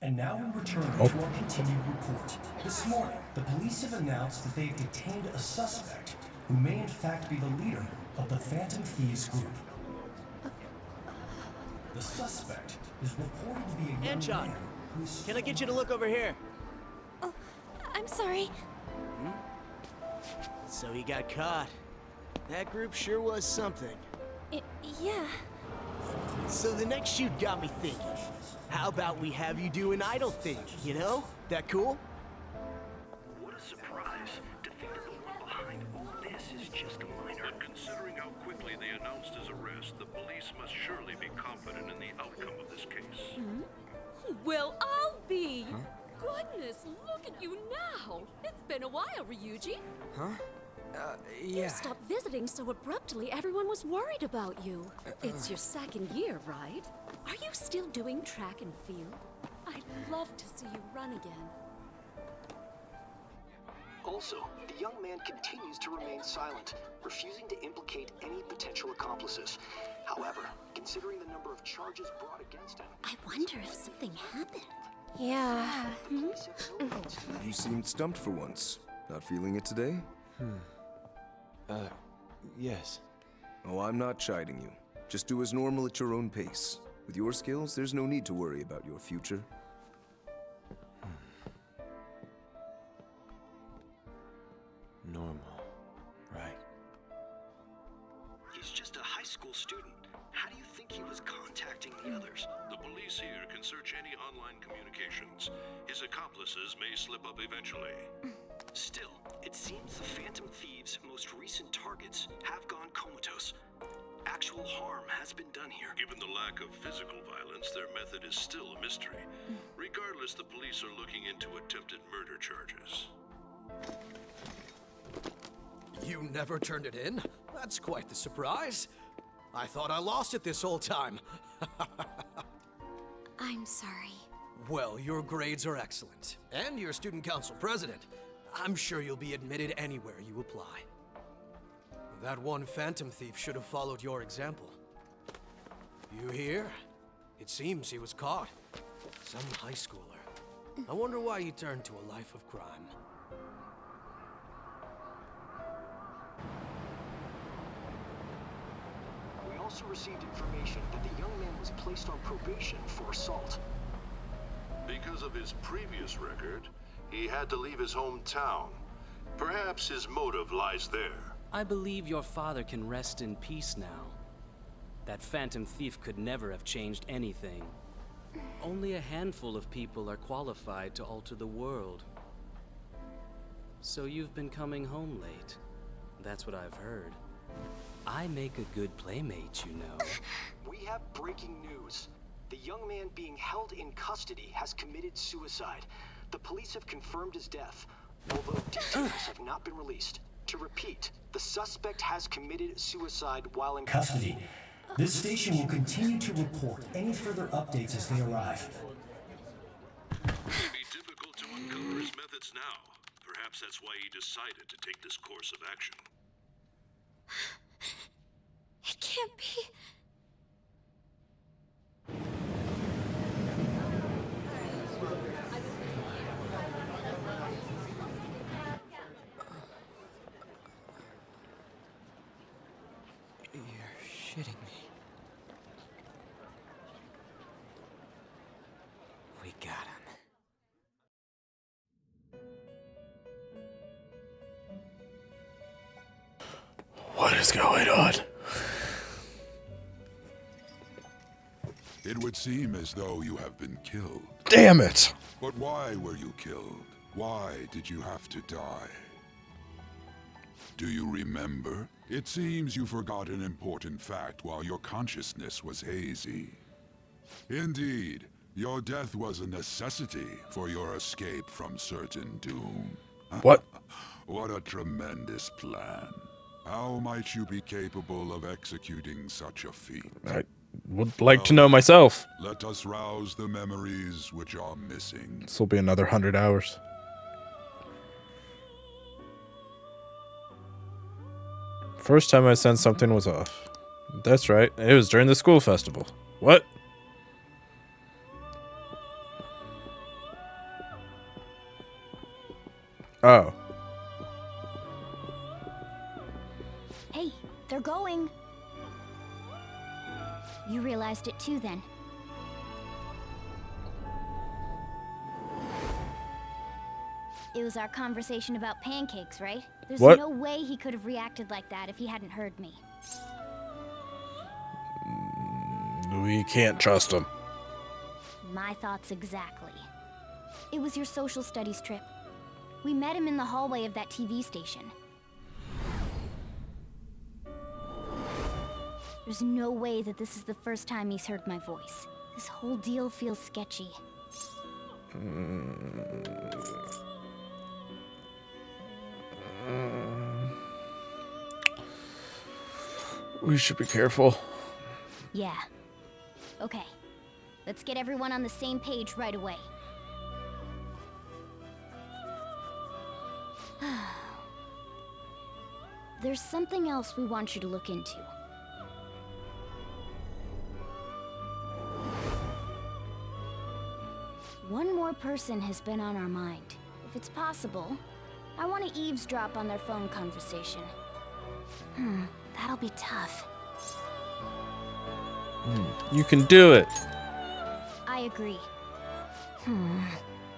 And now we return to our continued report. This morning, the police have announced that they've detained a suspect who may in fact be the leader of the Phantom Thieves group. The suspect is reported to be a young Anchon, man who's... can I get you to look over here? Oh, I'm sorry. So he got caught. That group sure was something. Yeah. So the next shoot got me thinking. How about we have you do an idol thing, you know? That cool? What a surprise. To think that the one behind all this is just a minor. But considering how quickly they announced his arrest, the police must surely be confident in the outcome of this case. Well, I'll be. Goodness, look at you now. It's been a while, Ryuji. Huh? You stopped visiting so abruptly, everyone was worried about you. It's your second year, right? Are you still doing track and field? I'd love to see you run again. Also, the young man continues to remain silent, refusing to implicate any potential accomplices. However, considering the number of charges brought against him... I wonder if something happened. Yeah. You seemed stumped for once. Not feeling it today? Yes. Oh, I'm not chiding you. Just do as normal at your own pace. With your skills, there's no need to worry about your future. Normal, right? He's just a high school student. How do you think he was contacting the others? The police here can search any online communications. His accomplices may slip up eventually. Still, it seems the Phantom Thieves' most recent targets have gone comatose. actual harm has been done here. Given the lack of physical violence, their method is still a mystery. Regardless, the police are looking into attempted murder charges. You never turned it in? That's quite the surprise. I thought I lost it this whole time. I'm sorry. Well, your grades are excellent. And you're student council president. I'm sure you'll be admitted anywhere you apply. That one phantom thief should have followed your example. You hear? It seems he was caught. Some high schooler. I wonder why he turned to a life of crime. We also received information that the young man was placed on probation for assault. Because of his previous record, he had to leave his hometown. Perhaps his motive lies there. I believe your father can rest in peace now. That phantom thief could never have changed anything. Only a handful of people are qualified to alter the world. So you've been coming home late. That's what I've heard. I make a good playmate, you know. We have breaking news. The young man being held in custody has committed suicide. The police have confirmed his death, although details have not been released. To repeat, the suspect has committed suicide while in Custody. This station will continue to report any further updates as they arrive. It would be difficult to uncover his methods now. Perhaps that's why he decided to take this course of action. It can't be. You're shitting me. We got him. What is going on? It would seem as though you have been killed. Damn it! But why were you killed? Why did you have to die? Do you remember? It seems you forgot an important fact while your consciousness was hazy. Indeed, your death was a necessity for your escape from certain doom. What? What a tremendous plan. How might you be capable of executing such a feat? I would like to know myself. Let us rouse the memories which are missing. This will be another 100 hours. First time I sensed something was off. That's right, it was during the school festival. What? Oh. Hey, they're going. You realized it too, then. It was our conversation about pancakes, right? There's What? no way he could have reacted like that if he hadn't heard me. We can't trust him. My thoughts exactly. It was your social studies trip. We met him in the hallway of that TV station. There's no way that this is the first time he's heard my voice. This whole deal feels sketchy. We should be careful. Yeah. Okay. Let's get everyone on the same page right away. There's something else we want you to look into. One more person has been on our mind. If it's possible, I want to eavesdrop on their phone conversation. That'll be tough. You can do it. I agree.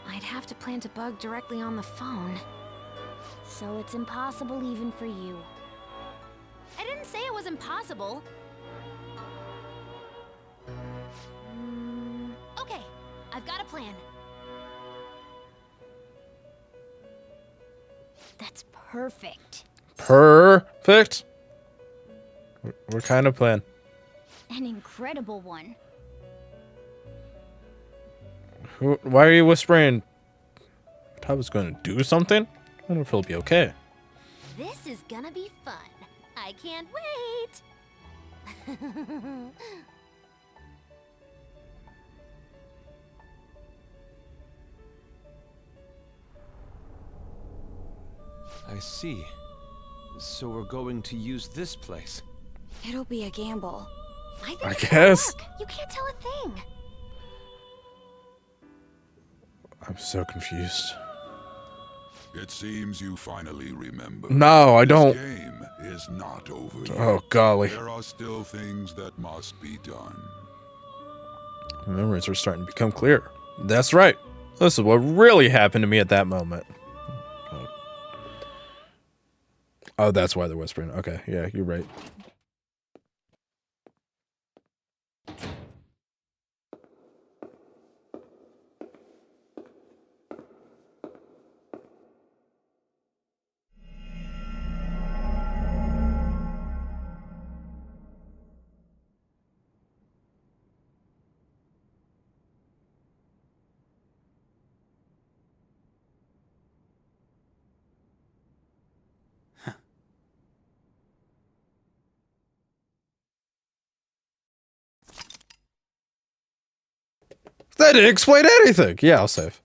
I'd have to plant a bug directly on the phone. So it's impossible even for you. I didn't say it was impossible. Okay, I've got a plan. That's perfect. Perfect. What kind of plan? An incredible one. Why are you whispering? I was going to do something? I wonder if he'll be okay. This is gonna be fun. I can't wait. I see. So we're going to use this place. It'll be a gamble. I guess. You can't tell a thing. I'm so confused. It seems you finally remember. No, I don't. This game is not over yet. Oh, golly. There are still things that must be done. Memories are starting to become clear. That's right. This is what really happened to me at that moment. Oh, that's why they're whispering. Okay, yeah, you're right. That didn't explain anything. Yeah, I'll save.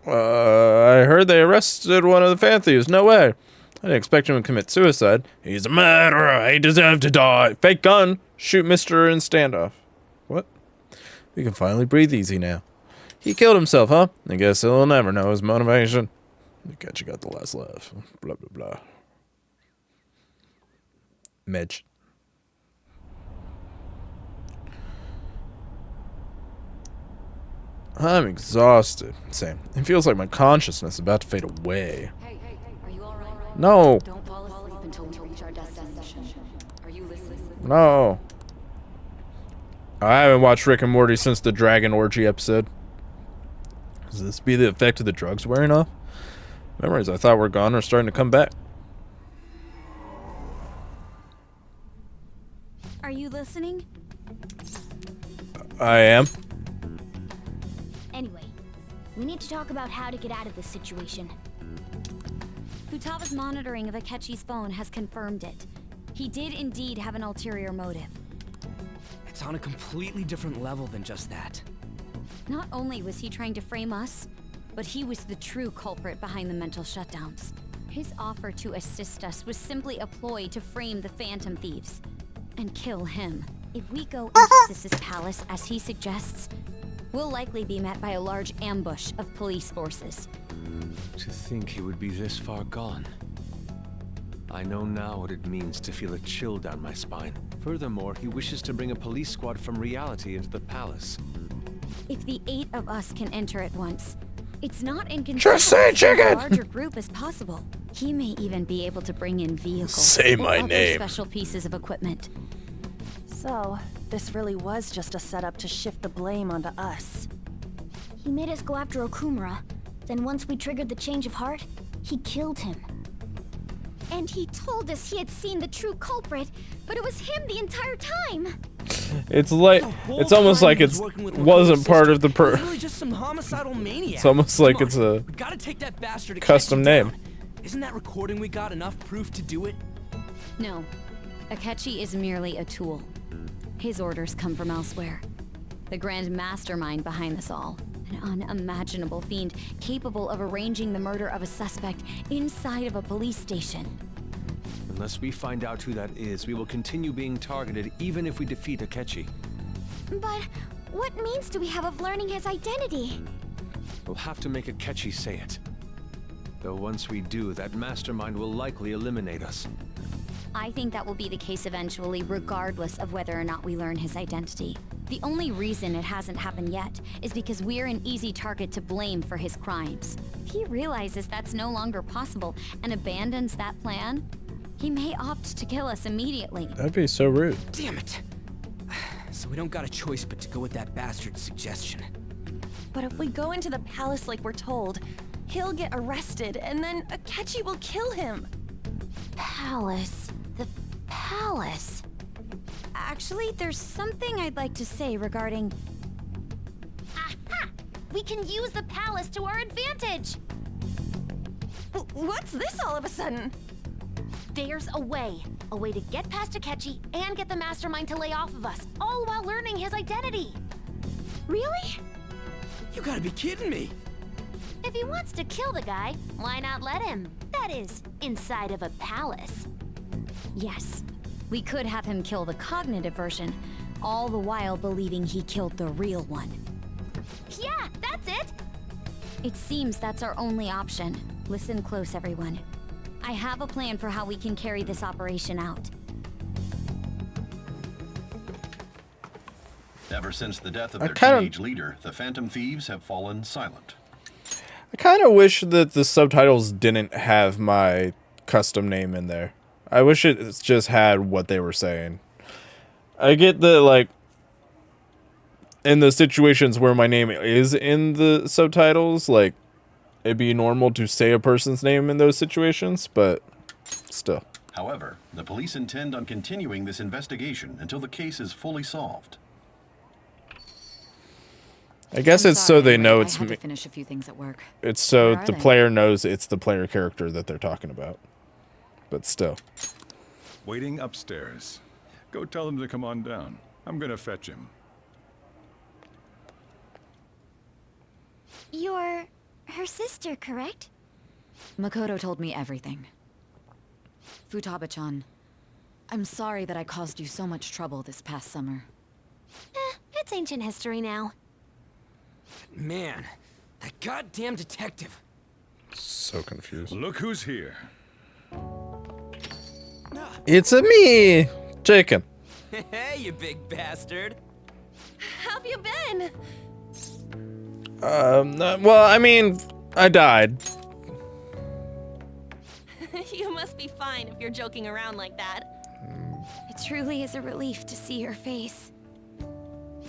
I heard they arrested one of the fan thieves. No way. I didn't expect him to commit suicide. He's a murderer. He deserved to die. Fake gun. Shoot Mr. in standoff. What? We can finally breathe easy now. He killed himself, huh? I guess he'll never know his motivation. Catchy got the last laugh. Blah, blah, blah. Midge. I'm exhausted. Same. It feels like my consciousness is about to fade away. Hey, are you alright? No. Don't fall asleep until we reach our destination. Are you listening? No. I haven't watched Rick and Morty since the Dragon Orgy episode. Does this be the effect of the drugs wearing off? Memories I thought were gone are starting to come back. Are you listening? I am. Anyway, we need to talk about how to get out of this situation. Futaga's monitoring of Akechi's phone has confirmed it. He did indeed have an ulterior motive. It's on a completely different level than just that. Not only was he trying to frame us, but he was the true culprit behind the mental shutdowns. His offer to assist us was simply a ploy to frame the Phantom Thieves and kill him. If we go into Sis's palace as he suggests, we'll likely be met by a large ambush of police forces. To think he would be this far gone. I know now what it means to feel a chill down my spine. Furthermore, he wishes to bring a police squad from reality into the palace. If the 8 of us can enter at once, it's not inconceivable Just say that chicken! a larger group is possible. He may even be able to bring in vehicles Say or my other name. special pieces of equipment. So, this really was just a setup to shift the blame onto us. He made us go after Okumura. Then once we triggered the change of heart, he killed him. And he told us he had seen the true culprit, but it was him the entire time. It's like it's almost like it wasn't part of the Really just some homicidal maniac. It's almost like it's a We gotta take that bastard to custom Akechi name. down. Isn't that recording we got enough proof to do it? No, Akechi is merely a tool. His orders come from elsewhere. The grand mastermind behind this all. An unimaginable fiend capable of arranging the murder of a suspect inside of a police station. Unless we find out who that is, we will continue being targeted even if we defeat Akechi. But what means do we have of learning his identity? We'll have to make Akechi say it. Though once we do, that mastermind will likely eliminate us. I think that will be the case eventually, regardless of whether or not we learn his identity. The only reason it hasn't happened yet is because we're an easy target to blame for his crimes. If he realizes that's no longer possible and abandons that plan, He may opt to kill us immediately. That'd be so rude. Damn it! So we don't got a choice but to go with that bastard's suggestion. But if we go into the palace like we're told, he'll get arrested, and then Akechi will kill him. Palace. The palace. Actually, there's something I'd like to say regarding... Aha! We can use the palace to our advantage! What's this all of a sudden? There's a way to get past Akechi and get the mastermind to lay off of us, all while learning his identity. Really? You gotta be kidding me! If he wants to kill the guy, why not let him? That is, inside of a palace. Yes, we could have him kill the cognitive version, all the while believing he killed the real one. Yeah, that's it! It seems that's our only option. Listen close, everyone. I have a plan for how we can carry this operation out. Ever since the death of I their kinda- teenage leader, the Phantom Thieves have fallen silent. I kind of wish that the subtitles didn't have my custom name in there. I wish it just had what they were saying. I get that, like, in the situations where my name is in the subtitles, like, it'd be normal to say a person's name in those situations, but still. However, the police intend on continuing this investigation until the case is fully solved. I guess I'm it's sorry, so they Ray, know I it's had me. to finish a few things at work. It's so Where are the they? player knows it's the player character that they're talking about. But still. Waiting upstairs. Go tell him to come on down. I'm gonna fetch him. You're her sister, correct? Makoto told me everything. Futaba-chan, I'm sorry that I caused you so much trouble this past summer. It's ancient history now. Man, that goddamn detective. So confused. Look who's here. It's a me, Jacob. Hey, you big bastard. How've you been? Well, I mean, I died. You must be fine if you're joking around like that. It truly is a relief to see your face.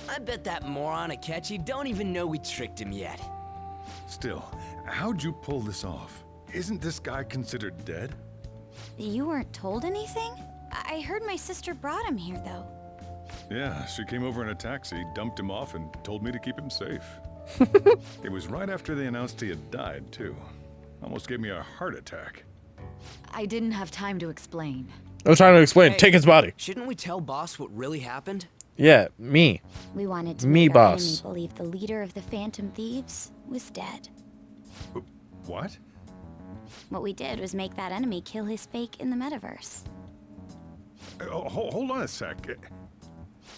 I bet that moron Akechi don't even know we tricked him yet. Still, how'd you pull this off? Isn't this guy considered dead? You weren't told anything? I heard my sister brought him here, though. Yeah, she came over in a taxi, dumped him off, and told me to keep him safe. It was right after they announced he had died, too. Almost gave me a heart attack. I didn't have time to explain. I was trying to explain. Hey, Take his body. Shouldn't we tell boss what really happened? Yeah, me. We wanted to Me, make our boss. enemy believe the leader of the Phantom Thieves was dead. What? What we did was make that enemy kill his fake in the metaverse. Hold on a sec.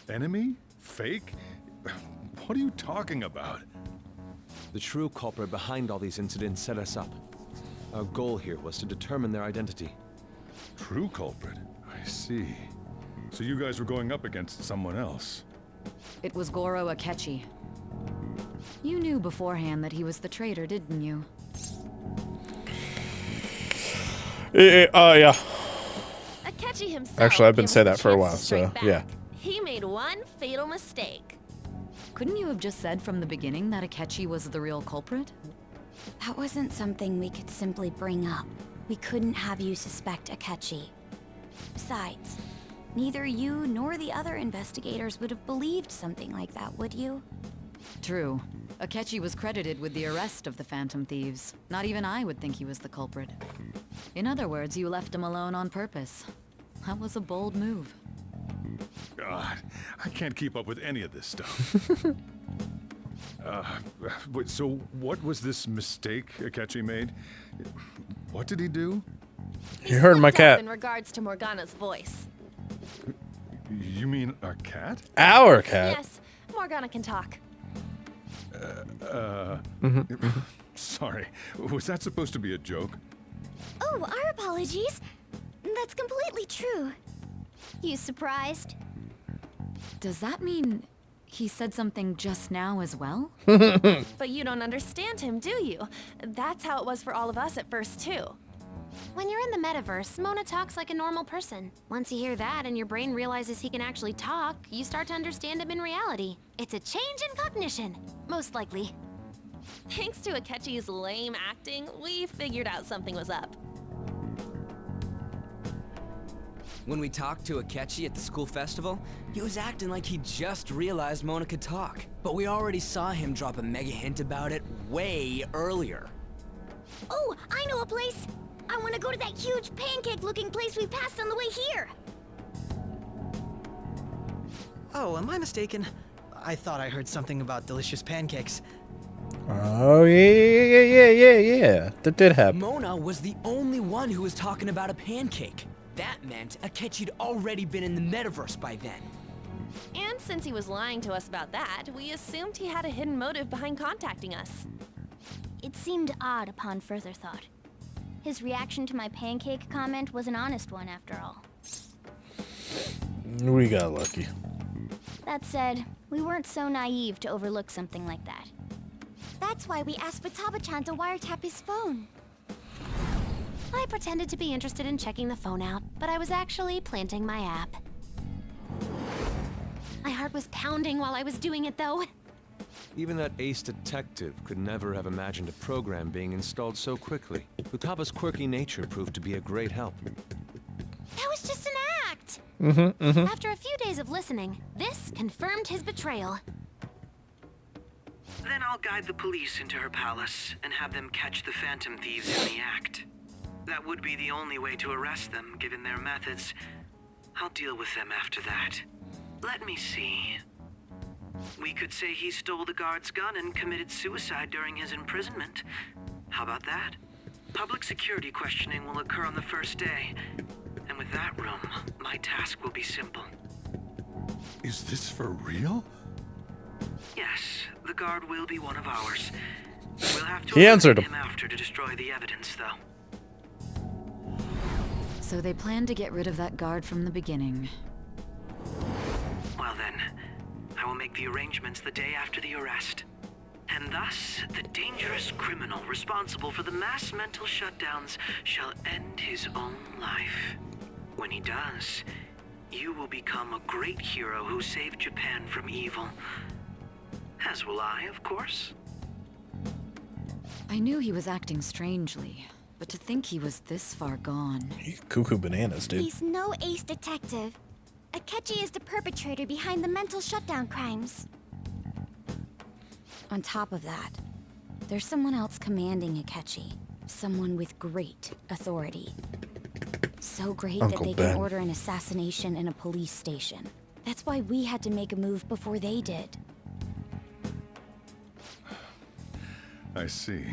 Enemy? Fake? What are you talking about? The true culprit behind all these incidents set us up. Our goal here was to determine their identity. True culprit? I see. So you guys were going up against someone else. It was Goro Akechi. You knew beforehand that he was the traitor, didn't you? Yeah. Akechi himself. Actually, I've been gave saying us that for a chance while, to strike so back. yeah. He made one fatal mistake. Couldn't you have just said from the beginning that Akechi was the real culprit? That wasn't something we could simply bring up. We couldn't have you suspect Akechi. Besides, neither you nor the other investigators would have believed something like that, would you? True. Akechi was credited with the arrest of the Phantom Thieves. Not even I would think he was the culprit. In other words, you left him alone on purpose. That was a bold move. God, I can't keep up with any of this stuff. Wait, so what was this mistake Akechi made? What did he do? You heard my Up cat. in regards to Morgana's voice. You mean our cat? Our cat. Yes, Morgana can talk. Sorry, was that supposed to be a joke? Oh, our apologies. That's completely true. You surprised? Does that mean he said something just now as well? But you don't understand him, do you? That's how it was for all of us at first, too. When you're in the metaverse, Mona talks like a normal person. Once you hear that and your brain realizes he can actually talk, you start to understand him in reality. It's a change in cognition, most likely. Thanks to Akechi's lame acting, we figured out something was up. When we talked to Akechi at the school festival, he was acting like he just realized Mona could talk. But we already saw him drop a mega hint about it way earlier. Oh, I know a place! I want to go to that huge pancake-looking place we passed on the way here! Oh, am I mistaken? I thought I heard something about delicious pancakes. Oh, yeah. That did happen. Mona was the only one who was talking about a pancake. That meant Akechi'd already been in the metaverse by then. And since he was lying to us about that, we assumed he had a hidden motive behind contacting us. It seemed odd upon further thought. His reaction to my pancake comment was an honest one, after all. We got lucky. That said, we weren't so naive to overlook something like that. That's why we asked Futaba-chan to wiretap his phone. I pretended to be interested in checking the phone out, but I was actually planting my app. My heart was pounding while I was doing it, though. Even that ace detective could never have imagined a program being installed so quickly. Futaba's quirky nature proved to be a great help. That was just an act! Mm-hmm. After a few days of listening, this confirmed his betrayal. Then I'll guide the police into her palace and have them catch the Phantom Thieves in the act. That would be the only way to arrest them, given their methods. I'll deal with them after that. Let me see. We could say he stole the guard's gun and committed suicide during his imprisonment. How about that? Public security questioning will occur on the first day. And with that room, my task will be simple. Is this for real? Yes, the guard will be one of ours. We'll have to He answered him after to destroy the evidence, though. So they planned to get rid of that guard from the beginning. Well then, I will make the arrangements the day after the arrest. And thus, the dangerous criminal responsible for the mass mental shutdowns shall end his own life. When he does, you will become a great hero who saved Japan from evil. As will I, of course. I knew he was acting strangely, but to think he was this far gone. He's cuckoo bananas, dude. He's no ace detective. Akechi is the perpetrator behind the mental shutdown crimes. On top of that, there's someone else commanding Akechi. Someone with great authority. So great Uncle that they Ben. can order an assassination in a police station. That's why we had to make a move before they did. I see.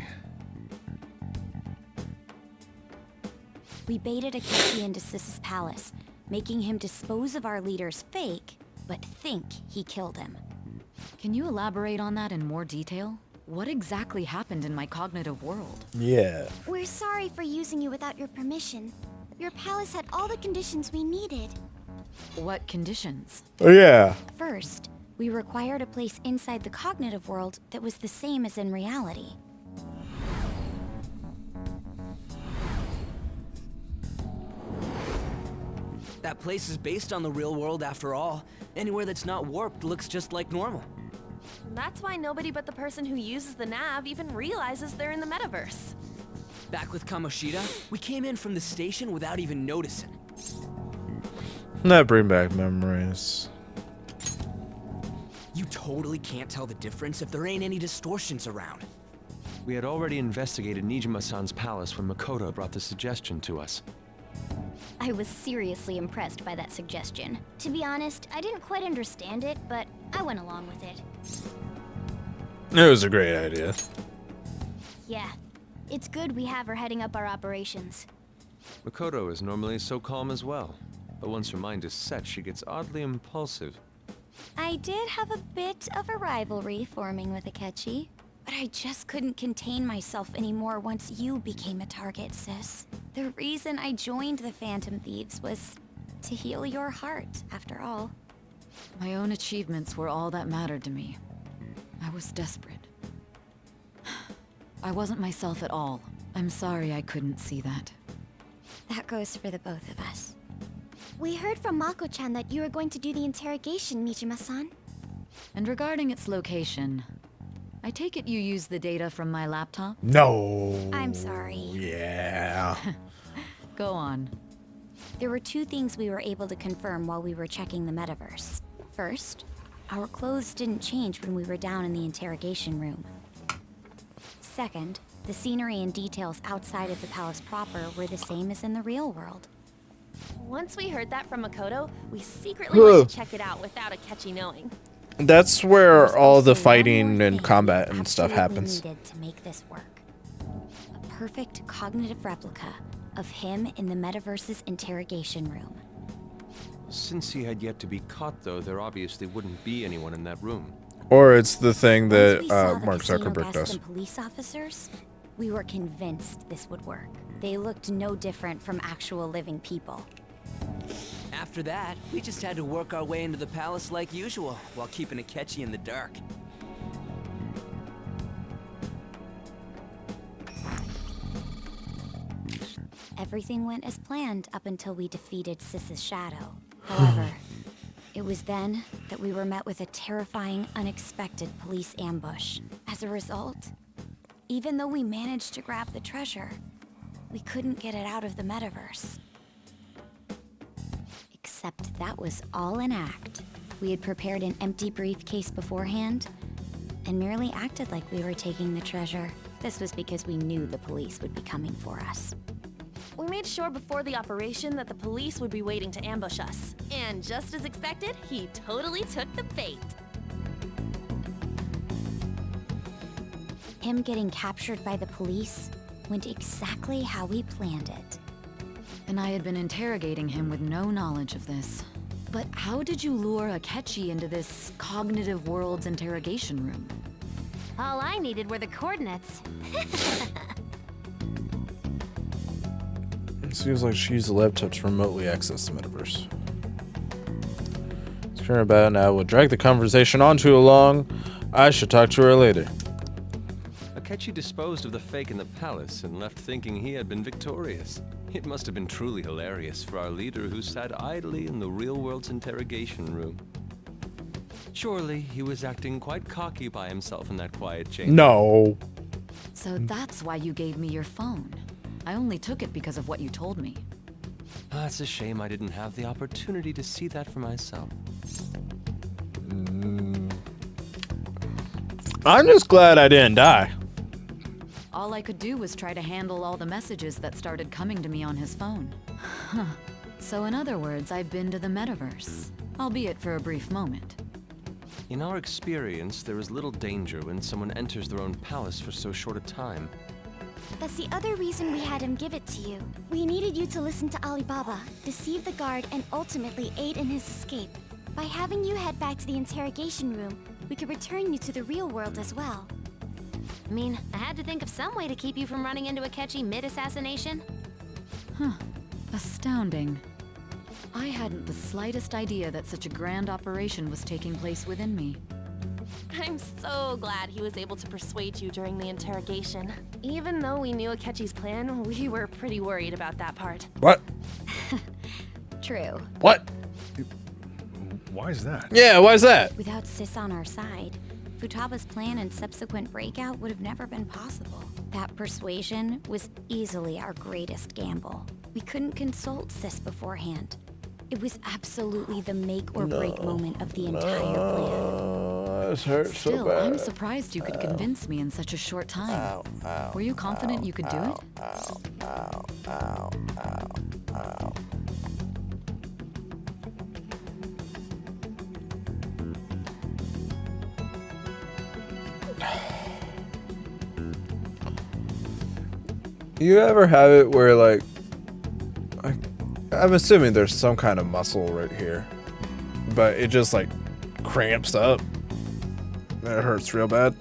We baited Akechi into Sis's palace, making him dispose of our leader's fake, but think he killed him. Can you elaborate on that in more detail? What exactly happened in my cognitive world? Yeah. We're sorry for using you without your permission. Your palace had all the conditions we needed. What conditions? Oh, yeah. First, we required a place inside the cognitive world that was the same as in reality. That place is based on the real world after all. Anywhere that's not warped looks just like normal. That's why nobody but the person who uses the nav even realizes they're in the metaverse. Back with Kamoshida, we came in from the station without even noticing. That bring back memories. You totally can't tell the difference if there ain't any distortions around. We had already investigated Nijima-san's palace when Makoto brought the suggestion to us. I was seriously impressed by that suggestion. To be honest, I didn't quite understand it, but I went along with it. It was a great idea. Yeah, it's good we have her heading up our operations. Makoto is normally so calm as well, but once her mind is set, she gets oddly impulsive. I did have a bit of a rivalry forming with Akechi, but I just couldn't contain myself anymore once you became a target, Sis. The reason I joined the Phantom Thieves was to heal your heart, after all. My own achievements were all that mattered to me. I was desperate. I wasn't myself at all. I'm sorry I couldn't see that. That goes for the both of us. We heard from Mako-chan that you were going to do the interrogation, Mijima-san. And regarding its location, I take it you used the data from my laptop? No. I'm sorry. Yeah. Go on. There were two things we were able to confirm while we were checking the metaverse. First, our clothes didn't change when we were down in the interrogation room. Second, the scenery and details outside of the palace proper were the same as in the real world. Once we heard that from Makoto, we secretly went to check it out without Akechi knowing. That's where all the fighting and combat and stuff happens. Needed to make this work. A perfect cognitive replica of him in the metaverse's interrogation room. Since he had yet to be caught, though, there obviously wouldn't be anyone in that room. Or it's the thing that Once we saw the Mark casino Zuckerberg guests does. and police officers, we were convinced this would work. They looked no different from actual living people. After that, we just had to work our way into the palace like usual, while keeping Akechi in the dark. Everything went as planned up until we defeated Sis's shadow. However, it was then that we were met with a terrifying, unexpected police ambush. As a result, even though we managed to grab the treasure, we couldn't get it out of the metaverse. Except that was all an act. We had prepared an empty briefcase beforehand and merely acted like we were taking the treasure. This was because we knew the police would be coming for us. We made sure before the operation that the police would be waiting to ambush us. And just as expected, he totally took the bait. Him getting captured by the police went exactly how we planned it. And I had been interrogating him with no knowledge of this. But how did you lure Akechi into this cognitive world's interrogation room? All I needed were the coordinates. It seems like she used the laptop to remotely access the metaverse. Scaring about now will drag the conversation on too long. I should talk to her later. Akechi disposed of the fake in the palace and left thinking he had been victorious. It must have been truly hilarious for our leader who sat idly in the real world's interrogation room. Surely he was acting quite cocky by himself in that quiet chamber. No. So that's why you gave me your phone. I only took it because of what you told me. It's a shame I didn't have the opportunity to see that for myself. I'm just glad I didn't die. All I could do was try to handle all the messages that started coming to me on his phone. Huh. So in other words, I've been to the metaverse, albeit for a brief moment. In our experience, there is little danger when someone enters their own palace for so short a time. That's the other reason we had him give it to you. We needed you to listen to Alibaba, deceive the guard, and ultimately aid in his escape. By having you head back to the interrogation room, we could return you to the real world as well. I mean, I had to think of some way to keep you from running into Akechi mid-assassination. Huh. Astounding. I hadn't the slightest idea that such a grand operation was taking place within me. I'm so glad he was able to persuade you during the interrogation. Even though we knew Akechi's plan, we were pretty worried about that part. What? True. What? Why is that? Yeah, why is that? Without Sis on our side, Futaba's plan and subsequent breakout would have never been possible. That persuasion was easily our greatest gamble. We couldn't consult Sis beforehand. It was absolutely the make or break moment of the entire plan. This hurts so Still, bad. I'm surprised you could convince me in such a short time. Were you confident you could do it? You ever have it where, like, I'm assuming there's some kind of muscle right here, but it just, like, cramps up and it hurts real bad?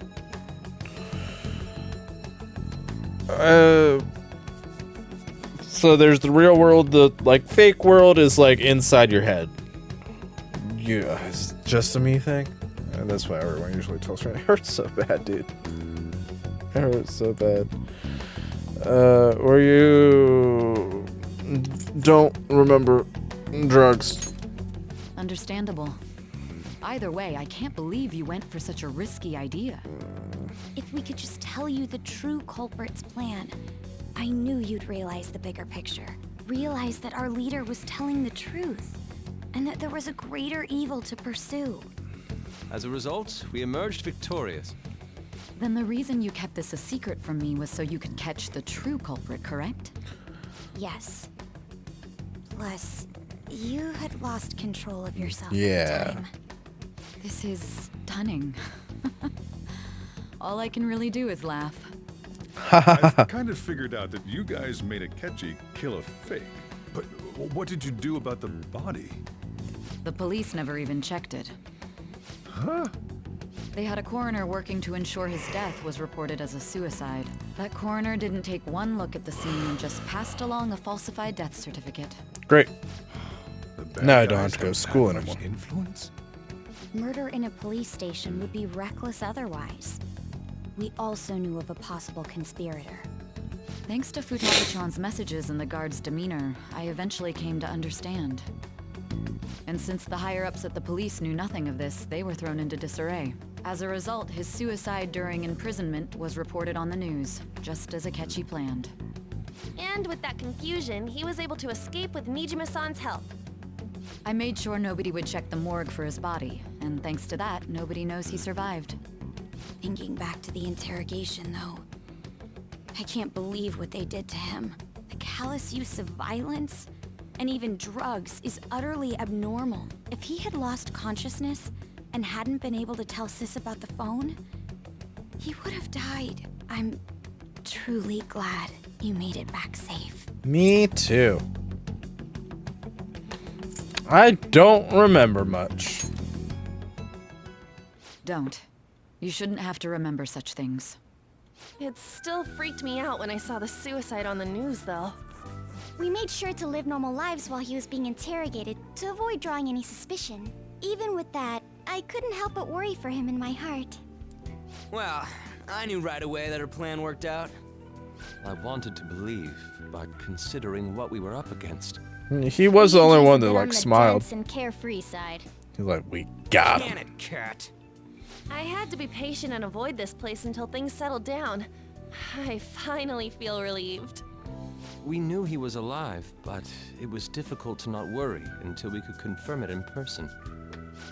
So there's the real world, the, like, fake world is, like, inside your head. It's just a me thing? And that's why everyone usually tells me it hurts so bad, dude. It hurts so bad. Were you don't remember drugs. Understandable. Either way, I can't believe you went for such a risky idea. If we could just tell you the true culprit's plan, I knew you'd realize the bigger picture. Realize that our leader was telling the truth, and that there was a greater evil to pursue. As a result, we emerged victorious. Then the reason you kept this a secret from me was so you could catch the true culprit, correct? Yes. Plus, you had lost control of yourself Yeah. at the time. This is stunning. All I can really do is laugh. I've kind of figured out that you guys made Akechi kill a fake. But what did you do about the body? The police never even checked it. Huh? They had a coroner working to ensure his death was reported as a suicide. That coroner didn't take one look at the scene and just passed along a falsified death certificate. Great. bad Now I don't have guys to go to have school that much anymore. Influence? Murder in a police station would be reckless otherwise. We also knew of a possible conspirator. Thanks to Futaki-chan's messages and the guard's demeanor, I eventually came to understand. And since the higher-ups at the police knew nothing of this, they were thrown into disarray. As a result, his suicide during imprisonment was reported on the news, just as Akechi planned. And with that confusion, he was able to escape with Nijima-san's help. I made sure nobody would check the morgue for his body, and thanks to that, nobody knows he survived. Thinking back to the interrogation, though, I can't believe what they did to him. The callous use of violence, and even drugs, is utterly abnormal. If he had lost consciousness and hadn't been able to tell Sis about the phone, he would have died. I'm truly glad you made it back safe. Me too. I don't remember much. Don't. You shouldn't have to remember such things. It still freaked me out when I saw the suicide on the news, though. We made sure to live normal lives while he was being interrogated to avoid drawing any suspicion. Even with that, I couldn't help but worry for him in my heart. Well, I knew right away that her plan worked out. I wanted to believe, but considering what we were up against. He was the only one that Been on like the smiled. dense and carefree side. He's like, we got him. Can it, Cat? I had to be patient and avoid this place until things settled down. I finally feel relieved. We knew he was alive, but it was difficult to not worry until we could confirm it in person.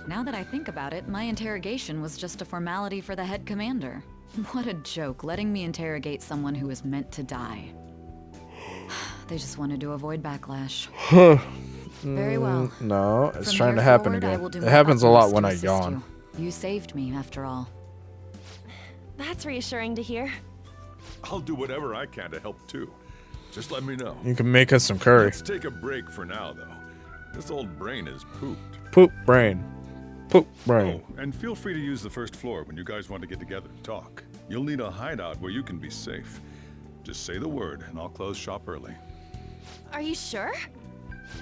Now that I think about it, my interrogation was just a formality for the head commander. What a joke, letting me interrogate someone who was meant to die. They just wanted to avoid backlash. Very well. No, it's From trying to here happen forward, I will again. do It my happens a lot utmost when to I assist yawn. You saved me, after all. That's reassuring to hear. I'll do whatever I can to help too. Just let me know. You can make us some curry. Let's take a break for now, though. This old brain is pooped. Poop brain. Poop brain. Oh, and feel free to use the first floor when you guys want to get together and talk. You'll need a hideout where you can be safe. Just say the word, and I'll close shop early. Are you sure?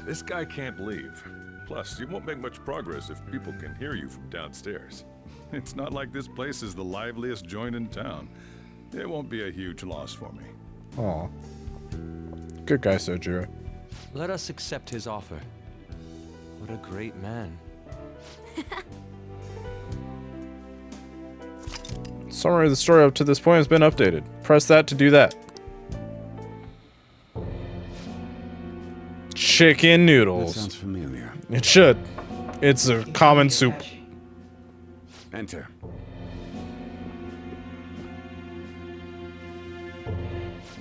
This guy can't leave. Plus, you won't make much progress if people can hear you from downstairs. It's not like this place is the liveliest joint in town. It won't be a huge loss for me. Aw. Good guy, Sojiro. Let us accept his offer. What a great man. Summary of the story up to this point has been updated. Press that to do that. Chicken noodles. That sounds familiar. It should. It's a common soup. Enter.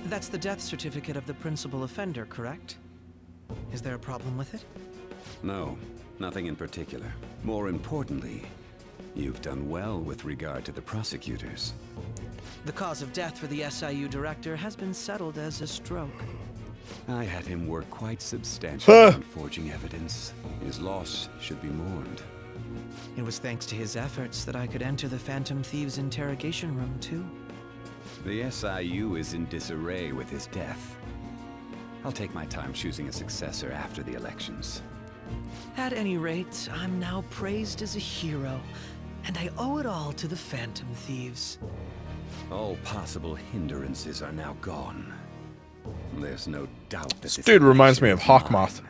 That's the death certificate of the principal offender, correct? Is there a problem with it? No, nothing in particular. More importantly, you've done well with regard to the prosecutors. The cause of death for the SIU director has been settled as a stroke. I had him work quite substantially on forging evidence. His loss should be mourned. It was thanks to his efforts that I could enter the Phantom Thieves' interrogation room, too. The SIU is in disarray with his death. I'll take my time choosing a successor after the elections. At any rate, I'm now praised as a hero, and I owe it all to the Phantom Thieves. All possible hindrances are now gone. There's no doubt that This this dude reminds me of election Hawkmoth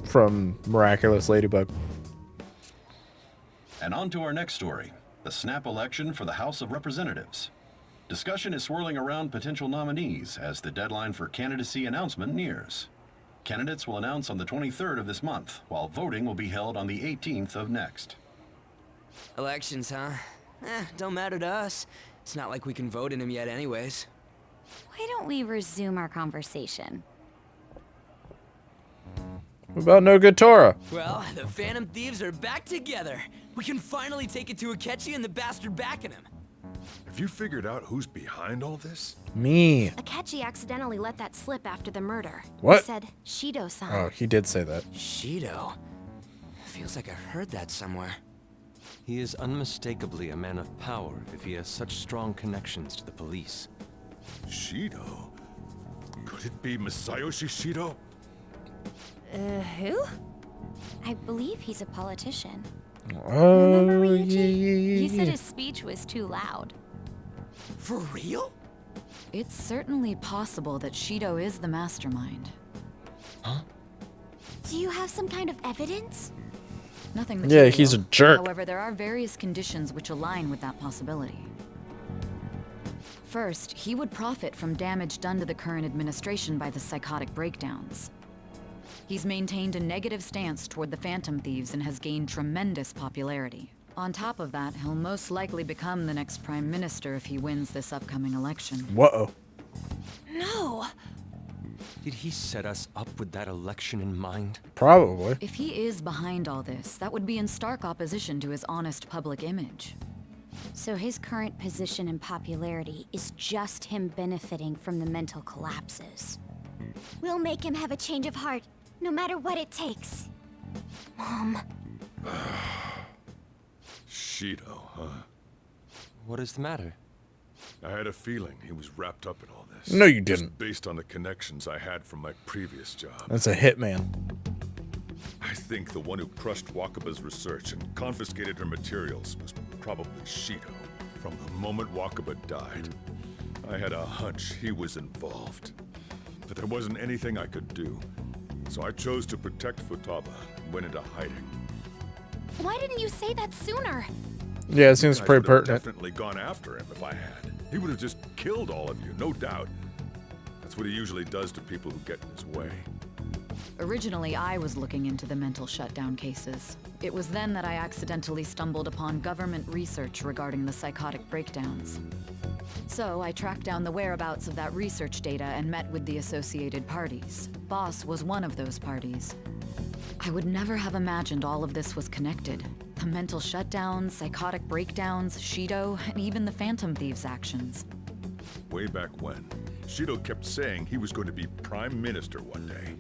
from Miraculous Ladybug. And on to our next story, the snap election for the House of Representatives. Discussion is swirling around potential nominees as the deadline for candidacy announcement nears. Candidates will announce on the 23rd of this month, while voting will be held on the 18th of next. Elections, huh? Don't matter to us. It's not like we can vote in them yet anyways. Why don't we resume our conversation? What about No Good Torah? Well, the Phantom Thieves are back together. We can finally take it to Akechi and the bastard backing him. Have you figured out who's behind all this? Me. Akechi accidentally let that slip after the murder. What? He said Shido-san. Oh, he did say that. Shido? Feels like I've heard that somewhere. He is unmistakably a man of power if he has such strong connections to the police. Shido? Could it be Masayoshi Shido? Who? I believe he's a politician. Oh, Remember, Ryuji? yeah. You said his speech was too loud. For real? It's certainly possible that Shido is the mastermind. Do you have some kind of evidence? Nothing Yeah, material. he's a jerk. However, there are various conditions which align with that possibility. First, he would profit from damage done to the current administration by the psychotic breakdowns. He's maintained a negative stance toward the Phantom Thieves and has gained tremendous popularity. On top of that, he'll most likely become the next Prime Minister if he wins this upcoming election. Whoa. No! Did he set us up with that election in mind? Probably. If he is behind all this, that would be in stark opposition to his honest public image. So his current position and popularity is just him benefiting from the mental collapses. We'll make him have a change of heart, no matter what it takes. Mom. Shido, huh? What is the matter? I had a feeling he was wrapped up in all this. No, you Just didn't. based on the connections I had from my previous job. That's a hitman. I think the one who crushed Wakaba's research and confiscated her materials was probably Shido. From the moment Wakaba died, I had a hunch he was involved. But there wasn't anything I could do. So I chose to protect Futaba and went into hiding. Why didn't you say that sooner? Yeah, it seems I pretty could have pertinent. definitely gone after him if I had. He would have just killed all of you, no doubt. That's what he usually does to people who get in his way. Originally, I was looking into the mental shutdown cases. It was then that I accidentally stumbled upon government research regarding the psychotic breakdowns. So I tracked down the whereabouts of that research data and met with the associated parties. Boss was one of those parties. I would never have imagined all of this was connected. The mental shutdowns, psychotic breakdowns, Shido, and even the Phantom Thieves' actions. Way back when, Shido kept saying he was going to be Prime Minister one day.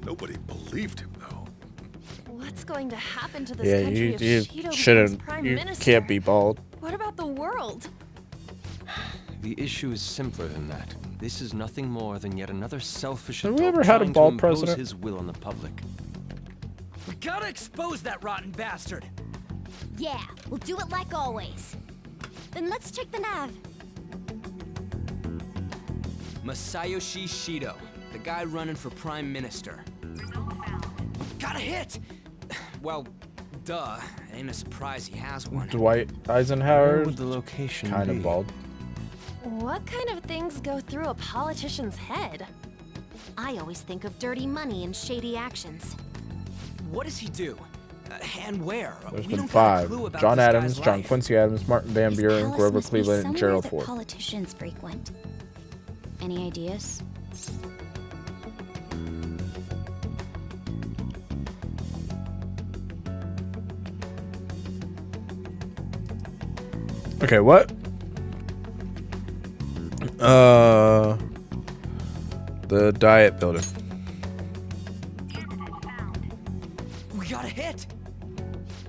Nobody believed him, though. What's going to happen to this Yeah, country if you Shido becomes shouldn't. Prime You Minister? can't be bald. What about the world? The issue is simpler than that. This is nothing more than yet another selfish Have we adult ever had a trying bald to impose president? his will on the public. We gotta expose that rotten bastard! Yeah, we'll do it like always. Then let's check the nav. Masayoshi Shido, the guy running for Prime Minister. Got a hit! Well, duh. Ain't a surprise he has one. Dwight Where Eisenhower. would the location Kind be? of bald. What kind of things go through a politician's head? I always think of dirty money and shady actions. What does he do? And where? There's We been don't got a 5. clue about John this guy's Adams, John life. Quincy Adams, Martin Van His Buren, palace Grover must be Cleveland, and somewhere Gerald that Ford. politicians frequent. Any ideas? Okay, what? The Diet Building. We got a hit!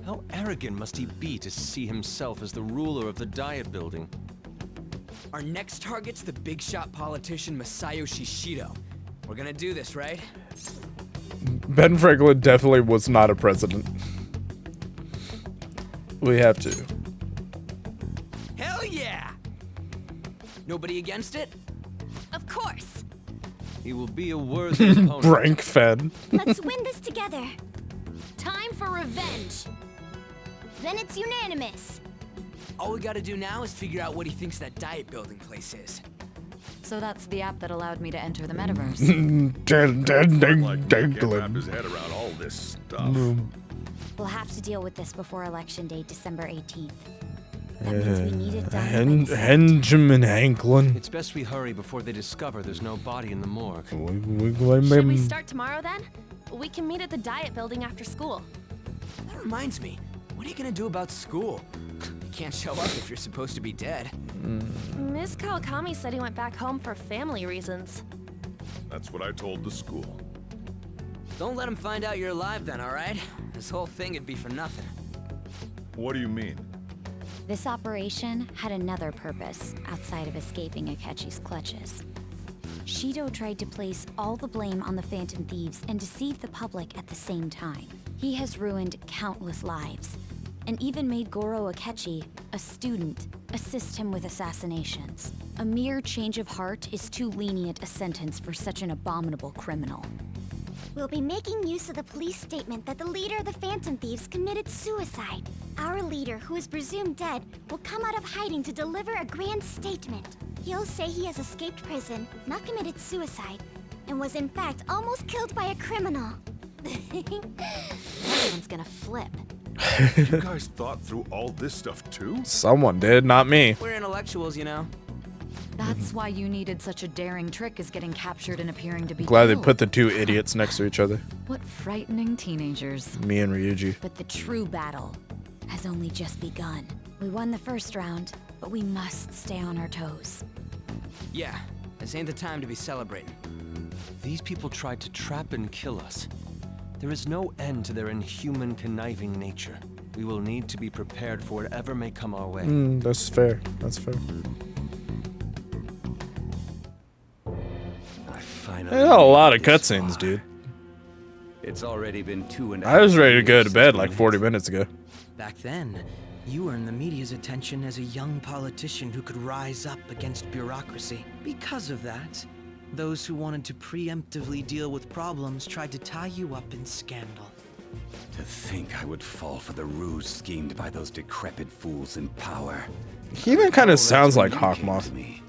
How arrogant must he be to see himself as the ruler of the Diet Building? Our next target's the big shot politician Masayoshi Shido. We're gonna do this, right? Ben Franklin definitely was not a president. We have to. Hell yeah! Nobody against it? He will be a worthy opponent. Brank Fed. Let's win this together. Time for revenge. Then it's unanimous. All we gotta do now is figure out what he thinks that diet building place is. So that's the app that allowed me to enter the metaverse. Can't wrap his head around all this stuff. We'll have to deal with this before Election Day, December 18th. That means we need it done. Benjamin Hanklin. It's best we hurry before they discover there's no body in the morgue. Should we start tomorrow then? We can meet at the diet building after school. That reminds me, what are you gonna do about school? You can't show up if you're supposed to be dead. Miss Kawakami said he went back home for family reasons. That's what I told the school. Don't let him find out you're alive then, alright? This whole thing would be for nothing. What do you mean? This operation had another purpose outside of escaping Akechi's clutches. Shido tried to place all the blame on the Phantom Thieves and deceive the public at the same time. He has ruined countless lives, and even made Goro Akechi, a student, assist him with assassinations. A mere change of heart is too lenient a sentence for such an abominable criminal. We'll be making use of the police statement that the leader of the Phantom Thieves committed suicide. Our leader, who is presumed dead, will come out of hiding to deliver a grand statement. He'll say he has escaped prison, not committed suicide, and was in fact almost killed by a criminal. Everyone's gonna flip. You guys thought through all this stuff too? Someone did, not me. We're intellectuals, you know. That's why you needed such a daring trick as getting captured and appearing to be Glad they killed. put the two idiots next to each other. What frightening teenagers. Me and Ryuji. But the true battle has only just begun. We won the first round, but we must stay on our toes. Yeah, this ain't the time to be celebrating. These people tried to trap and kill us. There is no end to their inhuman, conniving nature. We will need to be prepared for whatever may come our way. That's fair. That's fair. Finally, A lot of cutscenes, dude. It's already been 2.5 I was ready to go to years bed since like we 40 minutes ago. Back then, you earned the media's attention as a young politician who could rise up against bureaucracy. Because of that, those who wanted to preemptively deal with problems tried to tie you up in scandal. To think I would fall for the ruse schemed by those decrepit fools in power. He even kind Oh, of that's sounds when like you came Hawkmoth. to me.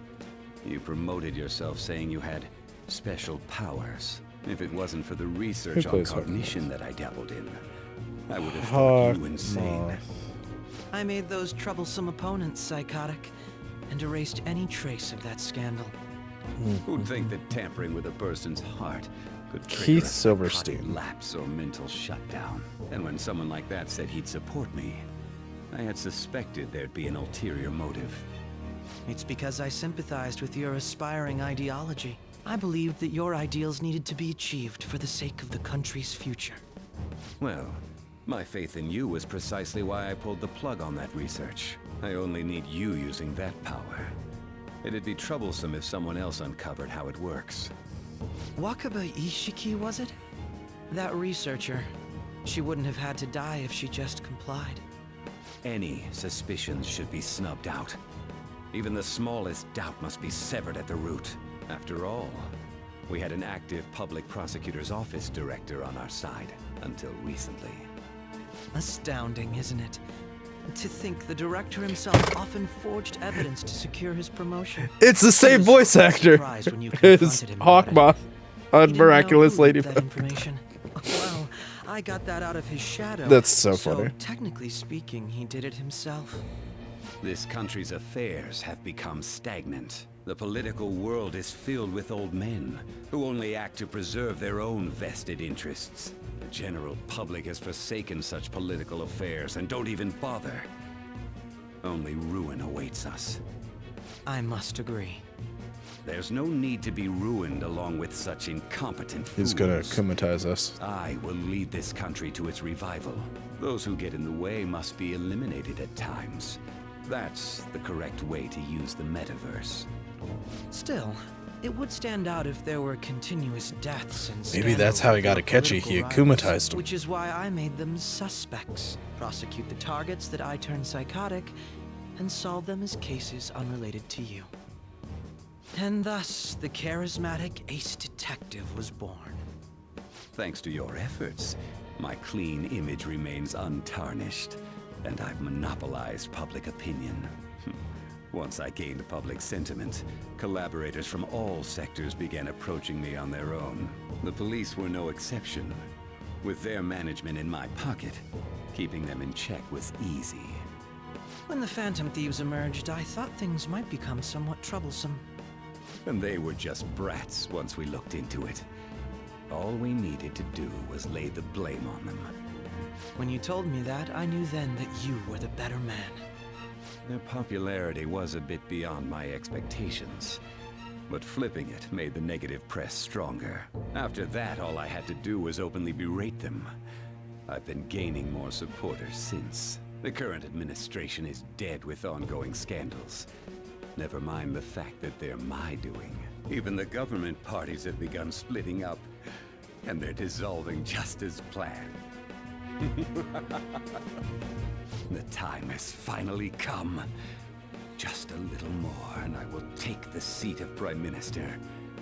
You promoted yourself saying you had special powers. If it wasn't for the research on plays cognition that I dabbled in, I would have thought you insane. I made those troublesome opponents psychotic and erased any trace of that scandal. Who'd think that tampering with a person's heart could trigger Keith a Silverstein. psychotic lapse or mental shutdown? And when someone like that said he'd support me, I had suspected there'd be an ulterior motive. It's because I sympathized with your aspiring ideology. I believed that your ideals needed to be achieved for the sake of the country's future. Well, my faith in you was precisely why I pulled the plug on that research. I only need you using that power. It'd be troublesome if someone else uncovered how it works. Wakaba Ishiki, was it? That researcher. She wouldn't have had to die if she just complied. Any suspicions should be snubbed out. Even the smallest doubt must be severed at the root. After all, we had an active public prosecutor's office director on our side until recently. Astounding, isn't it? To think the director himself often forged evidence to secure his promotion. It's the same voice actor as Hawkmoth on Miraculous Ladybug. Information. Well, I got that out of his shadow. That's so funny. Technically speaking, he did it himself. This country's affairs have become stagnant. The political world is filled with old men who only act to preserve their own vested interests. The general public has forsaken such political affairs and don't even bother. Only ruin awaits us. I must agree. There's no need to be ruined along with such incompetent fools. He's gonna Kumatize us. I will lead this country to its revival. Those who get in the way must be eliminated at times. That's the correct way to use the metaverse. Still, it would stand out if there were continuous deaths and Maybe that's how he got Akechi. He akumatized him. which is why I made them suspects. Prosecute the targets that I turn psychotic, and solve them as cases unrelated to you. And thus, the charismatic ace detective was born. Thanks to your efforts, my clean image remains untarnished, and I've monopolized public opinion. Once I gained public sentiment, collaborators from all sectors began approaching me on their own. The police were no exception. With their management in my pocket, keeping them in check was easy. When the Phantom Thieves emerged, I thought things might become somewhat troublesome. And they were just brats once we looked into it. All we needed to do was lay the blame on them. When you told me that, I knew then that you were the better man. Their popularity was a bit beyond my expectations, but flipping it made the negative press stronger. After that, all I had to do was openly berate them. I've been gaining more supporters since. The current administration is dead with ongoing scandals. Never mind the fact that they're my doing. Even the government parties have begun splitting up, and they're dissolving just as planned. The time has finally come. Just a little more, and I will take the seat of Prime Minister.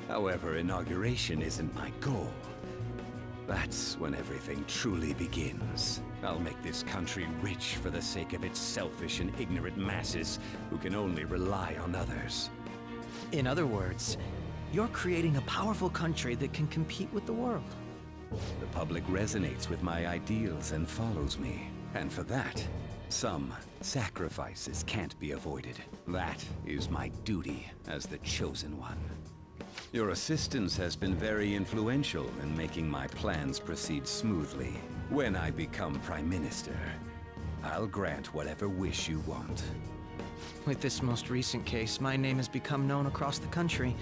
However, inauguration isn't my goal. That's when everything truly begins. I'll make this country rich for the sake of its selfish and ignorant masses who can only rely on others. In other words, you're creating a powerful country that can compete with the world. The public resonates with my ideals and follows me. And for that, some sacrifices can't be avoided. That is my duty as the Chosen One. Your assistance has been very influential in making my plans proceed smoothly. When I become Prime Minister, I'll grant whatever wish you want. With this most recent case, my name has become known across the country,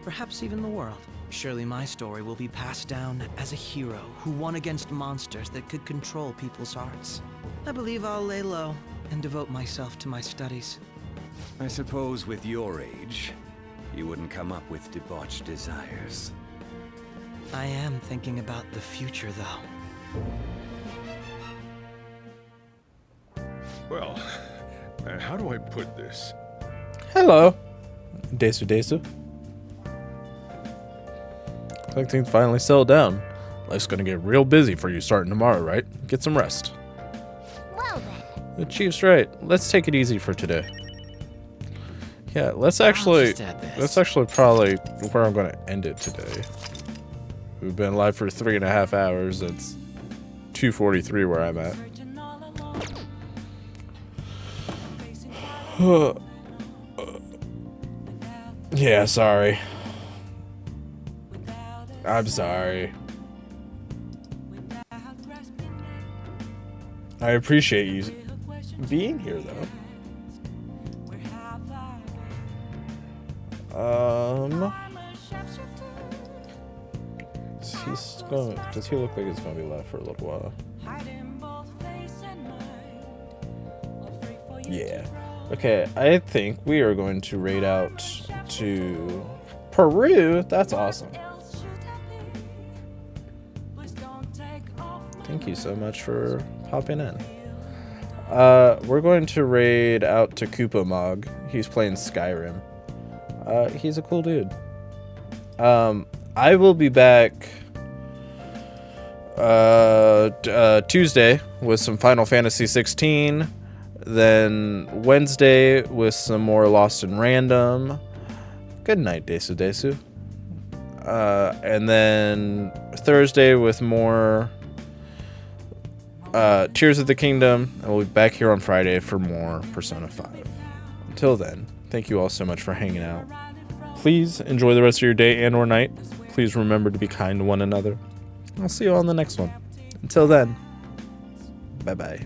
perhaps even the world. Surely my story will be passed down as a hero who won against monsters that could control people's hearts. I believe I'll lay low and devote myself to my studies. I suppose with your age, you wouldn't come up with debauched desires. I am thinking about the future, though. Well, how do I put this? Hello, Desu Desu. I think things finally settled down. Life's gonna get real busy for you starting tomorrow, right? Get some rest. Well then. The chief's right. Let's take it easy for today. Yeah, let's actually probably where I'm gonna end it today. We've been live for 3.5 hours. It's 2:43 where I'm at. Yeah, sorry. I'm sorry. I appreciate you being here, though. Does he look like he's gonna be live for a little while? Yeah. Okay, I think we are going to raid out to Peru. That's awesome. Thank you so much for popping in. We're going to raid out to Koopa Mog. He's playing Skyrim. He's a cool dude. I will be back Tuesday with some Final Fantasy 16. Then Wednesday with some more Lost in Random. Good night, Desu Desu. And then Thursday with more Tears of the Kingdom. And we'll be back here on Friday for more Persona 5. Until then, thank you all so much for hanging out. Please enjoy the rest of your day and or night. Please remember to be kind to one another. I'll see you all in the next one. Until then, bye-bye.